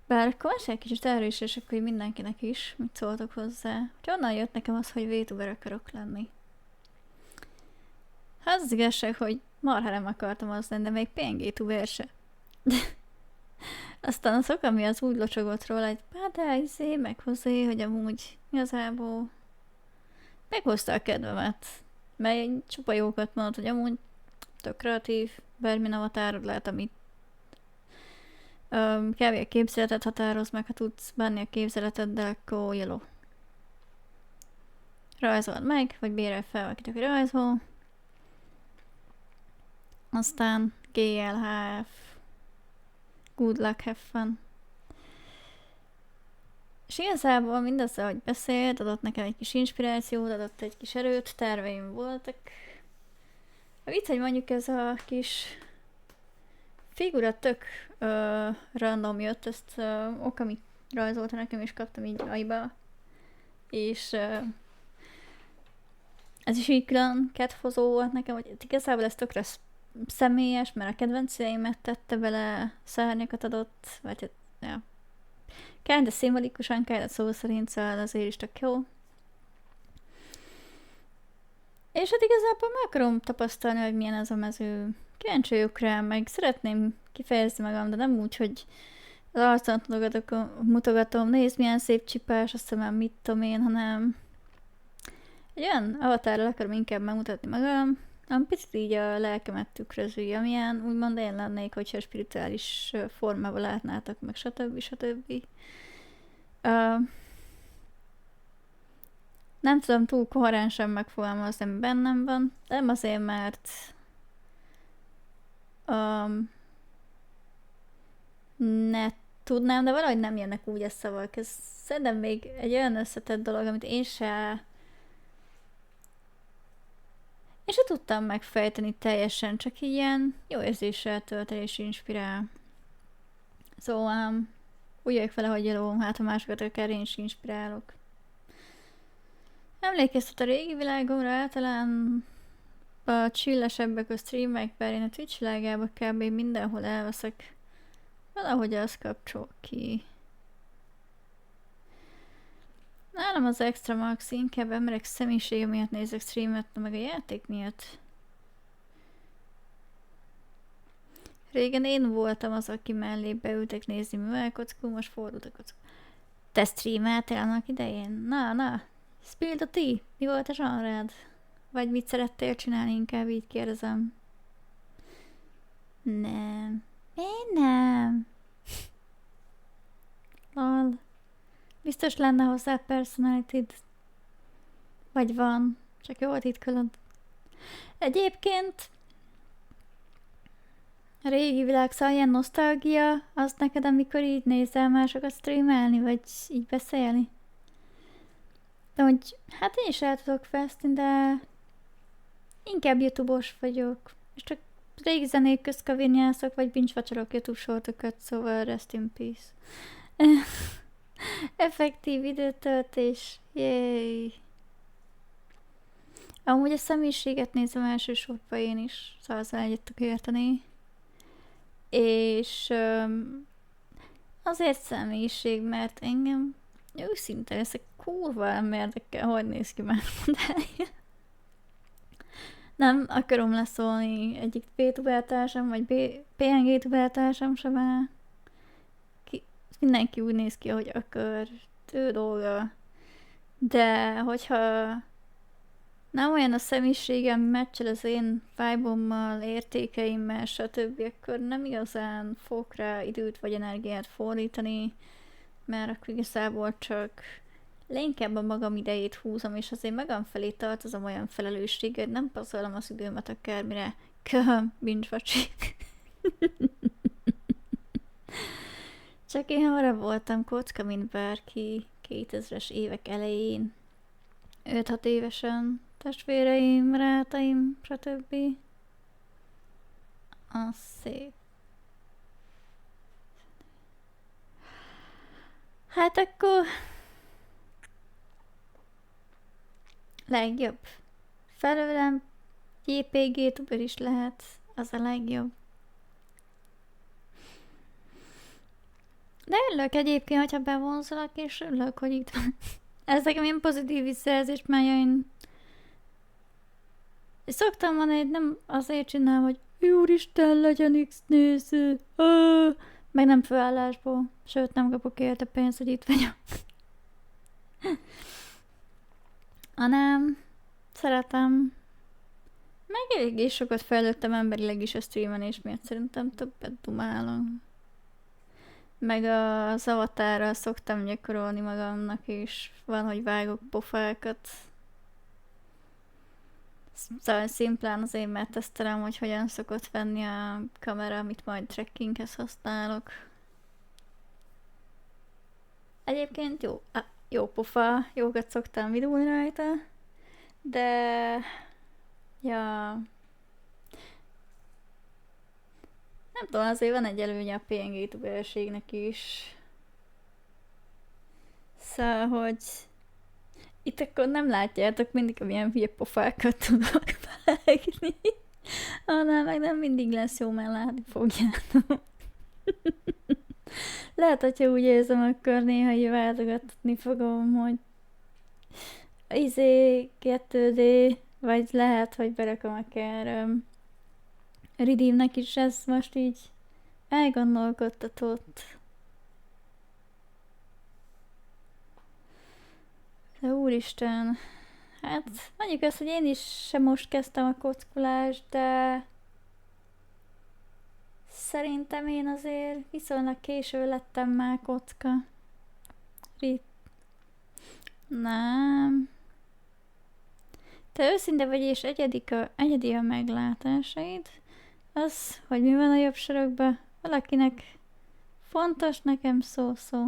bár akkor mesélj kicsit erről is, és akkor mindenkinek is, mit szóltok hozzá. Hogy onnan jött nekem az, hogy VTuber akarok lenni. Hát az igazság, hogy marha nem akartam az lenni, de még PNG youtuber se. Aztán az oka, ami az úgy locsogott róla, egy de meg hozzá, hogy amúgy igazából meghozta a kedvemet. Mert csupa jókat mondott, hogy amúgy tök kreatív, bármilyen avatárod lehet, amit kb. A képzeletet határoz meg, ha tudsz bánni a képzeleteddel, akkor jeló. Rajzold meg, vagy bérel fel valakit, aki rajzol. Aztán GLHF. Good luck, have fun. És igazából mindaz, ahogy beszélt, adott nekem egy kis inspirációt, adott egy kis erőt, terveim voltak. A vicc, hogy mondjuk ez a kis figura tök random jött, ezt Okami rajzolta nekem, és kaptam így ajba. És ez is így külön ketfozó volt nekem, hogy igazából ez tökre személyes, mert a kedvenceimet tette bele, szárnyakat adott, vagy hát, ja. Kinda szimbolikusan, kinda szó szerint, szóval azért is tök jó. És hát igazából meg akarom tapasztalni, hogy milyen ez a mező. Kíváncsi vagyok rá, meg szeretném kifejezni magam, de nem úgy, hogy az arcot mutogatom, nézd milyen szép csipás, azt hiszem, mit tudom én, hanem egy olyan avatárral akarom inkább megmutatni magam, ami picit így a lelkemet tükröző, amilyen úgymond én lennék, hogyha spirituális formában látnátok, meg stb. Nem tudom túl koherensen megfogalmazni, ami bennem van. Nem azért, mert ne tudnám, de valahogy nem jönnek úgy a szavak. Ez szerintem még egy olyan összetett dolog, amit én se tudtam megfejteni teljesen, csak ilyen jó érzéssel tölt el és inspirál. Szóval úgy vagyok vele, hogy jó, hát a másokat akár én is inspirálok. Emlékeztet a régi világomra, általán a chillesebbek a streamekben, én a Twitch világában kb. Mindenhol elveszek. Valahogy az kapcsol ki. Nálam az extra max, inkább emberek személyisége miatt nézek streamet, meg a játék miatt. Régen én voltam az, aki mellé beültek nézni művelkockó, most fordult a kockó. Te streameltél annak idején? Na, spill the tea. Mi volt a zsanrád? Vagy mit szerettél csinálni, inkább így kérdezem. Nem. Én nem. Lol. Biztos lenne hozzá personality-d. Vagy van. Csak jól titkolod. Egyébként a régi világ, szóval ilyen nosztalgia, az neked, amikor így nézel másokat streamelni, vagy így beszélni? De hogy, hát én is el tudok veszni, de inkább YouTube-os vagyok. És csak régi zenék közt kavirnyászok, vagy binge-vacsorok YouTube sortokat, szóval rest in peace. Effektív időtöltés. Yay! Amúgy a személyiséget nézem elsősorban én is, szóval azzal egyet tudok érteni. És azért személyiség, mert engem őszinte ezek kurva nem érdekel, hogy néz ki más modellje. Nem akarom leszólni egyik B-tubeltársam, vagy PNG-tubeltársam sem áll. Mindenki úgy néz ki, ahogy akar, ő dolga. De hogyha nem olyan a személyiségem, meccsel az én vibe-ommal, értékeimmel, stb., akkor nem igazán fogok rá időt vagy energiát fordítani, mert akkor igazából csak inkább a magam idejét húzom, és azért magam felé tartozom olyan felelősséget, nem pazarlom az időmet akármire. Köhöm, binge-watching. Csak én arra voltam kocka, mint bárki 2000-es évek elején. 5-6 évesen, testvéreim, barátaim, stb. Az szép. Hát akkor legjobb. Felőlem JPG-tuber is lehet, az a legjobb. De örülök egyébként, hogyha bevonzolak, és örülök, hogy itt van. Ez nekem ilyen pozitív visszajelzés, mert én szoktam mondani, hogy nem azért csinálom, hogy úristen, legyen X néző, meg nem főállásból, sőt nem kapok érte pénzt, hogy itt vagyok. Hanem szeretem, meg eléggé sokat fejlődtem emberileg is a streamen, és miért szerintem többet dumálok. Meg az avatárral szoktam gyakorolni magamnak, és van, hogy vágok pofákat. Szóval szimplán azért már tesztelem, hogy hogyan szokott venni a kamera, amit majd trackinghez használok. Egyébként jó pofa, jókat szoktam vidulni rajta, de ja, nem tudom, azért van egy előnye a PNG-tuberségnek is. Szóval, hogy itt akkor nem látjátok mindig, amilyen hülye pofákat tudok vágni, hanem meg nem mindig lesz jó, mert látni fogjátok. Lehet, hogyha úgy érzem, akkor néha így váltogatni fogom, hogy 2D, vagy lehet, hogy berakom akár Redeemnek is ez most így elgondolkodtatott. De úristen, hát mondjuk azt, hogy én is sem most kezdtem a kockulást, de szerintem én azért viszonylag késő lettem már kocka. Nem. Te őszinte vagy és egyedi a meglátásaid. Az, hogy mi van a jobb sarokban, valakinek fontos, nekem szó-szó.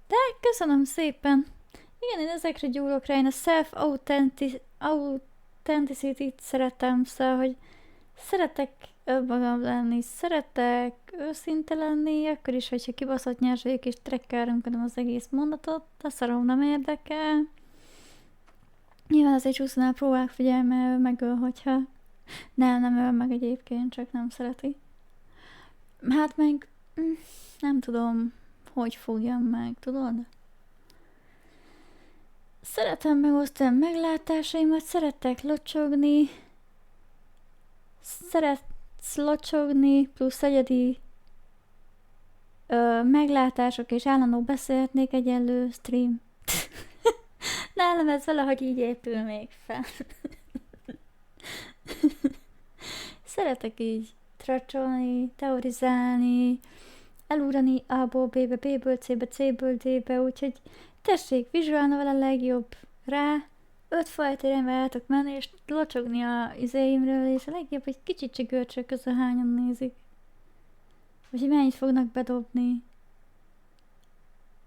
De köszönöm szépen. Igen, én ezekre gyúrok rá, én a self-authenticity-t szeretem, szóval, hogy szeretek önmagam lenni, szeretek őszinte lenni, akkor is, hogyha kibaszott nyers vagyok és trekkelrömködöm az egész mondatot, a szarom nem érdekel. Nyilván azért csúszónál próbálok figyelni, mert ő megöl, hogyha nem öl meg egyébként, csak nem szereti. Hát meg nem tudom, hogy fogjam meg, tudod? Szeretem megosztani a meglátásaimat, szeretek locsogni, szeretsz locsogni, plusz egyedi meglátások és állandó beszélhetnék egyenlő stream. Nálam ez valahogy így épül még fel. Szeretek így tracsolni, teorizálni, elugrani A-ból B-be, B-ből C-be, C-ből D-be, úgyhogy tessék, vizsgálna vele a legjobb rá, 5 fajta irányba el tudok menni, és locsogni a izéimről, és a legjobb, hogy kicsit se görcsök közül hányan nézik. Vagy hogy mennyit fognak bedobni.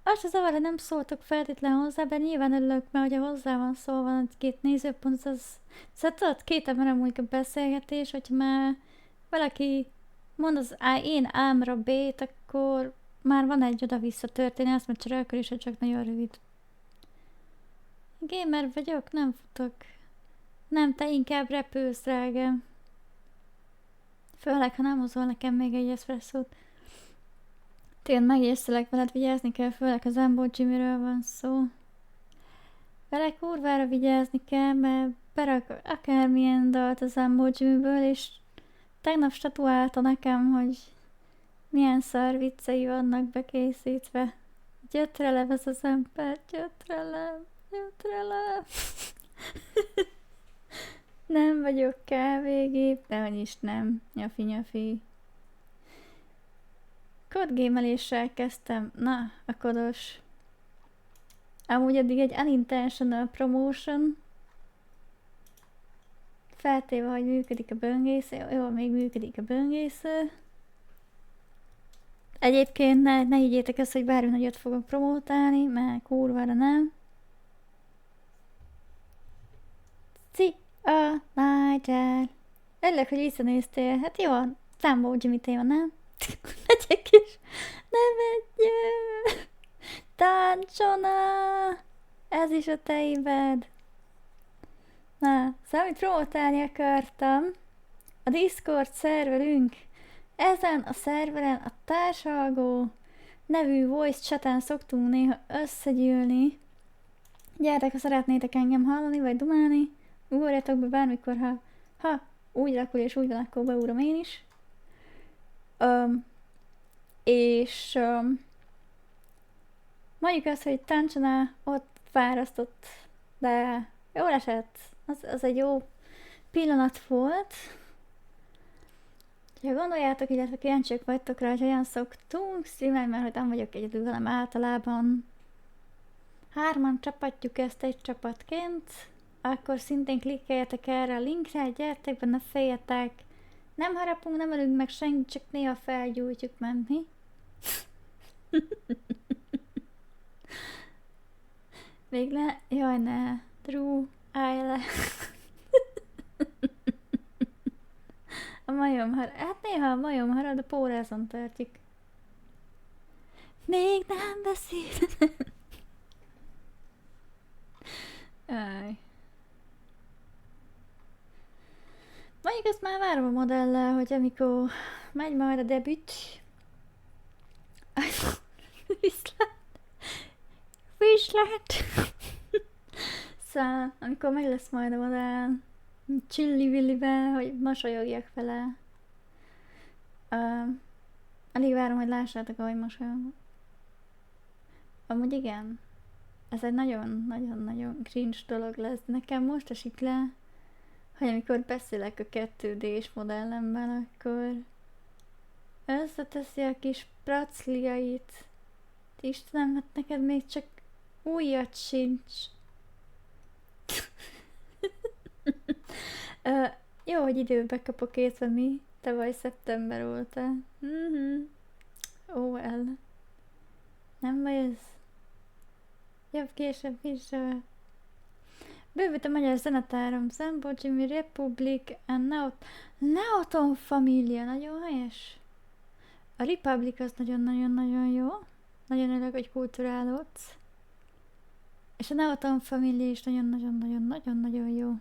Azt az zavar, hogy nem szóltok feltétlen hozzá, de nyilván örülök, mert hogyha hozzá van szó, van két nézőpont, az... Szóval tudod, két ember amúgy a beszélgetés, hogyha már valaki mond az én ámra B-t, akkor már van egy oda-vissza történet, mert cserélkör is, csak nagyon rövid. Gamer vagyok, nem futok. Nem, te inkább repülsz, drágám. Főleg, ha nem hozol nekem még egy eszpresszót. Tényleg megjegyeztelek veled, vigyázni kell, főleg az Embo Jimmyről van szó. Vele kurvára vigyázni kell, mert berak akármilyen dalt az Embo Jimmyből, és tegnap statuálta nekem, hogy milyen szar viccei vannak bekészítve. Gyötrelem ez az ember, gyötrelem. Nem vagyok kávégép, dehogy is nem. Nyafi. Kodgémeléssel kezdtem. Na, a kodos. Amúgy eddig egy unintentional promotion. Feltéve, hogy működik a böngésző. Jó, még működik a böngésző. Egyébként ne higgyétek ezt, hogy bármi nagyot fogok promótálni, mert kurvára nem. Szia, Nigel! Örülök, hogy visszanéztél. Hát jó, Számba Jimmy téma, nem? Legyek is. Nevetjél! Táncsona! Ez is a te hibád. Na, szóval amit promotálni akartam, a Discord szerverünk. Ezen a szerveren a társalgó nevű voice chaten szoktunk néha összegyűlni. Gyertek, ha szeretnétek engem hallani, vagy dumálni, ugorjatok be bármikor, ha úgy lakul és úgy van, akkor beugrom én is. Mondjuk azt, hogy Táncsonál ott fárasztott, de jól esett. Az egy jó pillanat volt. Ha gondoljátok, illetve kíváncsiak vagytok rá, hogy olyan szoktunk streamelni, mert hogy nem vagyok egyedül velem általában. 3-an csapatjuk ezt egy csapatként, akkor szintén klikkeljetek erre a linkre, gyertek be, ne féljetek. Nem harapunk, nem ölünk meg senki, csak néha felgyújtjuk menni. Még le... Jaj, ne. Drew, állj le. A majom harad. Hát néha a majom harad, a pórázon tartjuk. Még nem beszél. Aj. Mondjuk ezt már várom a modellel, hogy amikor megy majd a debüt. Viszlát! Szóval, amikor meg lesz majd a modell, csilli-villivel, hogy mosolyogjak vele. Alig várom, hogy lássátok, ahogy mosolyog. Amúgy igen, ez egy nagyon-nagyon cringe dolog lesz. Nekem most esik le, hogy amikor beszélek a 2D-s modellemmel, akkor ez összeteszi a kis pracliait. Istenem, hát neked még csak újat sincs. Jó, hogy időbe kapok értve mi. Tavaly szeptember óta. Ó, well. Nem baj ez. Jobb később is. Bővült a magyar zenetárom. Zambó, Jimmy Republic, and Neoton Família. Nagyon helyes. A Republic az nagyon-nagyon-nagyon jó. Nagyon örülök, hogy kulturálódsz. És a Neoton Família is nagyon-nagyon-nagyon-nagyon-nagyon jó.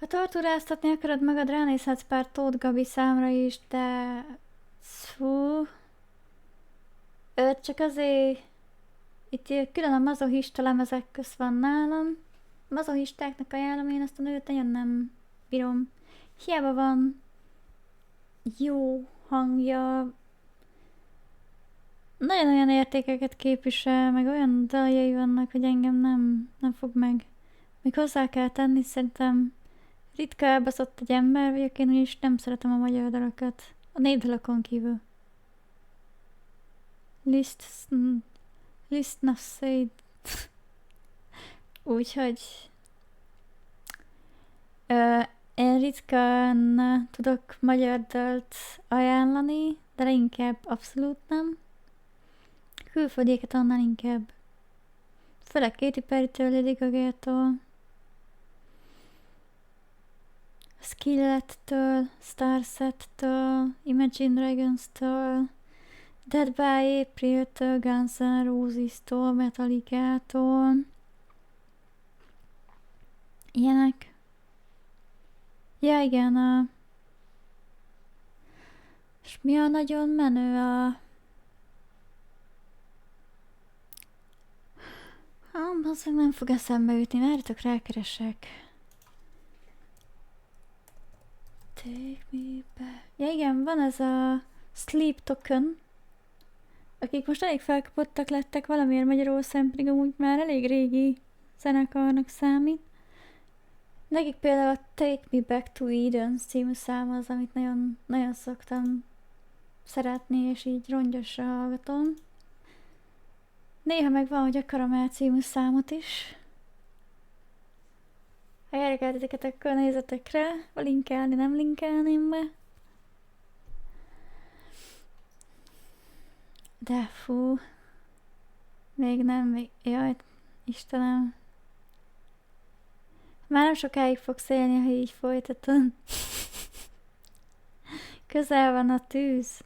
Ha torturáztatni akarod magad, ránézhetsz pár Tóth Gabi számra is, de... Fú... Csak azért... Itt külön a mazohista lemezek közt van nálam. Mazohistáknak ajánlom, én azt a nőt nagyon nem bírom. Hiába van jó hangja, nagyon olyan értékeket képvisel, meg olyan daljai vannak, hogy engem nem fog meg. Még hozzá kell tenni, szerintem ritka elbaszott egy ember vagyok, én úgyis nem szeretem a magyar dalokat. A népdalokon kívül. Listna szét. Úgyhogy én ritkán tudok magyar dalt ajánlani, de inkább abszolút nem. Külföldieket annál inkább. Főleg Katy Perry-től, Lady Gaga-tól, Skillet-től, Starset-től, Imagine Dragons-től, Dead by April-től, Guns N' Roses-tól, Metallica-tól. Ilyenek. Ja, igen, és mi a nagyon menő az nem fog eszembe jutni, várjatok, rákeresek. Take me back. Ja, igen, van ez a Sleep Token, akik most elég felkapottak lettek valamiért Magyarországon, pedig amúgy már elég régi zenekarnak számít. Nekik például a Take Me Back to Eden című szám az, amit nagyon, nagyon szoktam szeretni, és így rongyosra hallgatom. Néha meg van, hogy a Karamell című számot is. Ha érdekeltiteket, akkor nézzetek rá. Ha linkelni, nem linkelném be. De fú. Még nem, jaj, Istenem. Már nem sokáig fogsz élni, ha így folytatod. Közel van a tűz.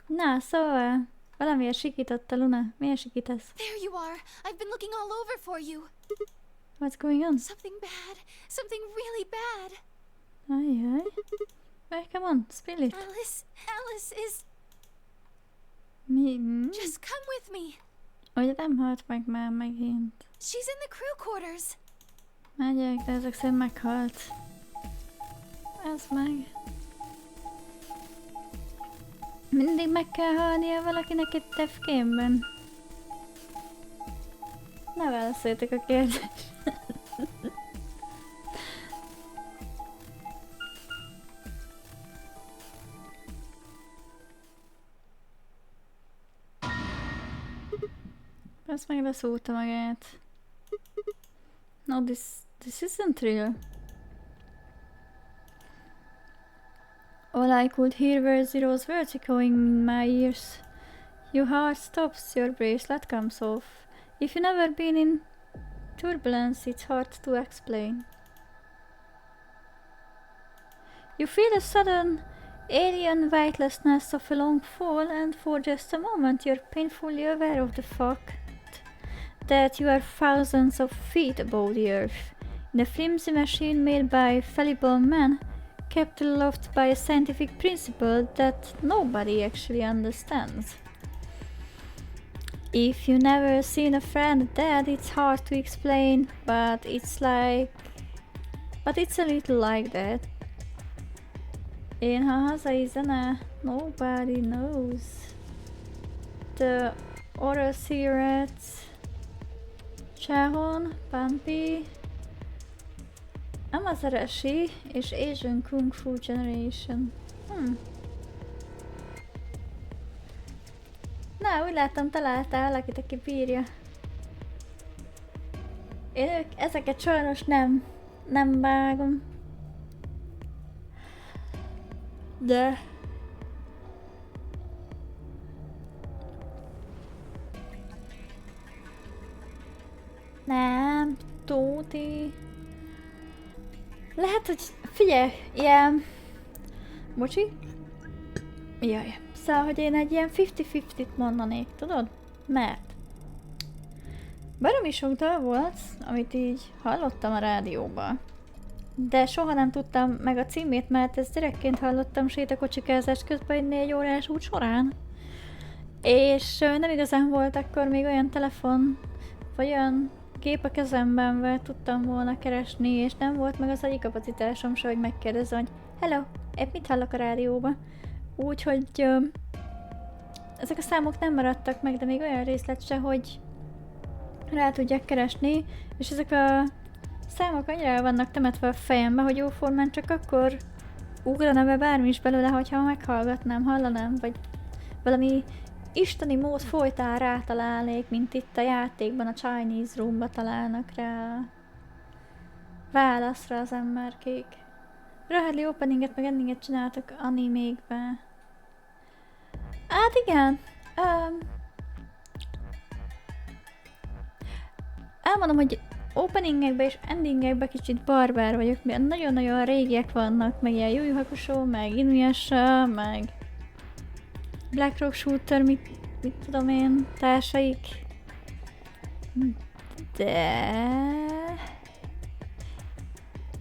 Na, szóval, valamiért sikított a Luna. Miért sikítasz? There you are. I've been looking all over for you. What's going on? Something bad. Something really bad. Ajaj. Well, come on, spill it. Alice is... Mi? Just come with me. Ugye nem halt meg már megint. She's in the crew quarters. Megyek, de ezek szerint meghalt. Ez meg. Mindig meg kell halnia valakinek itt tefkémben. Ne válaszoljatok a kérdést. Ezt meg leszúrta magát. No, this isn't real. All I could hear were Zero's words echoing in my ears. Your heart stops, your bracelet comes off. If you've never been in turbulence, it's hard to explain. You feel a sudden alien weightlessness of a long fall, and for just a moment you're painfully aware of the fact that you are thousands of feet above the earth, in a flimsy machine made by fallible men, kept aloft by a scientific principle that nobody actually understands. If you've never seen a friend dead, it's hard to explain, but it's a little like that. In her hazai zene, nobody knows. The oral cigarettes, Chahon, Pampi, Amazarashi és Asian Kung Fu Generation. Na, úgy látom, találtál valakit, aki bírja. Én ezeket sajnos nem vágom. De... Nem, Tóti. Lehet, hogy figyelj, ilyen... Bocsi? Jaj. Szóval, hogy én egy ilyen 50-50-t mondanék, tudod? Mert... baromi sok dal volt, amit így hallottam a rádióban. De soha nem tudtam meg a címét, mert ezt gyerekként hallottam sétakocsikázás közben egy 4 órás út során. És nem igazán volt akkor még olyan telefon, vagy olyan gép a kezemben, vagy tudtam volna keresni, és nem volt meg az agyi kapacitásom se, hogy megkérdezem, hogy hello, épp mit hallok a rádióban? Úgyhogy ezek a számok nem maradtak meg, de még olyan részlet se, hogy rá tudják keresni, és ezek a számok annyira el vannak temetve a fejembe, hogy jóformán csak akkor ugrana be bármi is belőle, hogyha meghallgatnám, hallanám, vagy valami isteni mód folytán rátalálnék, mint itt a játékban, a Chinese Roomba találnak rá válaszra az emberkék. Rohadli openinget meg endinget csináltak animékbe. Hát igen. Elmondom, hogy openingekben és endingekben kicsit barbár vagyok, mert nagyon-nagyon régiek vannak, meg ilyen Yu Yu Hakusho, meg Inuyasha, meg Black Rock Shooter, mit tudom én, társaik. De...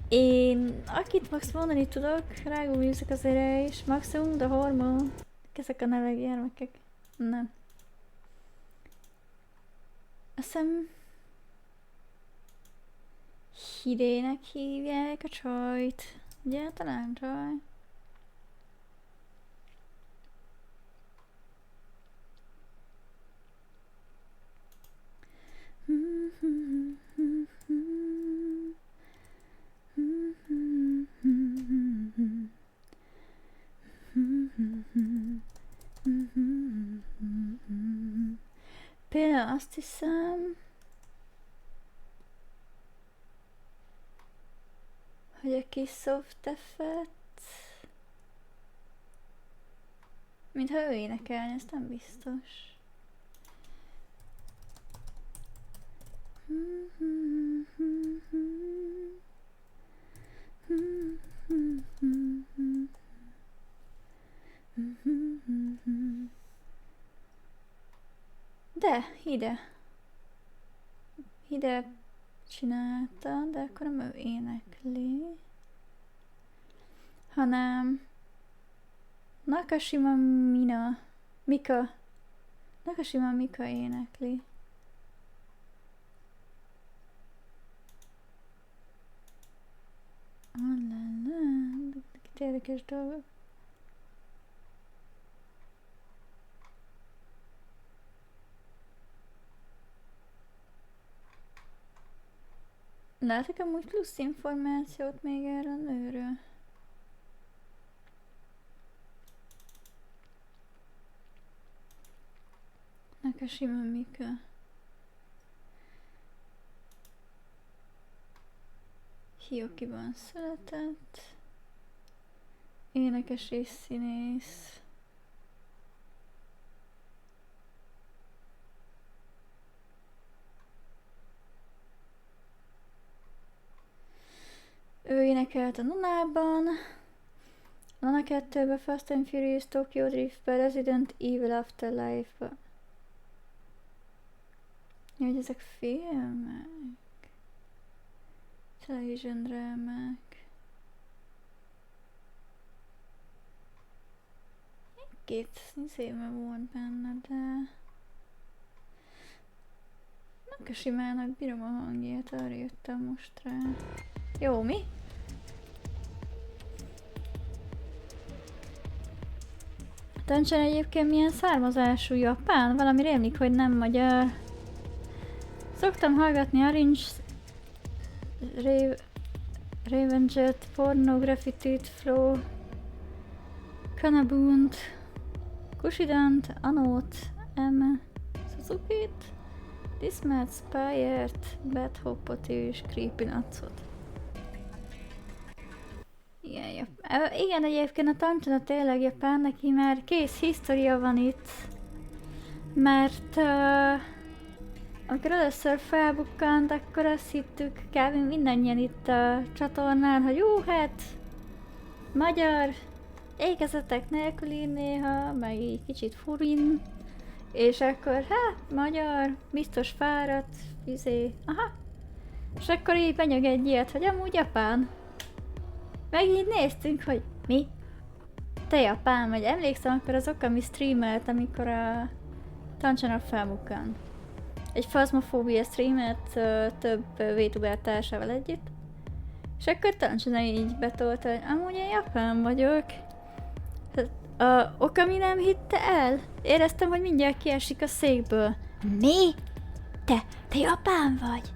én akit max mondani tudok, rágooglizok azért is, maximum The Hormone. Ezek a nevek gyermekek. Nem. Azt hiszem... Hidének hívják a csajt. Ugye, talán csaj. Például azt hiszem, hogy a kis soft-effet, mintha ő énekelni, ez nem biztos. De, ide csinálta, de akkor nem ő énekli, hanem Nakashima Mika énekli. Érdekes dolgok. Látok amúgy plusz információt még erre a nőről. Nakashima Mika. Hiokiban született. Énekes és színész. Ő énekelt a Nonában, a Nona 2-ben, Fast and Furious, Tokyo Driftben, Resident Evil Afterlife-ba. Ja, hogy ezek filmek. Television drámák. Két széme volt benne, de... Nakashimának bírom a hangját, arra jöttem most rá. Jó, mi? Tancsen egyébként milyen származású japán? Valami rémlik, hogy nem magyar. Szoktam hallgatni Ravenjet, Pornography-t, Flow, Kanabunt, Kushidant, Anót, Suzuki-t, Dismat, Spire-t, Bad Hope-ot és Creepy Nuts-ot. Igen, egyébként a Tancsona tényleg japán, neki már kész hisztória van itt. Mert amikor először felbukkant, akkor azt hittük kb. Mindannyian itt a csatornán, hogy jó, hát magyar, ékezetek nélkül ír néha, meg így kicsit furin, és akkor hát magyar, biztos fáradt, aha. És akkor így benyög egy ilyet, hogy amúgy japán. Meg így néztünk, hogy mi? Te japán vagy? Emlékszem, akkor az Okami streamelt, amikor a Tancsona felbukkant. Egy fazmofóbia streamet több VTuber társával együtt. És akkor Tancsona így betolta, hogy amúgy én japán vagyok. A Okami nem hitte el. Éreztem, hogy mindjárt kiesik a székből. Mi? Te japán vagy?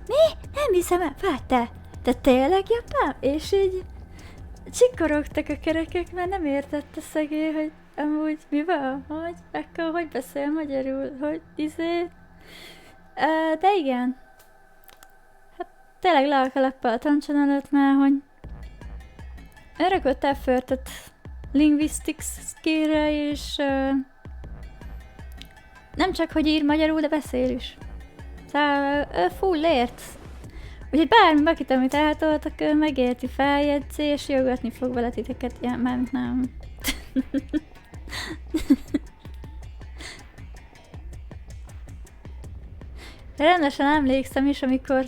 Mi? Nem hiszem el. Te tényleg japán? És így csikorogtak a kerekek, mert nem értette szegély, hogy amúgy mi van, hogy akkor hogy beszél magyarul, hogy de igen. Hát tényleg le a kalappal a Tancson előtt már, hogy örökött effort linguistics skillre, és nem csak hogy ír magyarul, de beszél is. Szóval full ért. Úgyhogy bármi bakit, amit eltoltak, ő megérti, feljegyzés, jogatni fog vele titeket, ja, mármint nem. Rendesen emlékszem is, amikor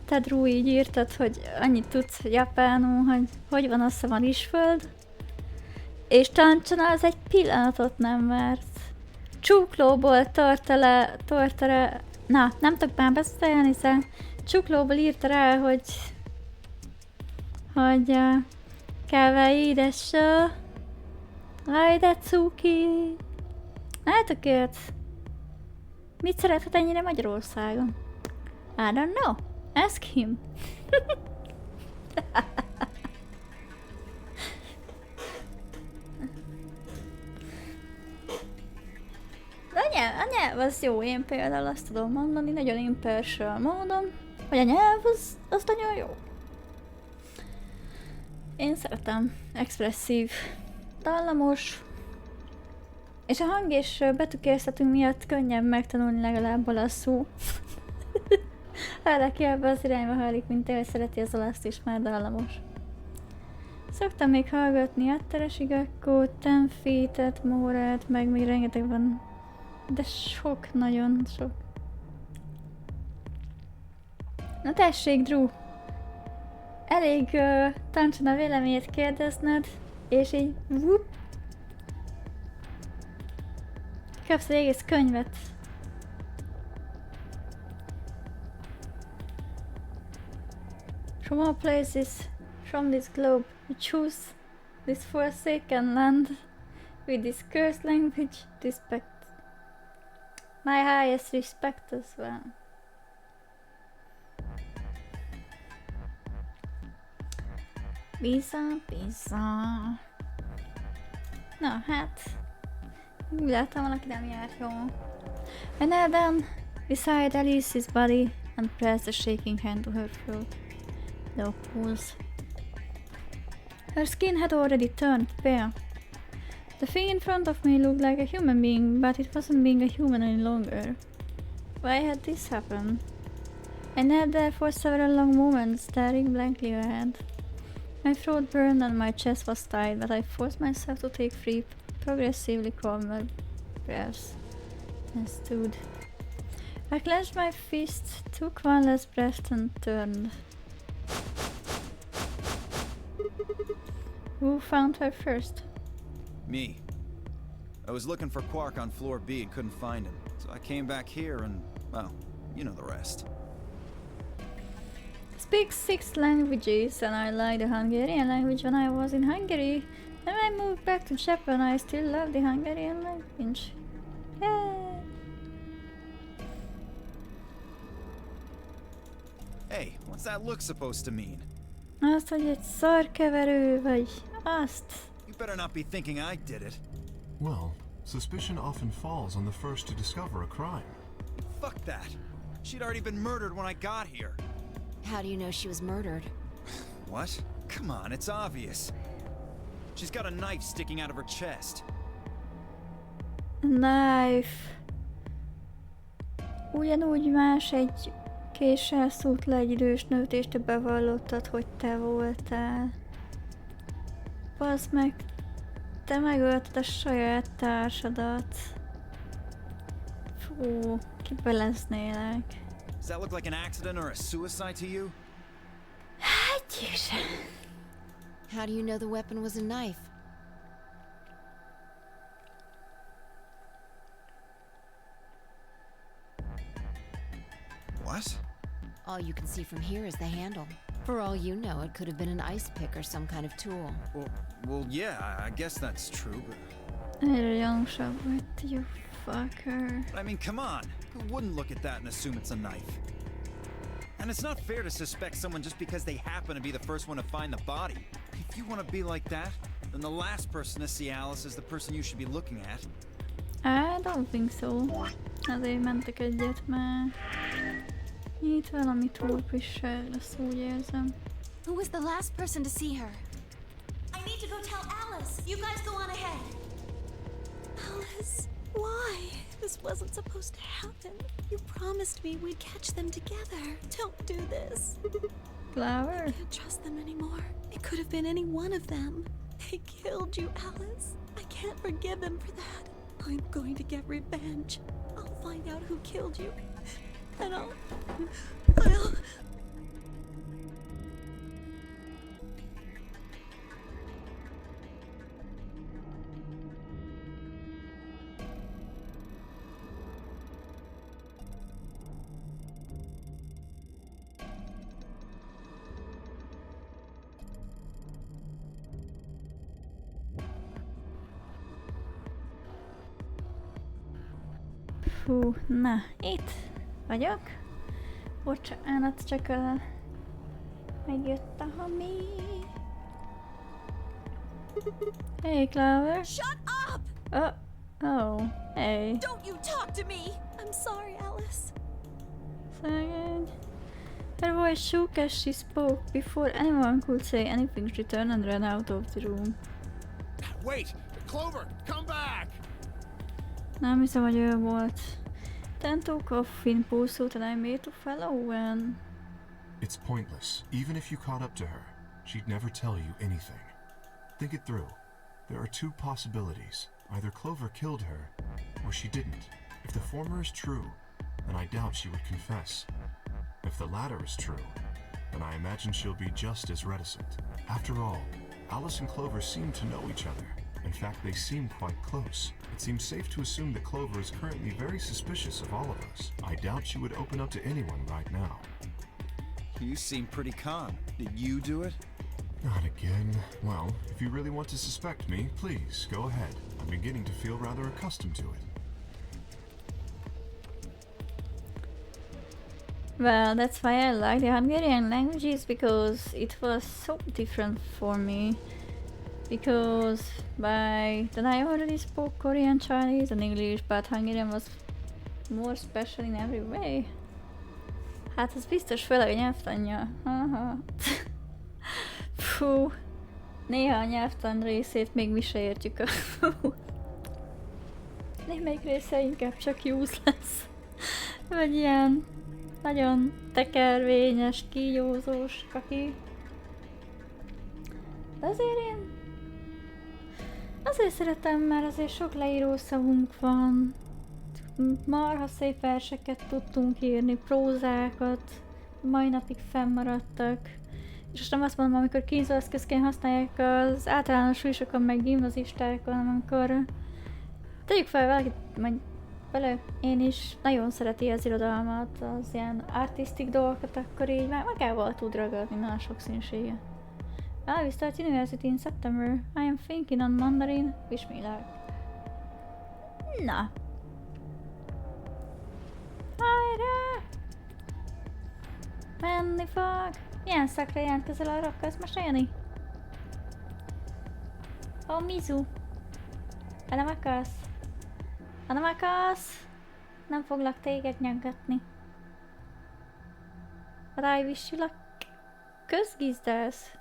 te Drew így írtad, hogy annyit tudsz japánul, hogy van a van Isföld. És Tancsona az egy pillanatot nem várt. Csuklóból tortele, na, nem tudok már beszélni, hiszen csuklóból írta rá, hogy kawaii desu, ai de cuki. Eltökélt. Mit szerethet ennyire Magyarországon? I don't know. Ask him. A nyelv az jó, én például azt tudom mondani, nagyon impartial módon, hogy a nyelv az nagyon jó. Én szeretem, expresszív, dallamos, és a hang és betűkészletünk miatt könnyebb megtanulni legalább olaszul. Hálaki ebbe az irányba hajlik, mint ő szereti az olaszt is, már dallamos. Szoktam még hallgatni Atteresi Gakkót, Tenfitet, Mórát, meg még rengeteg van. De sok, nagyon sok. Na tessék, Drew! Elég Tancsona véleményét kérdezned, és így whoop, kapsz egy egész könyvet. From all places, from this globe, we choose this forsaken land with this cursed language, respect. My highest respect as well. Biza. Na hát, úgy láttam, valaki nem járt jól. And then, beside Alice's body and pressed a shaking hand to her throat. No pulse. Her skin had already turned pale. The thing in front of me looked like a human being, but it wasn't being a human any longer. Why had this happened? I knelt there for several long moments, staring blankly ahead. My throat burned and my chest was tight, but I forced myself to take 3 progressively calmer breaths and stood. I clenched my fists, took one last breath and turned. Who found her first? Me. I was looking for Quark on floor B and couldn't find him, so I came back here and, well, you know the rest. Speak 6 languages, and I like the Hungarian language when I was in Hungary. And when I moved back to Japan, I still love the Hungarian language. Yay! Hey, what's that look supposed to mean? Azt, hogy egy szarkeverő, vagy azt. You better not be thinking I did it. Well, suspicion often falls on the first to discover a crime. Fuck that. She'd already been murdered when I got here. How do you know she was murdered? What? Come on, it's obvious. She's got a knife sticking out of her chest. Knife. Ugyanúgy más egy késsel szúrt le egy idős nőt, és te bevallottad, hogy te voltál. Bazd meg, te megölted a saját társadat. Fú, kibeleznélek. Does that look like an accident or a suicide to you? Hát Jézus. How do you know the weapon was a knife? What? All you can see from here is the handle. For all you know, it could have been an ice pick or some kind of tool. Well, yeah, I guess that's true, but... Egyre gyanúsabb vagy, you fucker. I mean, come on. Who wouldn't look at that and assume it's a knife? And it's not fair to suspect someone just because they happen to be the first one to find the body. If you want to be like that, then the last person to see Alice is the person you should be looking at. I don't think so. Azért mentek egyet már. Itt valami túlpisság lesz, úgy érzem. Who was the last person to see her? I need to go tell Alice. You guys go on ahead. Alice, why? This wasn't supposed to happen. You promised me we'd catch them together. Don't do this. Flower? I can't trust them anymore. It could have been any one of them. They killed you, Alice. I can't forgive them for that. I'm going to get revenge. I'll find out who killed you. And I'll... Fú, na, itt vagyok. Bocsánat, csak megjött a hami. Hey, Clover. Shut up! Oh, hey. Don't you talk to me! I'm sorry, Alice. Second. Her voice shook as she spoke. Before anyone could say anything, she turned and ran out of the room. Wait! Clover, come back! Nem hiszem, hogy ő volt. Then took off in pursuit and I made to follow and... It's pointless. Even if you caught up to her, she'd never tell you anything. Think it through. There are two possibilities. Either Clover killed her, or she didn't. If the former is true, then I doubt she would confess. If the latter is true, then I imagine she'll be just as reticent. After all, Alice and Clover seem to know each other. In fact, they seem quite close. It seems safe to assume that Clover is currently very suspicious of all of us. I doubt she would open up to anyone right now. You seem pretty calm. Did you do it? Not again. Well, if you really want to suspect me, please, go ahead. I'm beginning to feel rather accustomed to it. Well, that's why I like the Hungarian languages, because it was so different for me. Because by then I already spoke Korean, Chinese and English, but Hungarian was more special in every way. Hát ez biztos, főleg a nyelvtanja. Aha. Fú. Néha a nyelvtan részét még mi se értjük. Némelyik része inkább csak useless. Vagy ilyen nagyon tekervényes, kígyózós kaki. De azért én... Azért szeretem, mert azért sok leírószavunk van. Marha szép verseket tudtunk írni, prózákat, mai napig fennmaradtak. És most nem azt mondom, amikor kínzóeszközként használják az általános súlyosokon, meg gimnazistákon, hanem amikor tegyük fel valakit, majd vele én is nagyon szereti az irodalmat, az ilyen artistic dolgokat, akkor így már magával tud ragadni, nagyon sok színsége. Well, we start university in September. I am thinking on Mandarin. Wish me luck. Na. Hajrá! Menni fog. Milyen szakra jelentkezel, arra akarsz mesélni? Ó, Mizu. Ha nem akarsz? Ha nem akarsz, nem foglak téged nyaggatni. Rájvissilak közgizdász.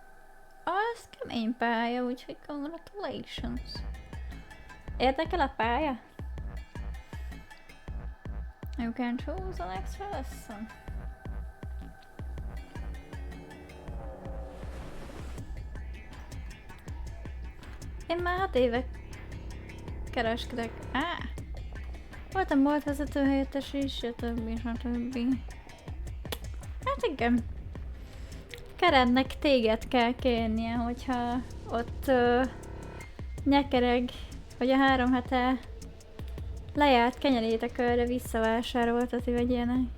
Az kemény pálya, úgyhogy congratulations. Érdekel a pálya? You can choose the next person. Én már 6 éve kereskedek. Voltam boltvezető helyettes is, stb. Hát igen. Kerednek téged kell kérnie, hogyha ott nyekereg, hogy a 3 hete lejárt kenyerét a körre visszavásároltati, vagy ilyenek.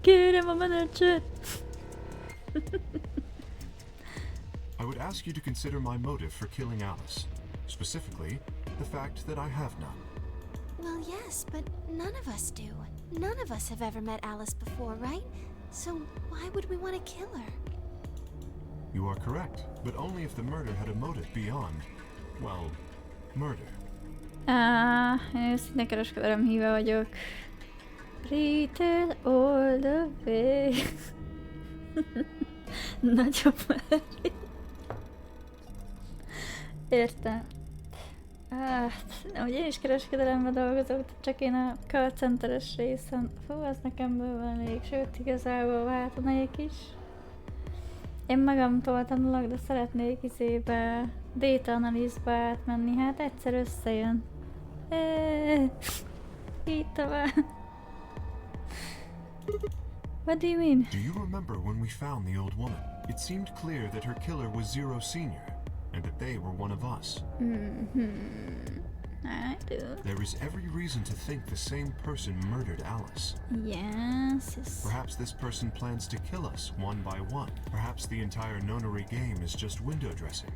Kérem a menedzsert! I would ask you to consider my motive for killing Alice. Specifically, the fact that I have none. Well, yes, but none of us do. None of us have ever met Alice before, right? So why would we want to kill her? You are correct, but only if the murder had a motive beyond, well, murder. Én őszintén kereskedelem híve vagyok. Retail all the way. Nagyobb már. Értem. Hogy én is kereskedelemben dolgozok, csak én a call centeres részen. Fú, az nekem bőven elég, sőt igazából váltanék is. Én magamtól tanulok, de szeretnék izébe, data analyzba átmenni, hát egyszer összejön. Így tovább. What do you mean? Do you remember when we found the old woman? It seemed clear that her killer was Zero Senior, and that they were one of us. I do. There is every reason to think the same person murdered Alice. Yes. Perhaps this person plans to kill us one by one. Perhaps the entire nonary game is just window dressing.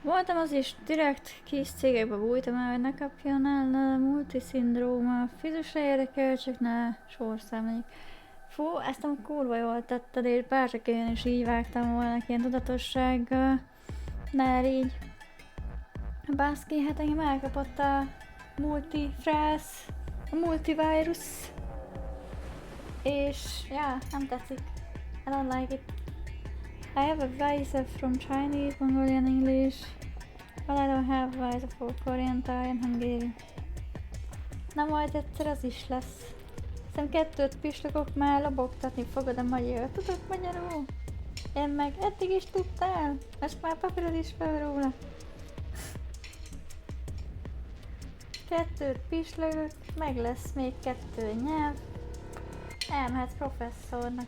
Voltam az is, direkt kis cégekbe bújtam el, hogy ne kapjon el multiszindróma. Fizusra érdekel, csak ne sorszámoljuk. Fú, ezt a kurva jól tetted, és bárcsak én is így vágtam volna ilyen tudatossággal. Mert így... Baszki, hát engem elkapott a multifrász, a multivírus. És, ja, nem tetszik. I don't like it. I have a visa from Chinese, Mongolian, English. But I don't have a visa for Korean, Thai and Hungarian. Na majd egyszer az is lesz. Hiszem 2 pislogok már lobogtatni fogod a magyar. Tudod magyarul? Én meg eddig is tudtál. Most már papírod is fel róla. 2 pislogok, meg lesz még 2 nyelv. Elmehetsz professzornak.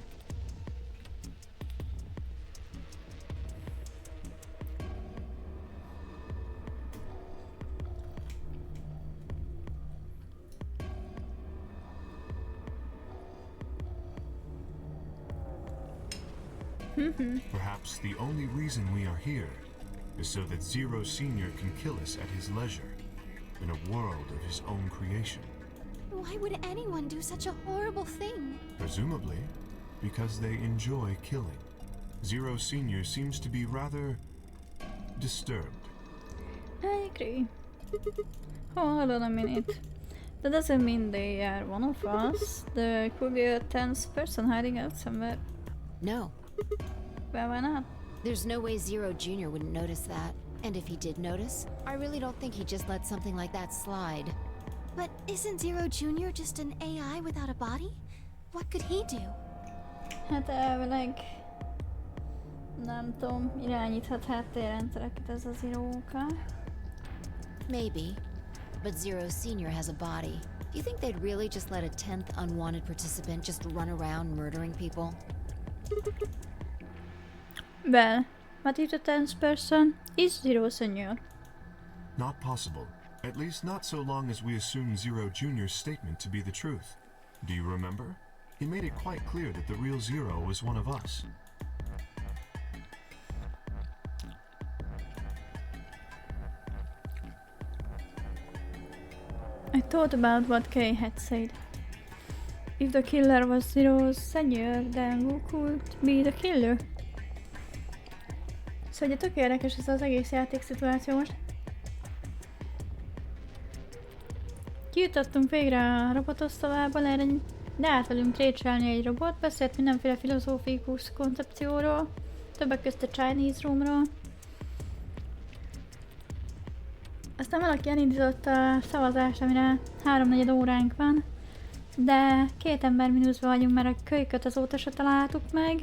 Perhaps the only reason we are here is so that Zero Senior can kill us at his leisure, in a world of his own creation. Why would anyone do such a horrible thing? Presumably, because they enjoy killing. Zero Senior seems to be rather disturbed. I agree. Hold on a minute. That doesn't mean they are one of us. There could be a tense person hiding out somewhere. No. Well, why not? There's no way Zero Jr. wouldn't notice that. And if he did notice, I really don't think he'd just let something like that slide. But isn't Zero Jr. just an AI without a body? What could he do? Hát elvileg... Nem tudom, irányíthat háttérrendszereket ez az íróka. Maybe. But Zero Senior has a body. Do you think they'd really just let a 10th unwanted participant just run around murdering people? Well, what if the 10th person is Zero Senior? Not possible. At least not so long as we assume Zero Jr.'s statement to be the truth. Do you remember? He made it quite clear that the real Zero was one of us. I thought about what Kay had said. If the killer was Zero's senior, then who could be the killer? Szóval ugye tök érdekes ez az egész játékszituáció most. Kijutottunk végre a robotosztalából, erre leállt velünk trécselni egy robot, beszélt mindenféle filozófikus koncepcióról, többek közt a Chinese Roomról. Aztán valaki elindított a szavazást, amire 3-4 óránk van, de 2 ember mínuszba vagyunk, mert a kölyköt azóta se találtuk meg.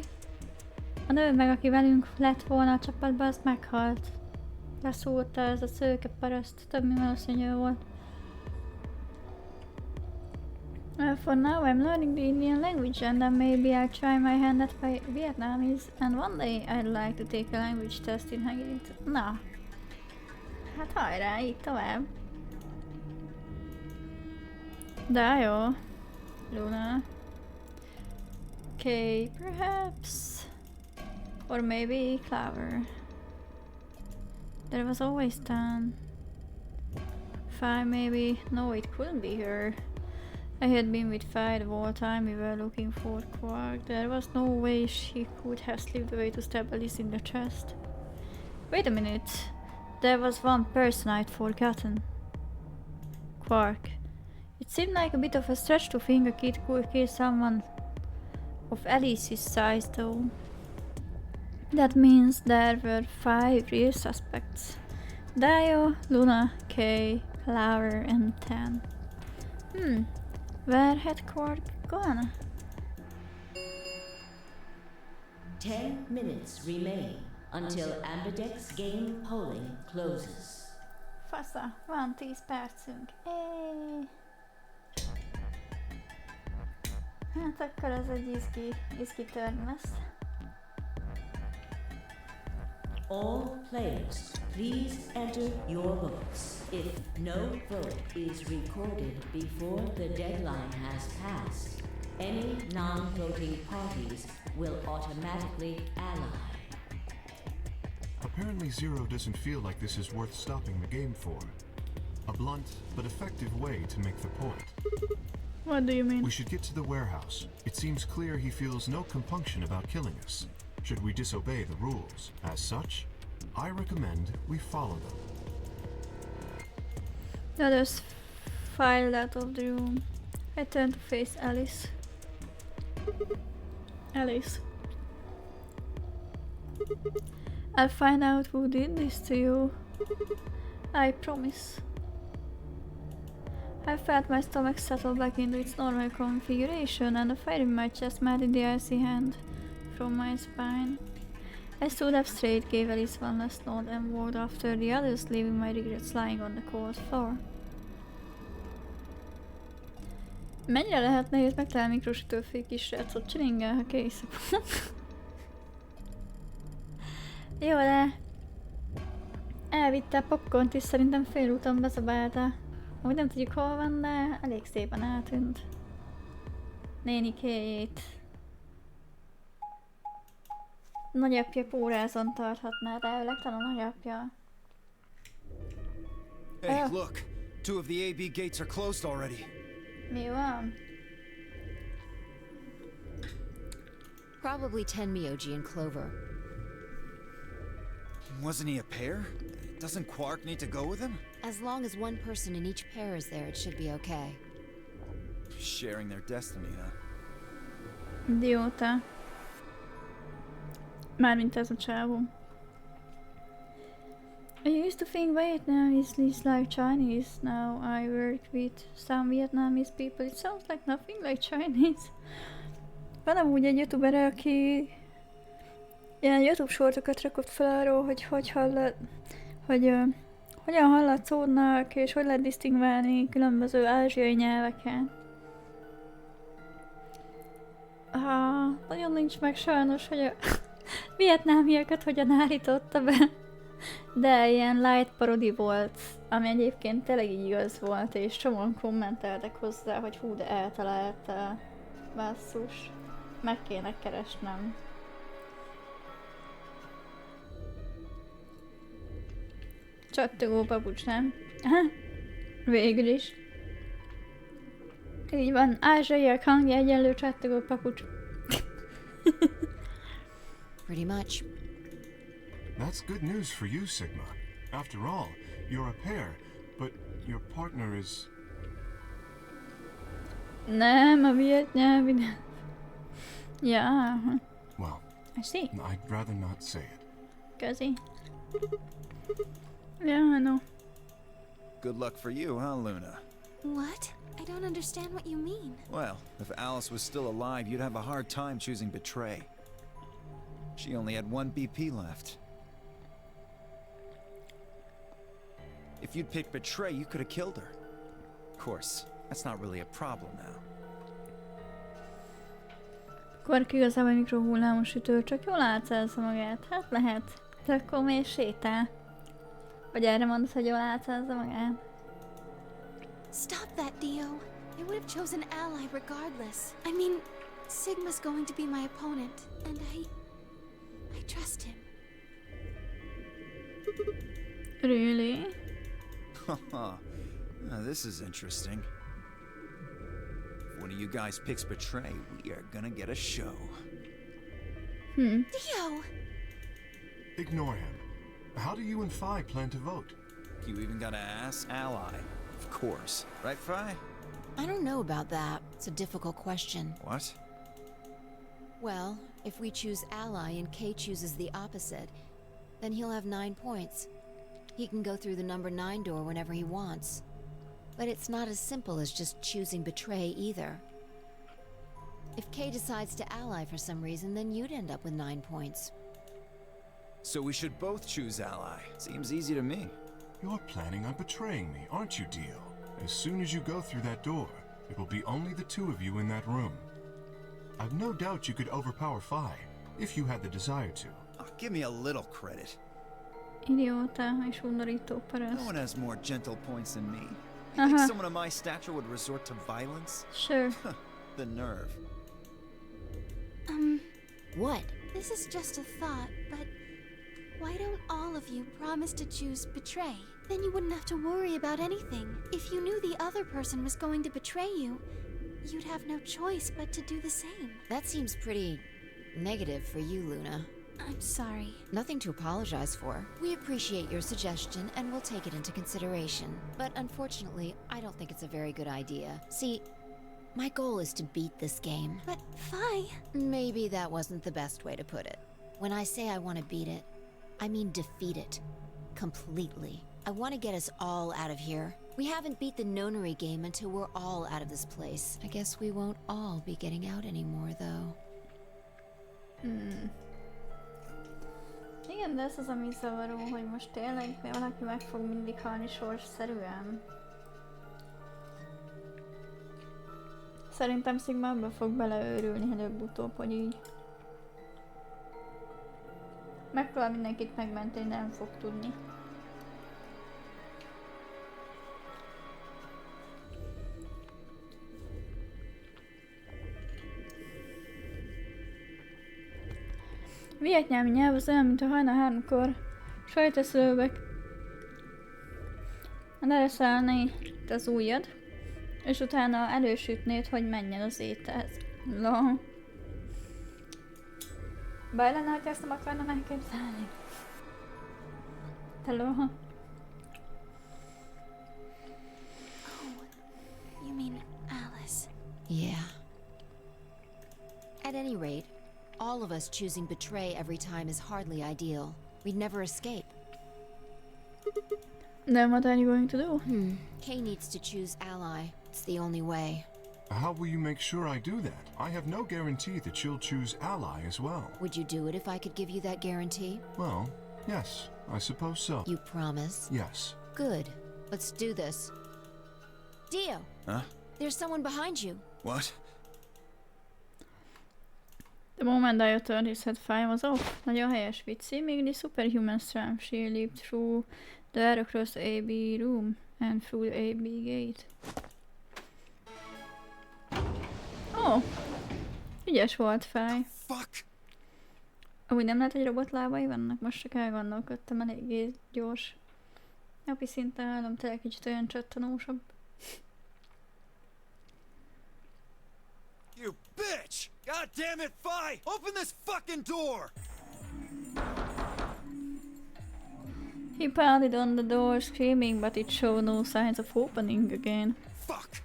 A nő meg, aki velünk lett volna a csapatban, azt meghalt. Leszúrta ez a szőke paraszt, több mint valószínű volt. For now I'm learning the Indian language and then maybe I'll try my hand at Vietnamese and one day I'd like to take a language test in Hungary. Na, hát hajrá, így tovább. De jó, Luna. Okay, perhaps. Or maybe Clover. There was always 10. 5 maybe. No, it couldn't be her. I had been with 5 the whole time we were looking for Quark. There was no way she could have slipped away to stab Alice in the chest. Wait a minute. There was one person I'd forgotten. Quark. It seemed like a bit of a stretch to think a kid could kill someone of Alice's size though. That means there were 5 real suspects. Dio, Luna, Kay, Clover and 10. Where had Quark gone? 10 minutes remain until Ambidex's game polling closes. Fasza, van 10 percünk. Hát akkor ez egy izgi turn lesz. All players, please enter your votes. If no vote is recorded before the deadline has passed, any non-voting parties will automatically ally. Apparently Zero doesn't feel like this is worth stopping the game for. A blunt but effective way to make the point. What do you mean? We should get to the warehouse. It seems clear he feels no compunction about killing us. Should we disobey the rules? As such, I recommend we follow them. Let us file out of the room. I turn to face Alice. Alice. I'll find out who did this to you. I promise. I felt my stomach settle back into its normal configuration and the fire in my chest melted the icy hand from my spine. I stood up straight, gave Alice one last nod and walked after the others, leaving my regrets lying on the cold floor. Mennyire lehet nehéz megtalálni mikrosütőfék kisrácot? Csilingel, ha kész. Jó, de elvitte a popcornt is, szerintem félúton bezabálta. Úgy nem tudjuk hol van, de elég szépen eltűnt. Nénikéjét. Nagyapja pórázon tarthatná, de ő legtalán a nagyapja. Hey, look! 2 of the AB gates are closed already. Mi van? Probably 10 Myoji and Clover. Wasn't he a pair? Doesn't Quark need to go with him? As long as one person in each pair is there, it should be okay. Sharing their destiny, huh? Idióta. Mármint ez a csávó. I used to think Vietnamese is like Chinese. Now I work with some Vietnamese people. It sounds like nothing like Chinese. Van amúgy egy youtuber, aki ilyen YouTube sortokat rakott fel arról, hogy hogyan hallatszódnak és hogy lehet disztingválni különböző ázsiai nyelveken. Nagyon nincs meg sajnos, hogy a vietnámiakat hogyan állította be. De ilyen light parodi volt, ami egyébként tényleg így igaz volt, és csomóan kommenteltek hozzá, hogy hú, de eltalálta, basszus. Meg kéne keresnem. Csattogó papucs, nem? Aha, végül is. Így van, ázsiaiak hangja egyenlő csattogó papucs. Pretty much. That's good news for you, Sigma. After all, you're a pair, but your partner is... Nem, a vietnyelvi nem. Yeah. Well, I see. I'd rather not say it. Cuzzy. Yeah, I know. Good luck for you, huh, Luna? What? I don't understand what you mean. Well, if Alice was still alive, you'd have a hard time choosing betray. She only had 1 BP left. If you'd picked betray, you could have killed her. Of course, that's not really a problem now. Quark igazából mikrohullámos ütő, csak jól átszázza magát. Hát lehet. De akkor miért sétál? Vagy erre mondod, hogy jól átszázza magát? Stop that, Dio. I would have chosen ally regardless. I mean, Sigma's going to be my opponent, and I trust him. Really? Now, this is interesting. If one of you guys picks betray, we are gonna get a show. Dio! Ignore him. How do you and Phi plan to vote? You even gotta ask Ally. Of course. Right, Phi? I don't know about that. It's a difficult question. What? Well, if we choose ally and Kay chooses the opposite, then he'll have 9 points. He can go through the number 9 door whenever he wants. But it's not as simple as just choosing betray either. If Kay decides to ally for some reason, then you'd end up with 9 points. So we should both choose Ally. Seems easy to me. You're planning on betraying me, aren't you, Dio? As soon as you go through that door, it will be only the 2 of you in that room. I've no doubt you could overpower Phi, if you had the desire to. Oh, give me a little credit. Idióta és undorító No paraszt. one has more gentle points than me. You think someone of my stature would resort to violence? Sure. The nerve. What? This is just a thought, but why don't all of you promise to choose betray? Then you wouldn't have to worry about anything. If you knew the other person was going to betray you, you'd have no choice but to do the same. That seems pretty negative for you, Luna. I'm sorry. Nothing to apologize for. We appreciate your suggestion and we'll take it into consideration. But unfortunately, I don't think it's a very good idea. See, my goal is to beat this game. But Phi... Maybe that wasn't the best way to put it. When I say I want to beat it, I mean defeat it. Completely. I want to get us all out of here. We haven't beat the nonary game until we're all out of this place. I guess we won't all be getting out anymore, though. Igen, de ez az, ami zavaró, hogy most tényleg valaki meg fog mindig halni sorsszerűen. Szerintem Sigma abba fog beleőrülni előbb-utóbb, hogy így megpróbál mindenkit megmenteni, nem fog tudni. Vietnámi nyelv az olyan, mint a hajnal 3-kor sajteszőbek lereszelni az ujjad, és utána elősütnéd, hogy menjen az ételhez. No. Baj lenne, hogy ezt nem akarnám elképzelni. Hello. Oh, you mean Alice. Yeah. At any rate, all of us choosing betray every time is hardly ideal. We'd never escape. Then what are you going to do? Kay needs to choose ally. It's the only way. How will you make sure I do that? I have no guarantee that she'll choose ally as well. Would you do it if I could give you that guarantee? Well, yes, I suppose so. You promise? Yes. Good. Let's do this. Dio! Huh? There's someone behind you. What? The moment I turned his head, Phi was off. Nagyon helyes vicc. Seeming the superhuman strength, she leaped through the air across the AB room and through the AB gate. Oh! Ügyes volt, Phi. Fuck! Amúgy nem lehet, hogy robotlábai vannak? Most csak elgondolkodtam, eléggé gyors. Napi szinten állom, tényleg kicsit olyan csattanósabb. damn it, Fi! Open this fucking door! He pounded on the door screaming, but it showed no signs of opening again. Fuck!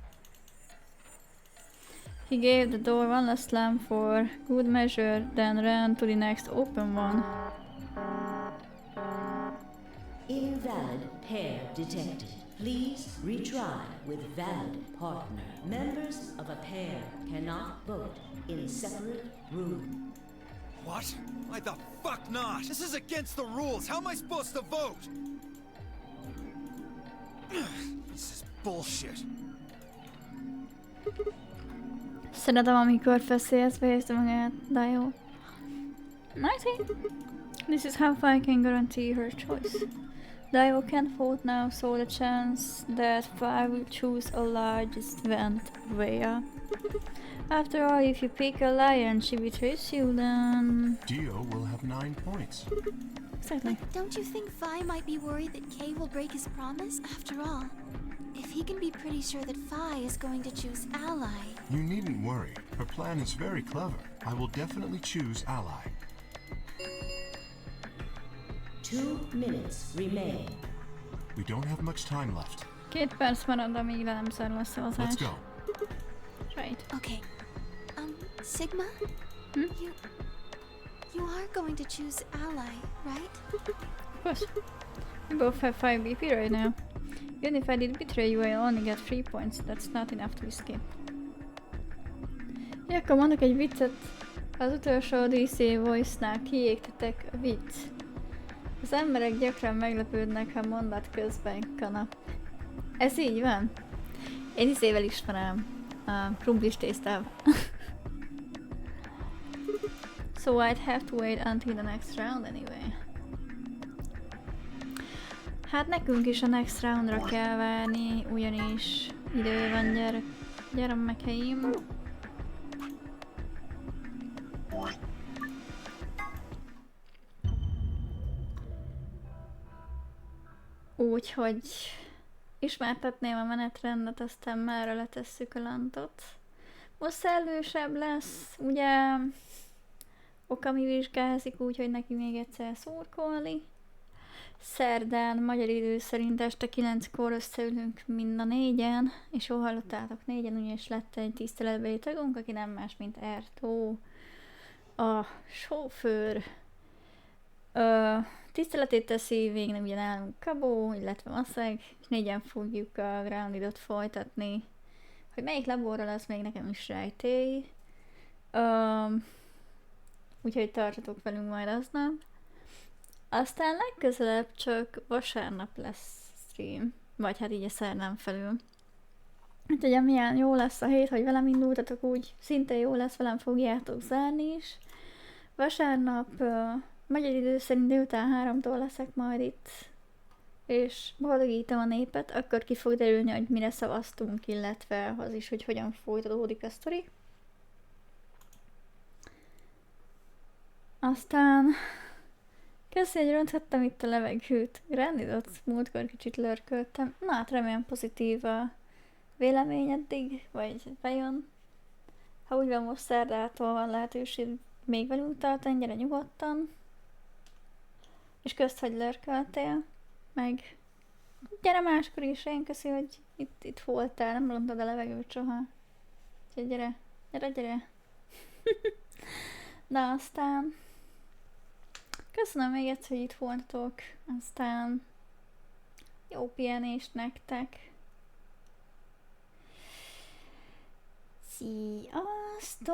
He gave the door one last slam for good measure, then ran to the next open one. Invalid pair detected. Please retry with valid partner. Members of a pair cannot vote in separate rooms. What? Why the fuck not? This is against the rules. How am I supposed to vote? This is bullshit. Szeretem, amikor feszélyezve érzi magát, de jó. I see. This is how Fi can guarantee her choice. Dio can't vote now, so the chance that Fi will choose a largest went way up. After all, if you pick a lion, she betrays you, then... Dio will have 9 points. Exactly. Don't you think Fi might be worried that Kay will break his promise? After all, if he can be pretty sure that Fi is going to choose Ally. You needn't worry. Her plan is very clever. I will definitely choose Ally. 2 minutes remain. We don't have much time left. 2 perc marad, amíg le nem zárul a szavazás. Let's go. Right. Okay. Sigma? Hmm? You are going to choose Ally, right? Of course. We both have 5 BP right now. Even if I did betray you, I only get 3 points. That's not enough to escape. Ja, akkor mondok egy viccet. Az utolsó DC Voice-nál kiégtetek a vicc. Az emberek gyakran meglepődnek, ha mondat közben kanap. Ez így van? Én izével ismerem. A krumplis tésztával. So I'd have to wait until the next round anyway. Hát nekünk is a next roundra kell várni, ugyanis idő van, gyermekeim. Úgyhogy ismertetném a menetrendet, aztán mára letesszük a lantot. Most szellősebb lesz, ugye Okami vizsgázik, úgyhogy neki még egyszer szurkolni. Szerdán magyar idő szerint este 9-kor összeülünk mind a 4-en, és jól hallottátok, 4-en, ugyanis lett egy tiszteletbeli tagunk, aki nem más, mint Ertó, a sofőr. Tiszteletét teszi, végig ugye nálunk Kabó, illetve Maszeg, és 4-en fogjuk a Groundedot folytatni. Hogy melyik laborral, az még nekem is rejtély. Úgyhogy tartsatok velünk majd aznap. Aztán legközelebb csak vasárnap lesz stream, vagy hát így a szerdán felül. Hát ugye milyen jó lesz a hét, hogy velem indultatok, úgy szintén jó lesz, velem fogjátok zárni is. Vasárnap magyar idő szerint délután 3-tól leszek majd itt, és boldogítom a népet, akkor ki fog derülni, hogy mire szavaztunk, illetve az is, hogy hogyan folytatódik a sztori. Aztán köszi, hogy ronthattam itt a levegőt. Grandidot múltkor kicsit lörköltem. Na hát remélem pozitív a vélemény eddig, vagy bejön. Ha úgy van, most szerdától van lehetőség még velünk tartani, gyere nyugodtan. És köszt, hogy lörköltél. Meg gyere máskor is, én köszi, hogy itt voltál, nem rontad a levegőt soha. Úgyhogy gyere. Na aztán köszönöm még egyszer, hogy itt voltatok, aztán jó pihenést nektek. Sziasztok!